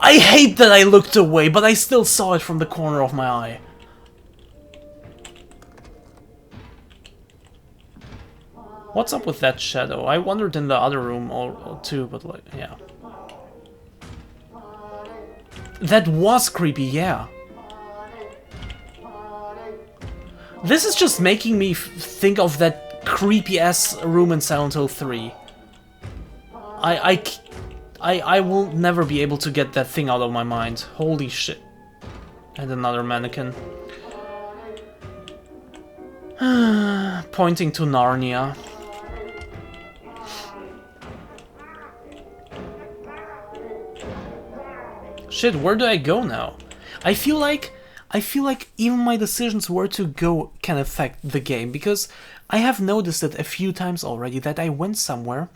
I hate that I looked away, but I still saw it from the corner of my eye. What's up with that shadow? I wondered in the other room or too, but like, yeah. That was creepy, yeah. This is just making me think of that creepy-ass room in Silent Hill 3. I will never be able to get that thing out of my mind. Holy shit. And another mannequin. Pointing to Narnia. Shit, where do I go now? I feel like even my decisions where to go can affect the game, because I have noticed it a few times already that I went somewhere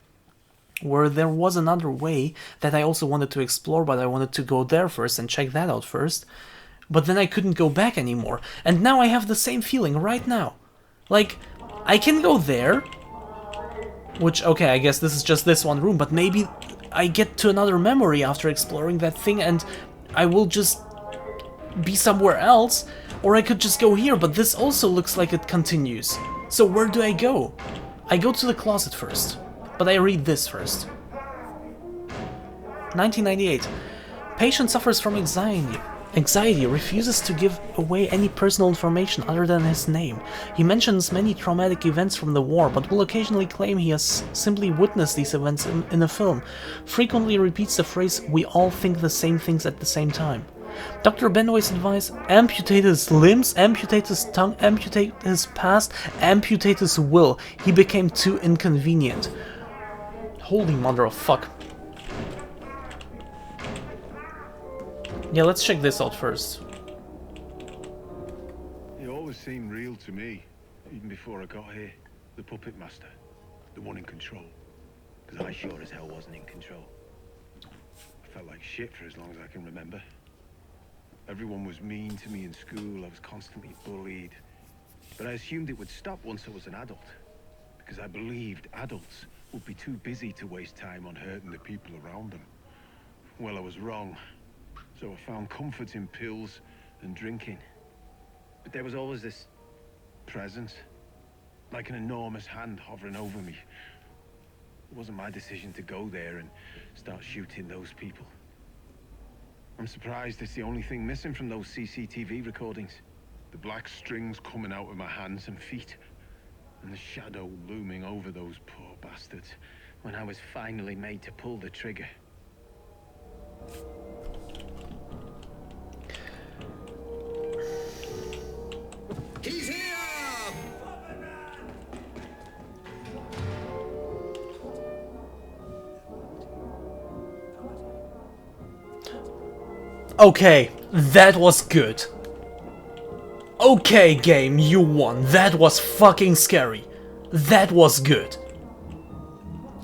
where there was another way that I also wanted to explore, but I wanted to go there first and check that out first, but then I couldn't go back anymore. And now I have the same feeling right now. Like, I can go there, which, okay, I guess this is just this one room, but maybe I get to another memory after exploring that thing and I will just be somewhere else, or I could just go here, but this also looks like it continues. So where do I go? I go to the closet first, but I read this first. 1998. Patient suffers from anxiety, refuses to give away any personal information other than his name. He mentions many traumatic events from the war, but will occasionally claim he has simply witnessed these events in a film. Frequently repeats the phrase, "We all think the same things at the same time." Dr. Benway's advice: amputate his limbs, amputate his tongue, amputate his past, amputate his will. He became too inconvenient. Holy mother of fuck. Yeah, let's check this out first. He always seemed real to me, even before I got here. The puppet master, the one in control. Because I sure as hell wasn't in control. I felt like shit for as long as I can remember. Everyone was mean to me in school, I was constantly bullied. But I assumed it would stop once I was an adult. Because I believed adults would be too busy to waste time on hurting the people around them. Well, I was wrong. So I found comfort in pills and drinking. But there was always this presence, like an enormous hand hovering over me. It wasn't my decision to go there and start shooting those people. I'm surprised it's the only thing missing from those CCTV recordings. The black strings coming out of my hands and feet, and the shadow looming over those poor bastards when I was finally made to pull the trigger. He's here! Okay, that was good. Okay, game, you won. That was fucking scary. That was good.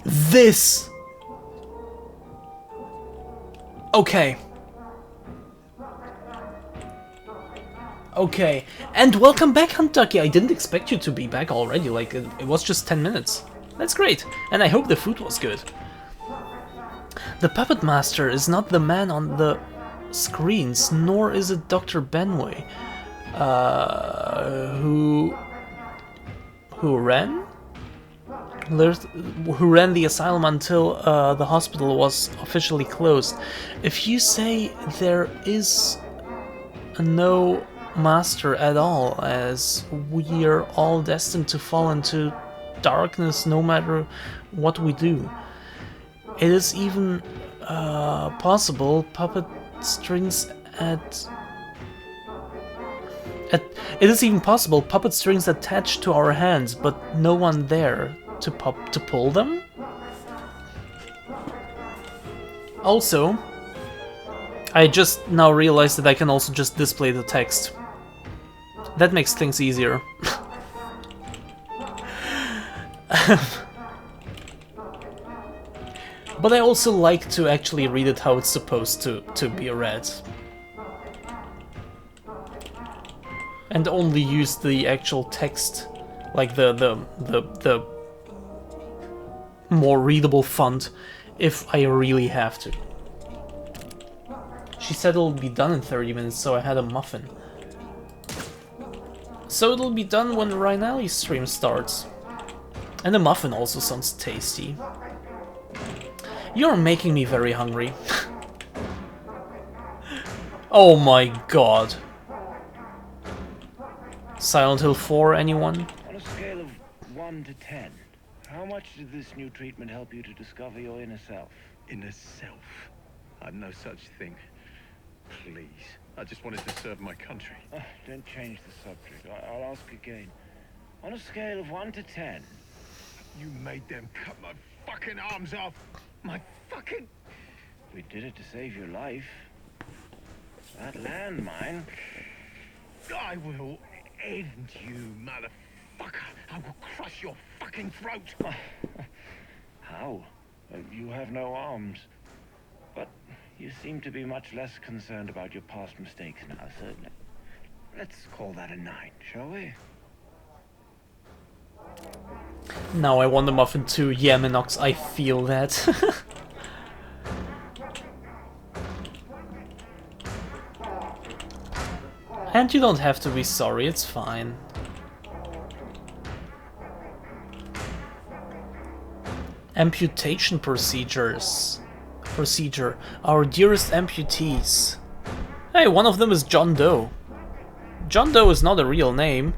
This... Okay. Okay, and welcome back, Huntucky. I didn't expect you to be back already, like, it was just 10 minutes. That's great, and I hope the food was good. The Puppet Master is not the man on the screens, nor is it Dr. Benway, who ran the asylum until the hospital was officially closed. If you say there is no master at all, as we are all destined to fall into darkness no matter what we do, it is even possible puppet strings attached to our hands, but no one there to pull them. Also, I just now realized that I can also just display the text. That makes things easier. But I also like to actually read it how it's supposed to be read. And only use the actual text, like the more readable font, if I really have to. She said it'll be done in 30 minutes, so I had a muffin. So it'll be done when Rhinali's stream starts. And the muffin also sounds tasty. You're making me very hungry. Oh my god. Silent Hill 4, anyone? On a scale of 1 to 10, how much did this new treatment help you to discover your inner self? Inner self? I'm no such thing. Please. I just wanted to serve my country. Don't change the subject. I'll ask again. On a scale of 1 to 10... You made them cut my fucking arms off! My fucking... We did it to save your life. That landmine... I will end you, motherfucker! I will crush your fucking throat! How? You have no arms. But you seem to be much less concerned about your past mistakes now, so let's call that a 9, shall we? Now I want the muffin too. Yeah, Minox, I feel that. And you don't have to be sorry, it's fine. Amputation procedures. Our dearest amputees. Hey, one of them is John Doe. John Doe is not a real name.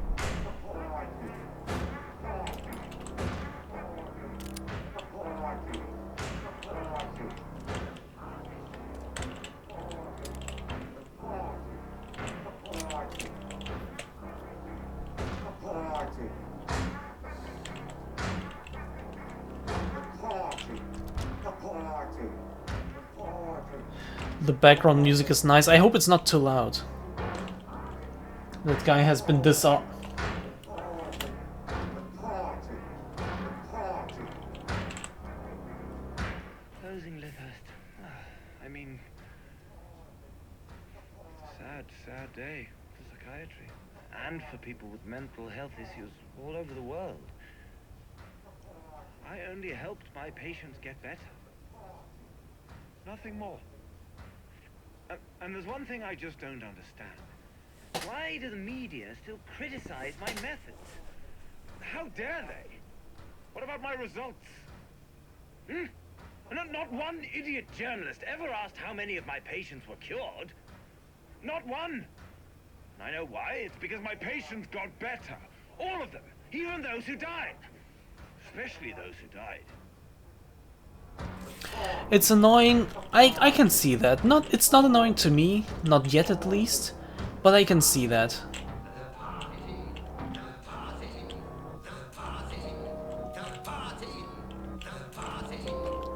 The background music is nice. I hope it's not too loud. That guy has been disarmed. Closing Lythurst. I mean... sad day for psychiatry. And for people with mental health issues all over the world. I only helped my patients get better. Nothing more. And there's one thing I just don't understand. Why do the media still criticize my methods? How dare they? What about my results? Not one idiot journalist ever asked how many of my patients were cured. Not one. And I know why. It's because my patients got better. All of them. Even those who died. Especially those who died. It's annoying. I can see that. It's not annoying to me, not yet at least, but I can see that.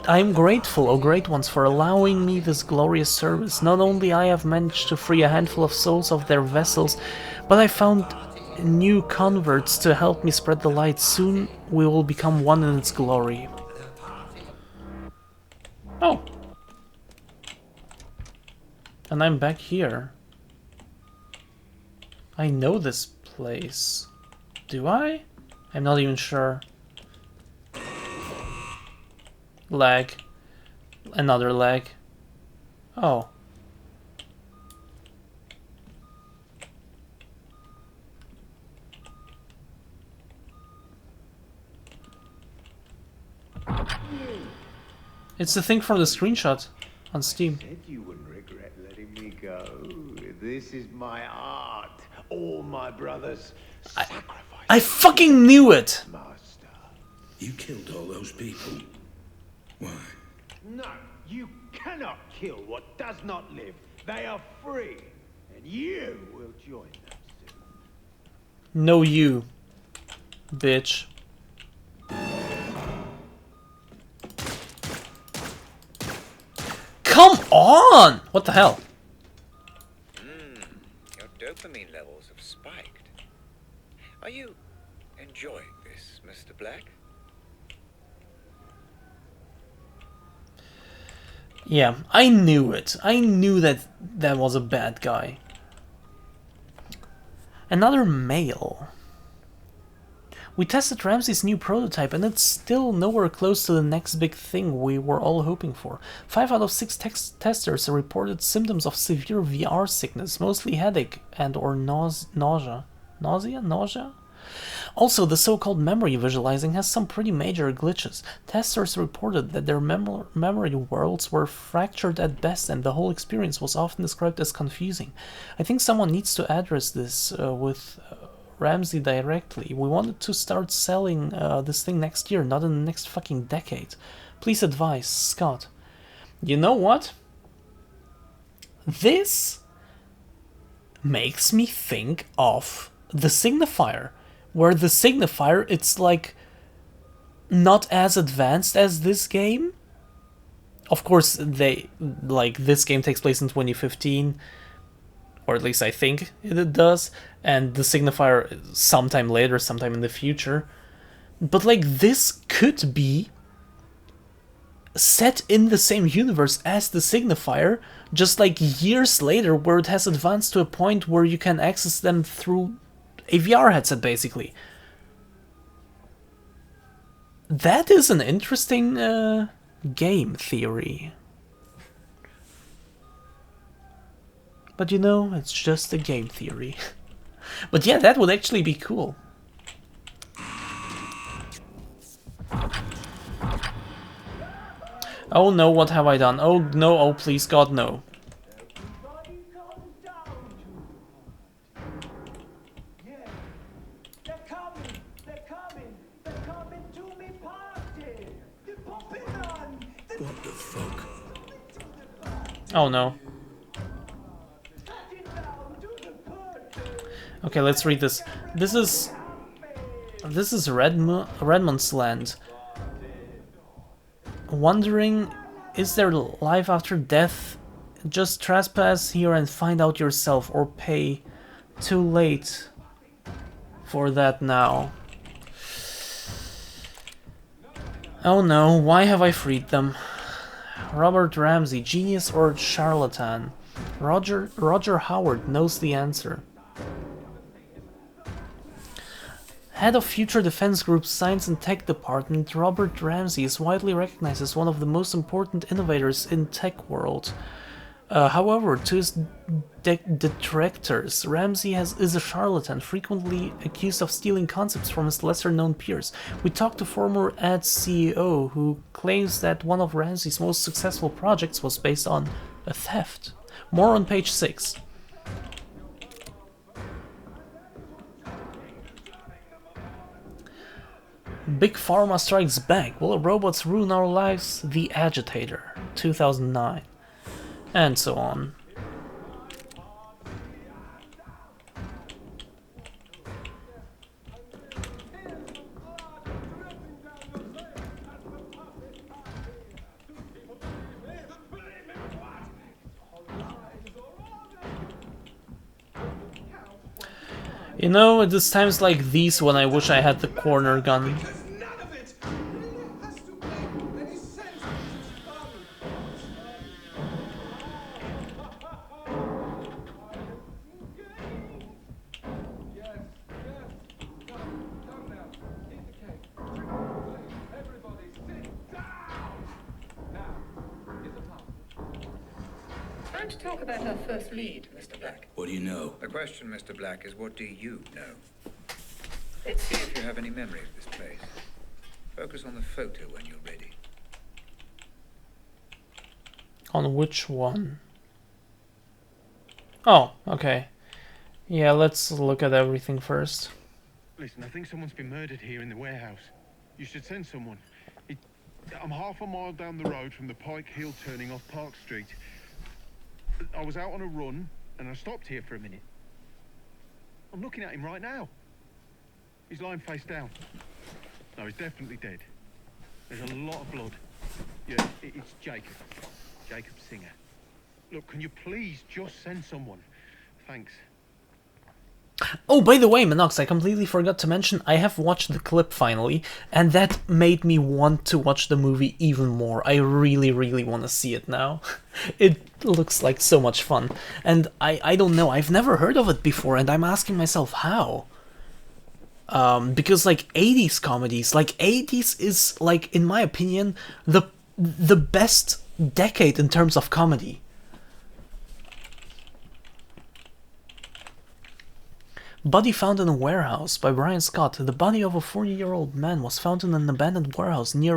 I am grateful, O Great Ones, for allowing me this glorious service. Not only I have managed to free a handful of souls of their vessels, but I found new converts to help me spread the light. Soon we will become one in its glory. Oh. And I'm back here. I know this place. Do I? I'm not even sure. Lag. Another lag. Oh. It's the thing from the screenshot on Steam. I said you wouldn't regret letting me go. This is my art. All my brothers sacrifice. I fucking knew it! Master. You killed all those people. Why? No, you cannot kill what does not live. They are free, and you will join them soon. No, you, bitch. Come on! What the hell? Your dopamine levels have spiked. Are you enjoying this, Mr. Black? Yeah, I knew it. I knew that that was a bad guy. Another male. We tested Ramsey's new prototype and it's still nowhere close to the next big thing we were all hoping for. 5 out of 6 testers reported symptoms of severe VR sickness, mostly headache and or nausea. Nausea? Also, the so-called memory visualizing has some pretty major glitches. Testers reported that their memory worlds were fractured at best and the whole experience was often described as confusing. I think someone needs to address this with Ramsey directly. We wanted to start selling this thing next year, not in the next fucking decade. Please advise, Scott. You know what? This makes me think of the Signifier, where the Signifier, it's like not as advanced as this game. Of course, this game takes place in 2015, or at least I think it does, and the Signifier sometime later, sometime in the future. But like this could be set in the same universe as the Signifier, just like years later, where it has advanced to a point where you can access them through a VR headset, basically. That is an interesting game theory. But you know, it's just a game theory. But yeah, that would actually be cool. Oh no, what have I done? Oh no, oh please God, no. What the fuck? Oh no. Okay, let's read this. This is Redmond's land. Wondering, is there life after death? Just trespass here and find out yourself, or pay. Too late for that now. Oh no, why have I freed them? Robert Ramsey, genius or charlatan? Roger Howard knows the answer. Head of Future Defense Group's Science and Tech Department, Robert Ramsey is widely recognized as one of the most important innovators in tech world. However, to his detractors, Ramsey is a charlatan, frequently accused of stealing concepts from his lesser-known peers. We talked to former Ad CEO, who claims that one of Ramsey's most successful projects was based on a theft. More on page 6. Big Pharma Strikes Back. Will robots ruin our lives? The Agitator, 2009. And so on. You know, it is times like these when I wish I had the corner gun. Time to talk about our first lead, Mr. Black. What do you know? The question, Mr. Black, is what do you know? Let's see if you have any memory of this place. Focus on the photo when you're ready. On which one? Oh, okay. Yeah, let's look at everything first. Listen, I think someone's been murdered here in the warehouse. You should send someone. I'm half a mile down the road from the Pike Hill turning off Park Street. I was out on a run, and I stopped here for a minute. I'm looking at him right now. He's lying face down. No, he's definitely dead. There's a lot of blood. Yeah, it's Jacob. Jacob Singer. Look, can you please just send someone? Thanks. Oh, by the way, Minox, I completely forgot to mention, I have watched the clip finally, and that made me want to watch the movie even more. I really, really want to see it now. It looks like so much fun. And I don't know, I've never heard of it before, and I'm asking myself how. Because, like, 80s comedies, like, 80s is, like, in my opinion, the best decade in terms of comedy. Body found in a warehouse by Brian Scott. The body of a 40-year-old man was found in an abandoned warehouse near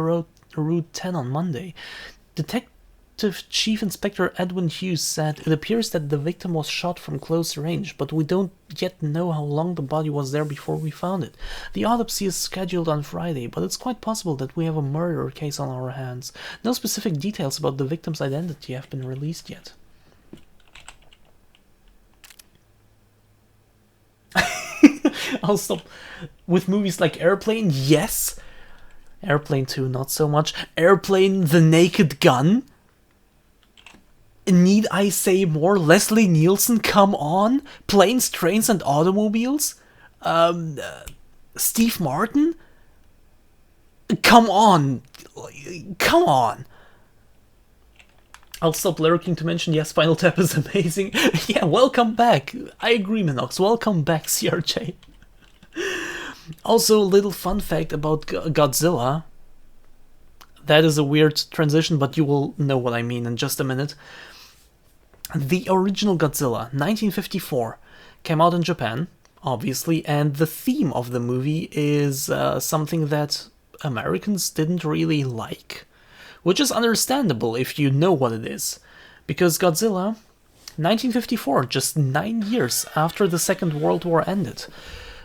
Route 10 on Monday. Detective Chief Inspector Edwin Hughes said it appears that the victim was shot from close range, but we don't yet know how long the body was there before we found it. The autopsy is scheduled on Friday, but it's quite possible that we have a murder case on our hands. No specific details about the victim's identity have been released yet. I'll stop. With movies like Airplane, yes. Airplane 2, not so much. Airplane, The Naked Gun. Need I say more? Leslie Nielsen, come on. Planes, Trains and Automobiles. Steve Martin. Come on. Come on. I'll stop lurking to mention, yes, Spinal Tap is amazing. Yeah, welcome back. I agree, Minox. Welcome back, CRJ. Also, a little fun fact about Godzilla. That is a weird transition, but you will know what I mean in just a minute. The original Godzilla, 1954, came out in Japan, obviously, and the theme of the movie is something that Americans didn't really like. Which is understandable if you know what it is. Because Godzilla, 1954, just 9 years after the Second World War ended,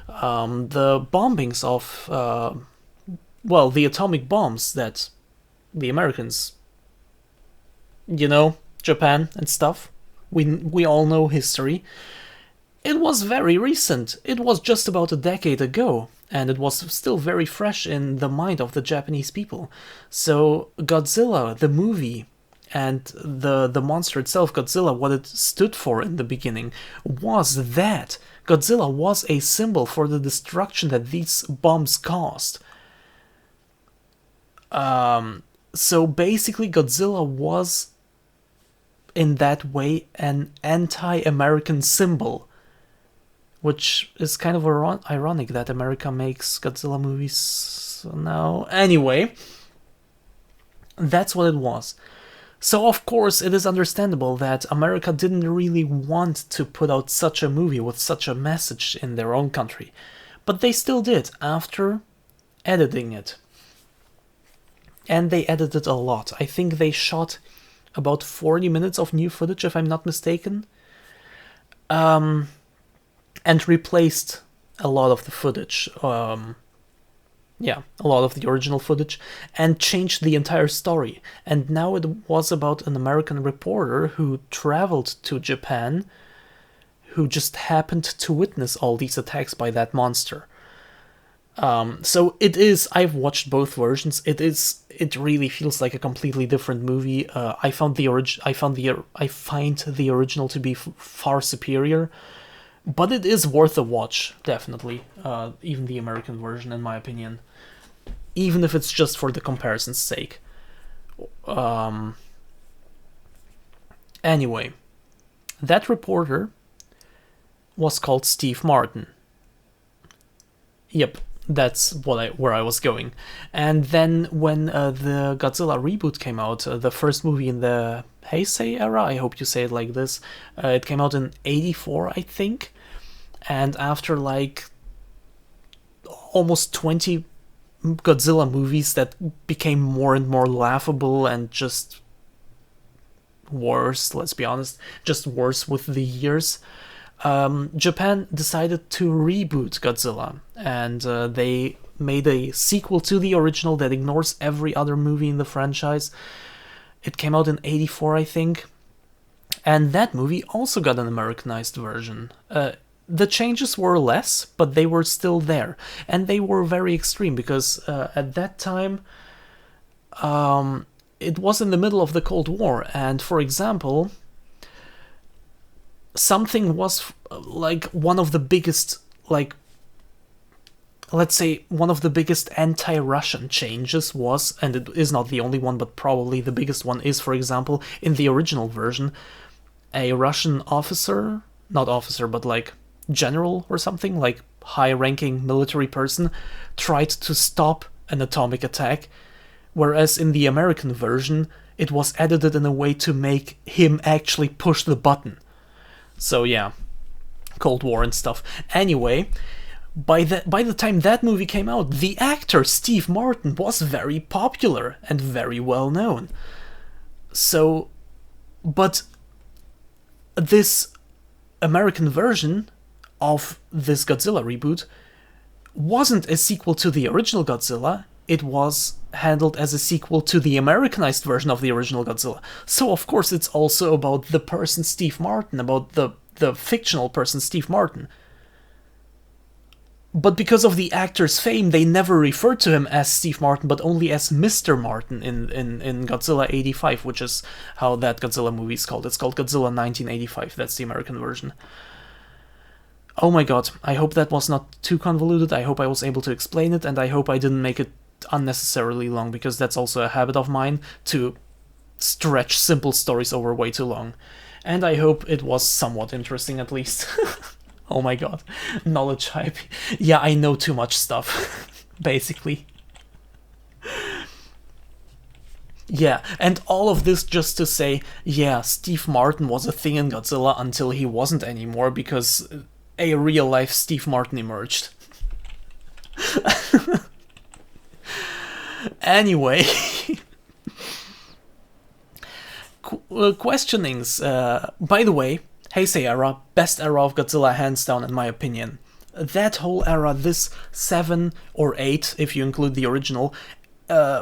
the bombings of, well, the atomic bombs that the Americans, you know, Japan and stuff, we all know history. It was very recent. It was just about a decade ago. And it was still very fresh in the mind of the Japanese people. So Godzilla, the movie, and the monster itself, Godzilla, what it stood for in the beginning, was that Godzilla was a symbol for the destruction that these bombs caused. So basically Godzilla was, in that way, an anti-American symbol. which is kind of ironic that America makes Godzilla movies now. Anyway, that's what it was. So of course it is understandable that America didn't really want to put out such a movie with such a message in their own country. But they still did after editing it. And they edited a lot. I think they shot about 40 minutes of new footage, if I'm not mistaken. And replaced a lot of the footage. A lot of the original footage, and changed the entire story. And now it was about an American reporter who traveled to Japan, who just happened to witness all these attacks by that monster. So it is. I've watched both versions. It really feels like a completely different movie. I find the original to be far superior. But it is worth a watch, definitely. Even the American version, in my opinion. Even if it's just for the comparison's sake. Anyway, that reporter was called Steve Martin. Yep, that's where I was going. And then when the Godzilla Reboot came out, the first movie in the Heisei era, I hope you say it like this, it came out in 1984, I think. And after like almost 20 Godzilla movies that became more and more laughable and just worse, let's be honest, just worse with the years, Japan decided to reboot Godzilla, and they made a sequel to the original that ignores every other movie in the franchise. It came out in 1984, I think, and that movie also got an Americanized version. The changes were less, but they were still there. And they were very extreme, because at that time, it was in the middle of the Cold War. And for example, something was like one of the biggest, let's say one of the biggest anti-Russian changes was, and it is not the only one, but probably the biggest one is, for example, in the original version, a Russian officer, not officer, but like general or something, like high-ranking military person, tried to stop an atomic attack, whereas in the American version it was edited in a way to make him actually push the button. So yeah, Cold War and stuff. Anyway, by the time that movie came out, the actor Steve Martin was very popular and very well known. So, but this American version of this Godzilla reboot wasn't a sequel to the original Godzilla. It was handled as a sequel to the Americanized version of the original Godzilla. So of course it's also about the person Steve Martin, about the fictional person Steve Martin. But because of the actor's fame, they never referred to him as Steve Martin, but only as Mr. Martin in Godzilla 85, which is how that Godzilla movie is called. It's called Godzilla 1985, that's the American version. Oh my god, I hope that was not too convoluted, I hope I was able to explain it, and I hope I didn't make it unnecessarily long, because that's also a habit of mine, to stretch simple stories over way too long. And I hope it was somewhat interesting at least. Oh my god, knowledge hype. Yeah, I know too much stuff, basically. Yeah, and all of this just to say, yeah, Steve Martin was a thing in Godzilla until he wasn't anymore, because a real-life Steve Martin emerged. Anyway, questionings. By the way, Heisei era, best era of Godzilla hands down in my opinion. That whole era, this 7 or 8, if you include the original,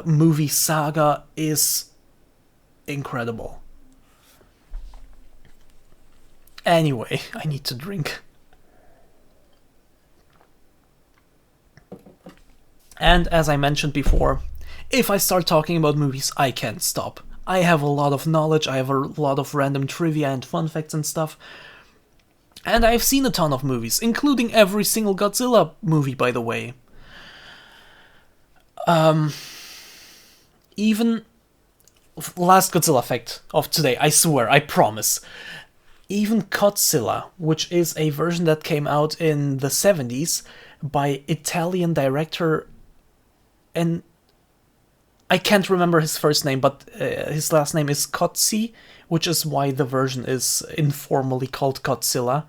movie saga is incredible. Anyway, I need to drink. And as I mentioned before, if I start talking about movies, I can't stop. I have a lot of knowledge, I have a lot of random trivia and fun facts and stuff. And I've seen a ton of movies, including every single Godzilla movie, by the way. Even last Godzilla fact of today, I swear, I promise. even Godzilla, which is a version that came out in the 70s by Italian director, and I can't remember his first name, but his last name is Cozzi, which is why the version is informally called Godzilla.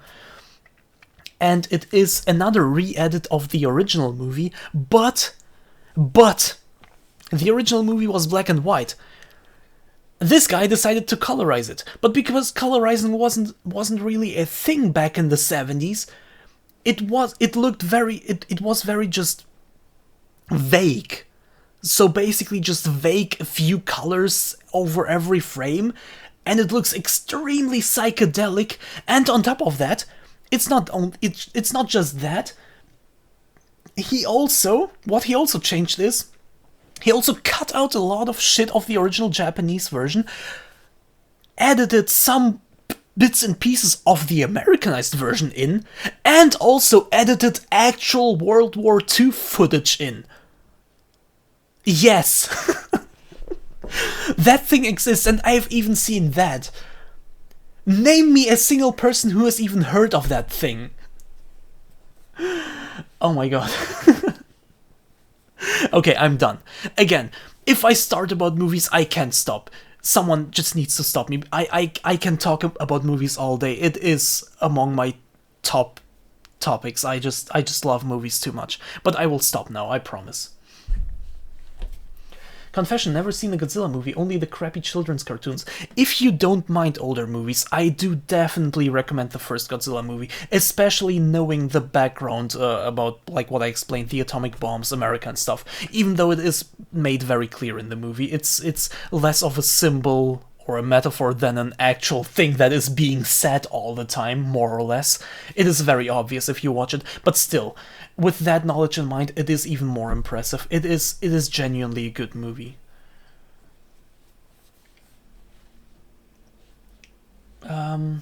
And it is another re-edit of the original movie, but the original movie was black and white. This guy decided to colorize it, but because colorizing wasn't really a thing back in the 70s, it was very just vague. So basically just vague few colors over every frame, and it looks extremely psychedelic. And on top of that, it's not just that. What he also changed is, he also cut out a lot of shit of the original Japanese version, edited some bits and pieces of the Americanized version in, and also edited actual World War II footage in. Yes! That thing exists, and I've even seen that. Name me a single person who has even heard of that thing. Oh my god. Okay, I'm done. Again, if I start about movies, I can't stop. Someone just needs to stop me. I can talk about movies all day. It is among my top topics. I just love movies too much. But I will stop now, I promise. Confession, never seen a Godzilla movie, only the crappy children's cartoons. If you don't mind older movies, I do definitely recommend the first Godzilla movie, especially knowing the background about, like what I explained, the atomic bombs, America and stuff. Even though it is made very clear in the movie, it's less of a symbol or a metaphor than an actual thing that is being said all the time, more or less. It is very obvious if you watch it, but still, with that knowledge in mind, it is even more impressive. It is genuinely a good movie. I've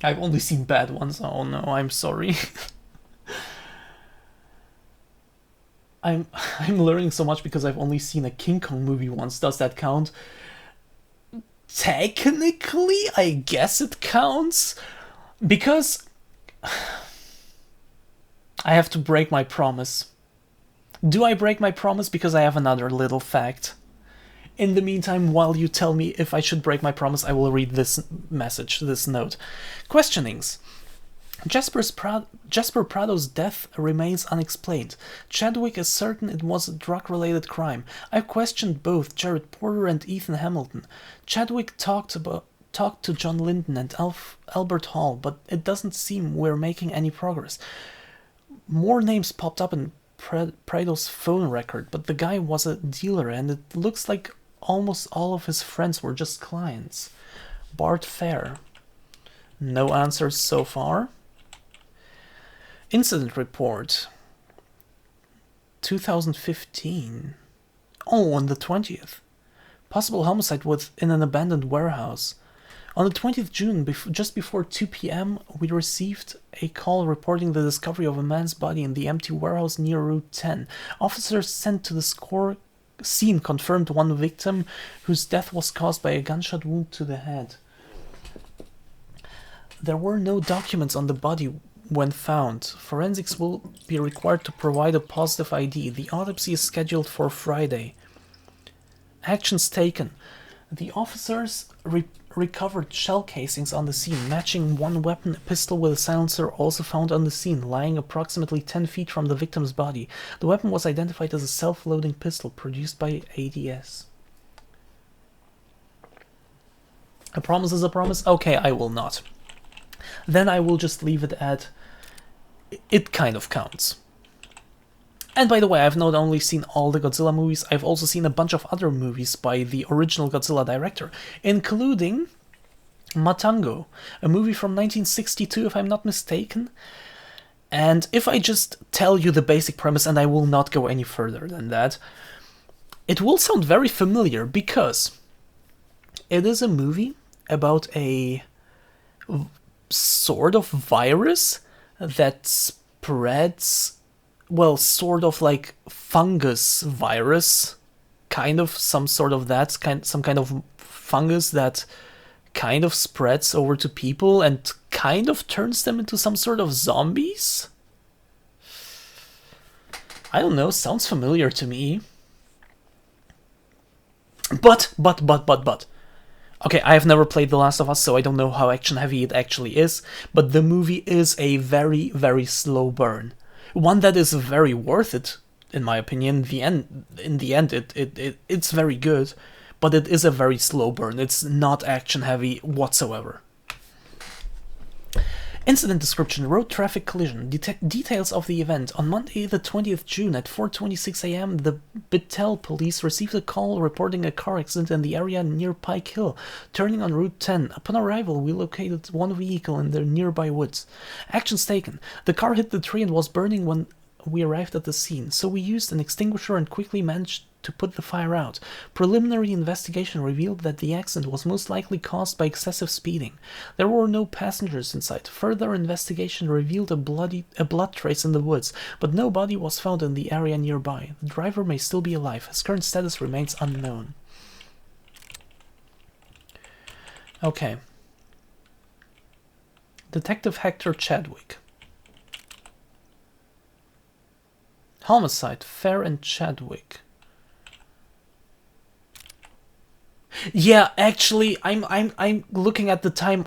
only seen bad ones. Oh no, I'm sorry. I'm learning so much because I've only seen a King Kong movie once. Does that count? Technically, I guess it counts, because I have to break my promise. Do I break my promise? Because I have another little fact. In the meantime, while you tell me if I should break my promise, I will read this message, this note. Questionings. Jasper Prado's death remains unexplained. Chadwick is certain it was a drug-related crime. I've questioned both Jared Porter and Ethan Hamilton. Chadwick talked to John Linden and Albert Hall, but it doesn't seem we're making any progress. More names popped up in Prado's phone record, but the guy was a dealer, and it looks like almost all of his friends were just clients. Bart Fair. No answers so far. Incident report. 2015. Oh, on the 20th. Possible homicide in an abandoned warehouse. On the 20th June, just before 2 p.m., we received a call reporting the discovery of a man's body in the empty warehouse near Route 10. Officers sent to the scene confirmed one victim whose death was caused by a gunshot wound to the head. There were no documents on the body when found. Forensics will be required to provide a positive ID. The autopsy is scheduled for Friday. Actions taken. The officers recovered shell casings on the scene, matching one weapon, a pistol with a silencer, also found on the scene, lying approximately 10 feet from the victim's body. The weapon was identified as a self-loading pistol produced by ADS. A promise is a promise? Okay, I will not. Then I will just leave it at it kind of counts. And by the way, I've not only seen all the Godzilla movies, I've also seen a bunch of other movies by the original Godzilla director, including Matango, a movie from 1962 if I'm not mistaken. And if I just tell you the basic premise, and I will not go any further than that, it will sound very familiar because it is a movie about a sort of virus that spreads, well, sort of like fungus virus, kind of some sort of that, some kind of fungus that kind of spreads over to people and kind of turns them into some sort of zombies? I don't know, sounds familiar to me. But. Okay, I have never played The Last of Us, so I don't know how action heavy it actually is, but the movie is a very, very slow burn. One that is very worth it, in my opinion. In the end, it's very good, but it is a very slow burn. It's not action heavy whatsoever. Incident description: road traffic collision. Details of the event. On Monday, the 20th June at 4:26 a.m., the Bethel police received a call reporting a car accident in the area near Pike Hill, turning on Route 10. Upon arrival, we located one vehicle in the nearby woods. Actions taken. The car hit the tree and was burning when we arrived at the scene, so we used an extinguisher and quickly managed to put the fire out. Preliminary investigation revealed that the accident was most likely caused by excessive speeding. There were no passengers inside. Further investigation revealed a blood trace in the woods, but no body was found in the area nearby. The driver may still be alive. His current status remains unknown. Okay. Detective Hector Chadwick. Homicide, Fair and Chadwick. Yeah, actually, I'm looking at the time.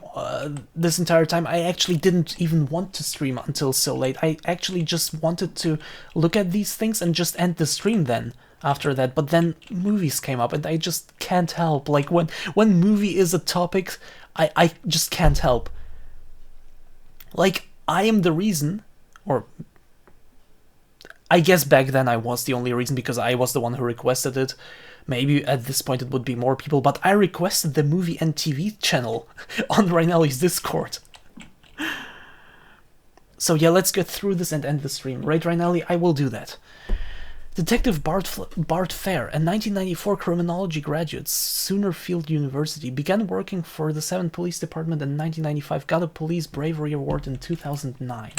This entire time, I actually didn't even want to stream until so late. I actually just wanted to look at these things and just end the stream then. After that, but then movies came up, and I just can't help. Like when movie is a topic, I just can't help. Like, I am the reason, or I guess back then I was the only reason because I was the one who requested it. Maybe at this point it would be more people, but I requested the movie and TV channel on Rainelli's Discord. So yeah, let's get through this and end the stream. Right, Rainelli? I will do that. Detective Bart Fair, a 1994 criminology graduate, Soonerfield University, began working for the 7th Police Department in 1995, got a Police Bravery Award in 2009.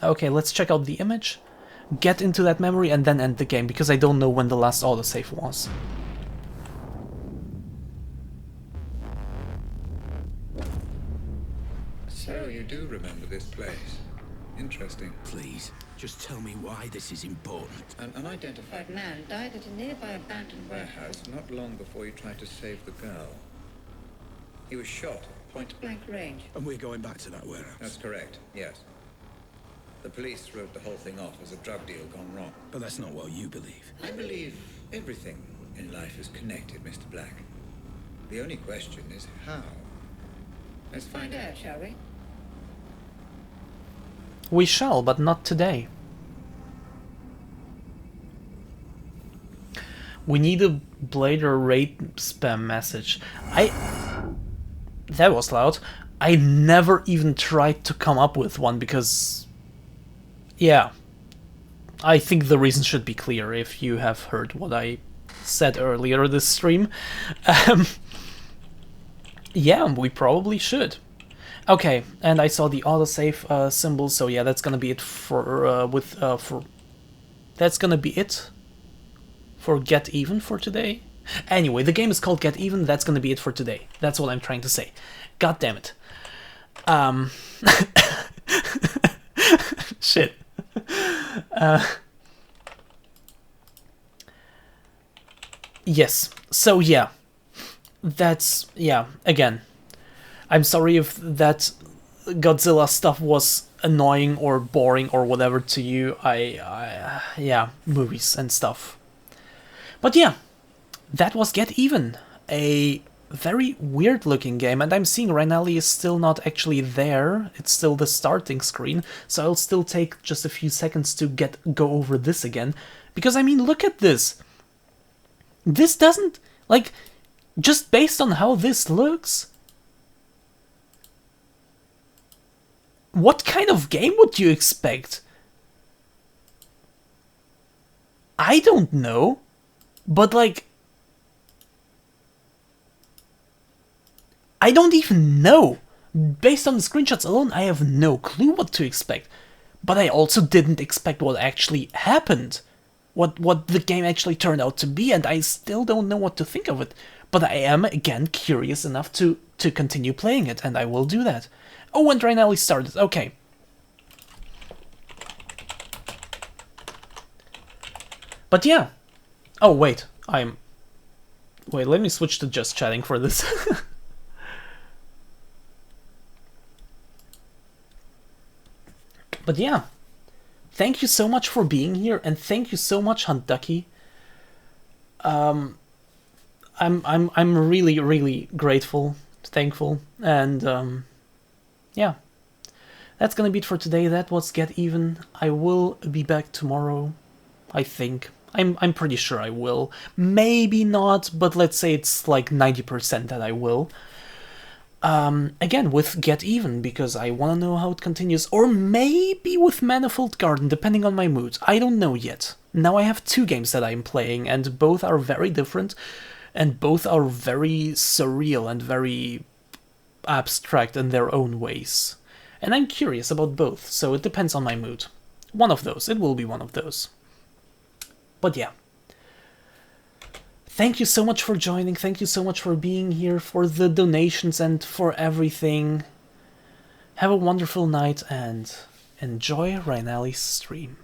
Okay, let's check out the image, get into that memory, and then end the game, because I don't know when the last autosave was. So you do remember this place. Interesting. Please, just tell me why this is important. An unidentified man died at a nearby abandoned warehouse not long before he tried to save the girl. He was shot at point-blank range. And we're going back to that warehouse? That's correct, yes. The police wrote the whole thing off as a drug deal gone wrong. But that's not what you believe. I believe everything in life is connected, Mr. Black. The only question is how. Let's find out, shall we? We shall, but not today. We need a Blader raid spam message. That was loud. I never even tried to come up with one because... yeah. I think the reason should be clear if you have heard what I said earlier this stream. Yeah, we probably should. Okay, and I saw the autosave symbol, so yeah, that's gonna be it for that's gonna be it for Get Even for today. Anyway, the game is called Get Even. That's gonna be it for today. That's what I'm trying to say. God damn it. Shit. Yes. So yeah, that's again. I'm sorry if that Godzilla stuff was annoying or boring or whatever to you. Yeah, movies and stuff. But yeah, that was Get Even, a very weird looking game, and I'm seeing Rainelli is still not actually there. It's still the starting screen, so I'll still take just a few seconds to go over this again, because I mean, look at this. This doesn't, like, just based on how this looks, what kind of game would you expect? I don't know, but like, I don't even know. Based on the screenshots alone, I have no clue what to expect. But I also didn't expect what actually happened. What the game actually turned out to be, and I still don't know what to think of it. But I am, again, curious enough to continue playing it, and I will do that. Oh, and Rainelli started. Okay. But yeah. Oh, wait. Wait, let me switch to just chatting for this. But yeah. Thank you so much for being here, and thank you so much, Hunt Ducky. I'm really, really grateful, thankful, and yeah. That's gonna be it for today. That was Get Even. I will be back tomorrow, I think. I'm pretty sure I will. Maybe not, but let's say it's like 90% that I will. Again, with Get Even, because I want to know how it continues. Or maybe with Manifold Garden, depending on my mood. I don't know yet. Now I have 2 games that I'm playing, and both are very different, and both are very surreal and very abstract in their own ways. And I'm curious about both, so it depends on my mood. One of those. It will be one of those. But yeah. Thank you so much for joining, thank you so much for being here, for the donations and for everything. Have a wonderful night and enjoy Rainelli's stream.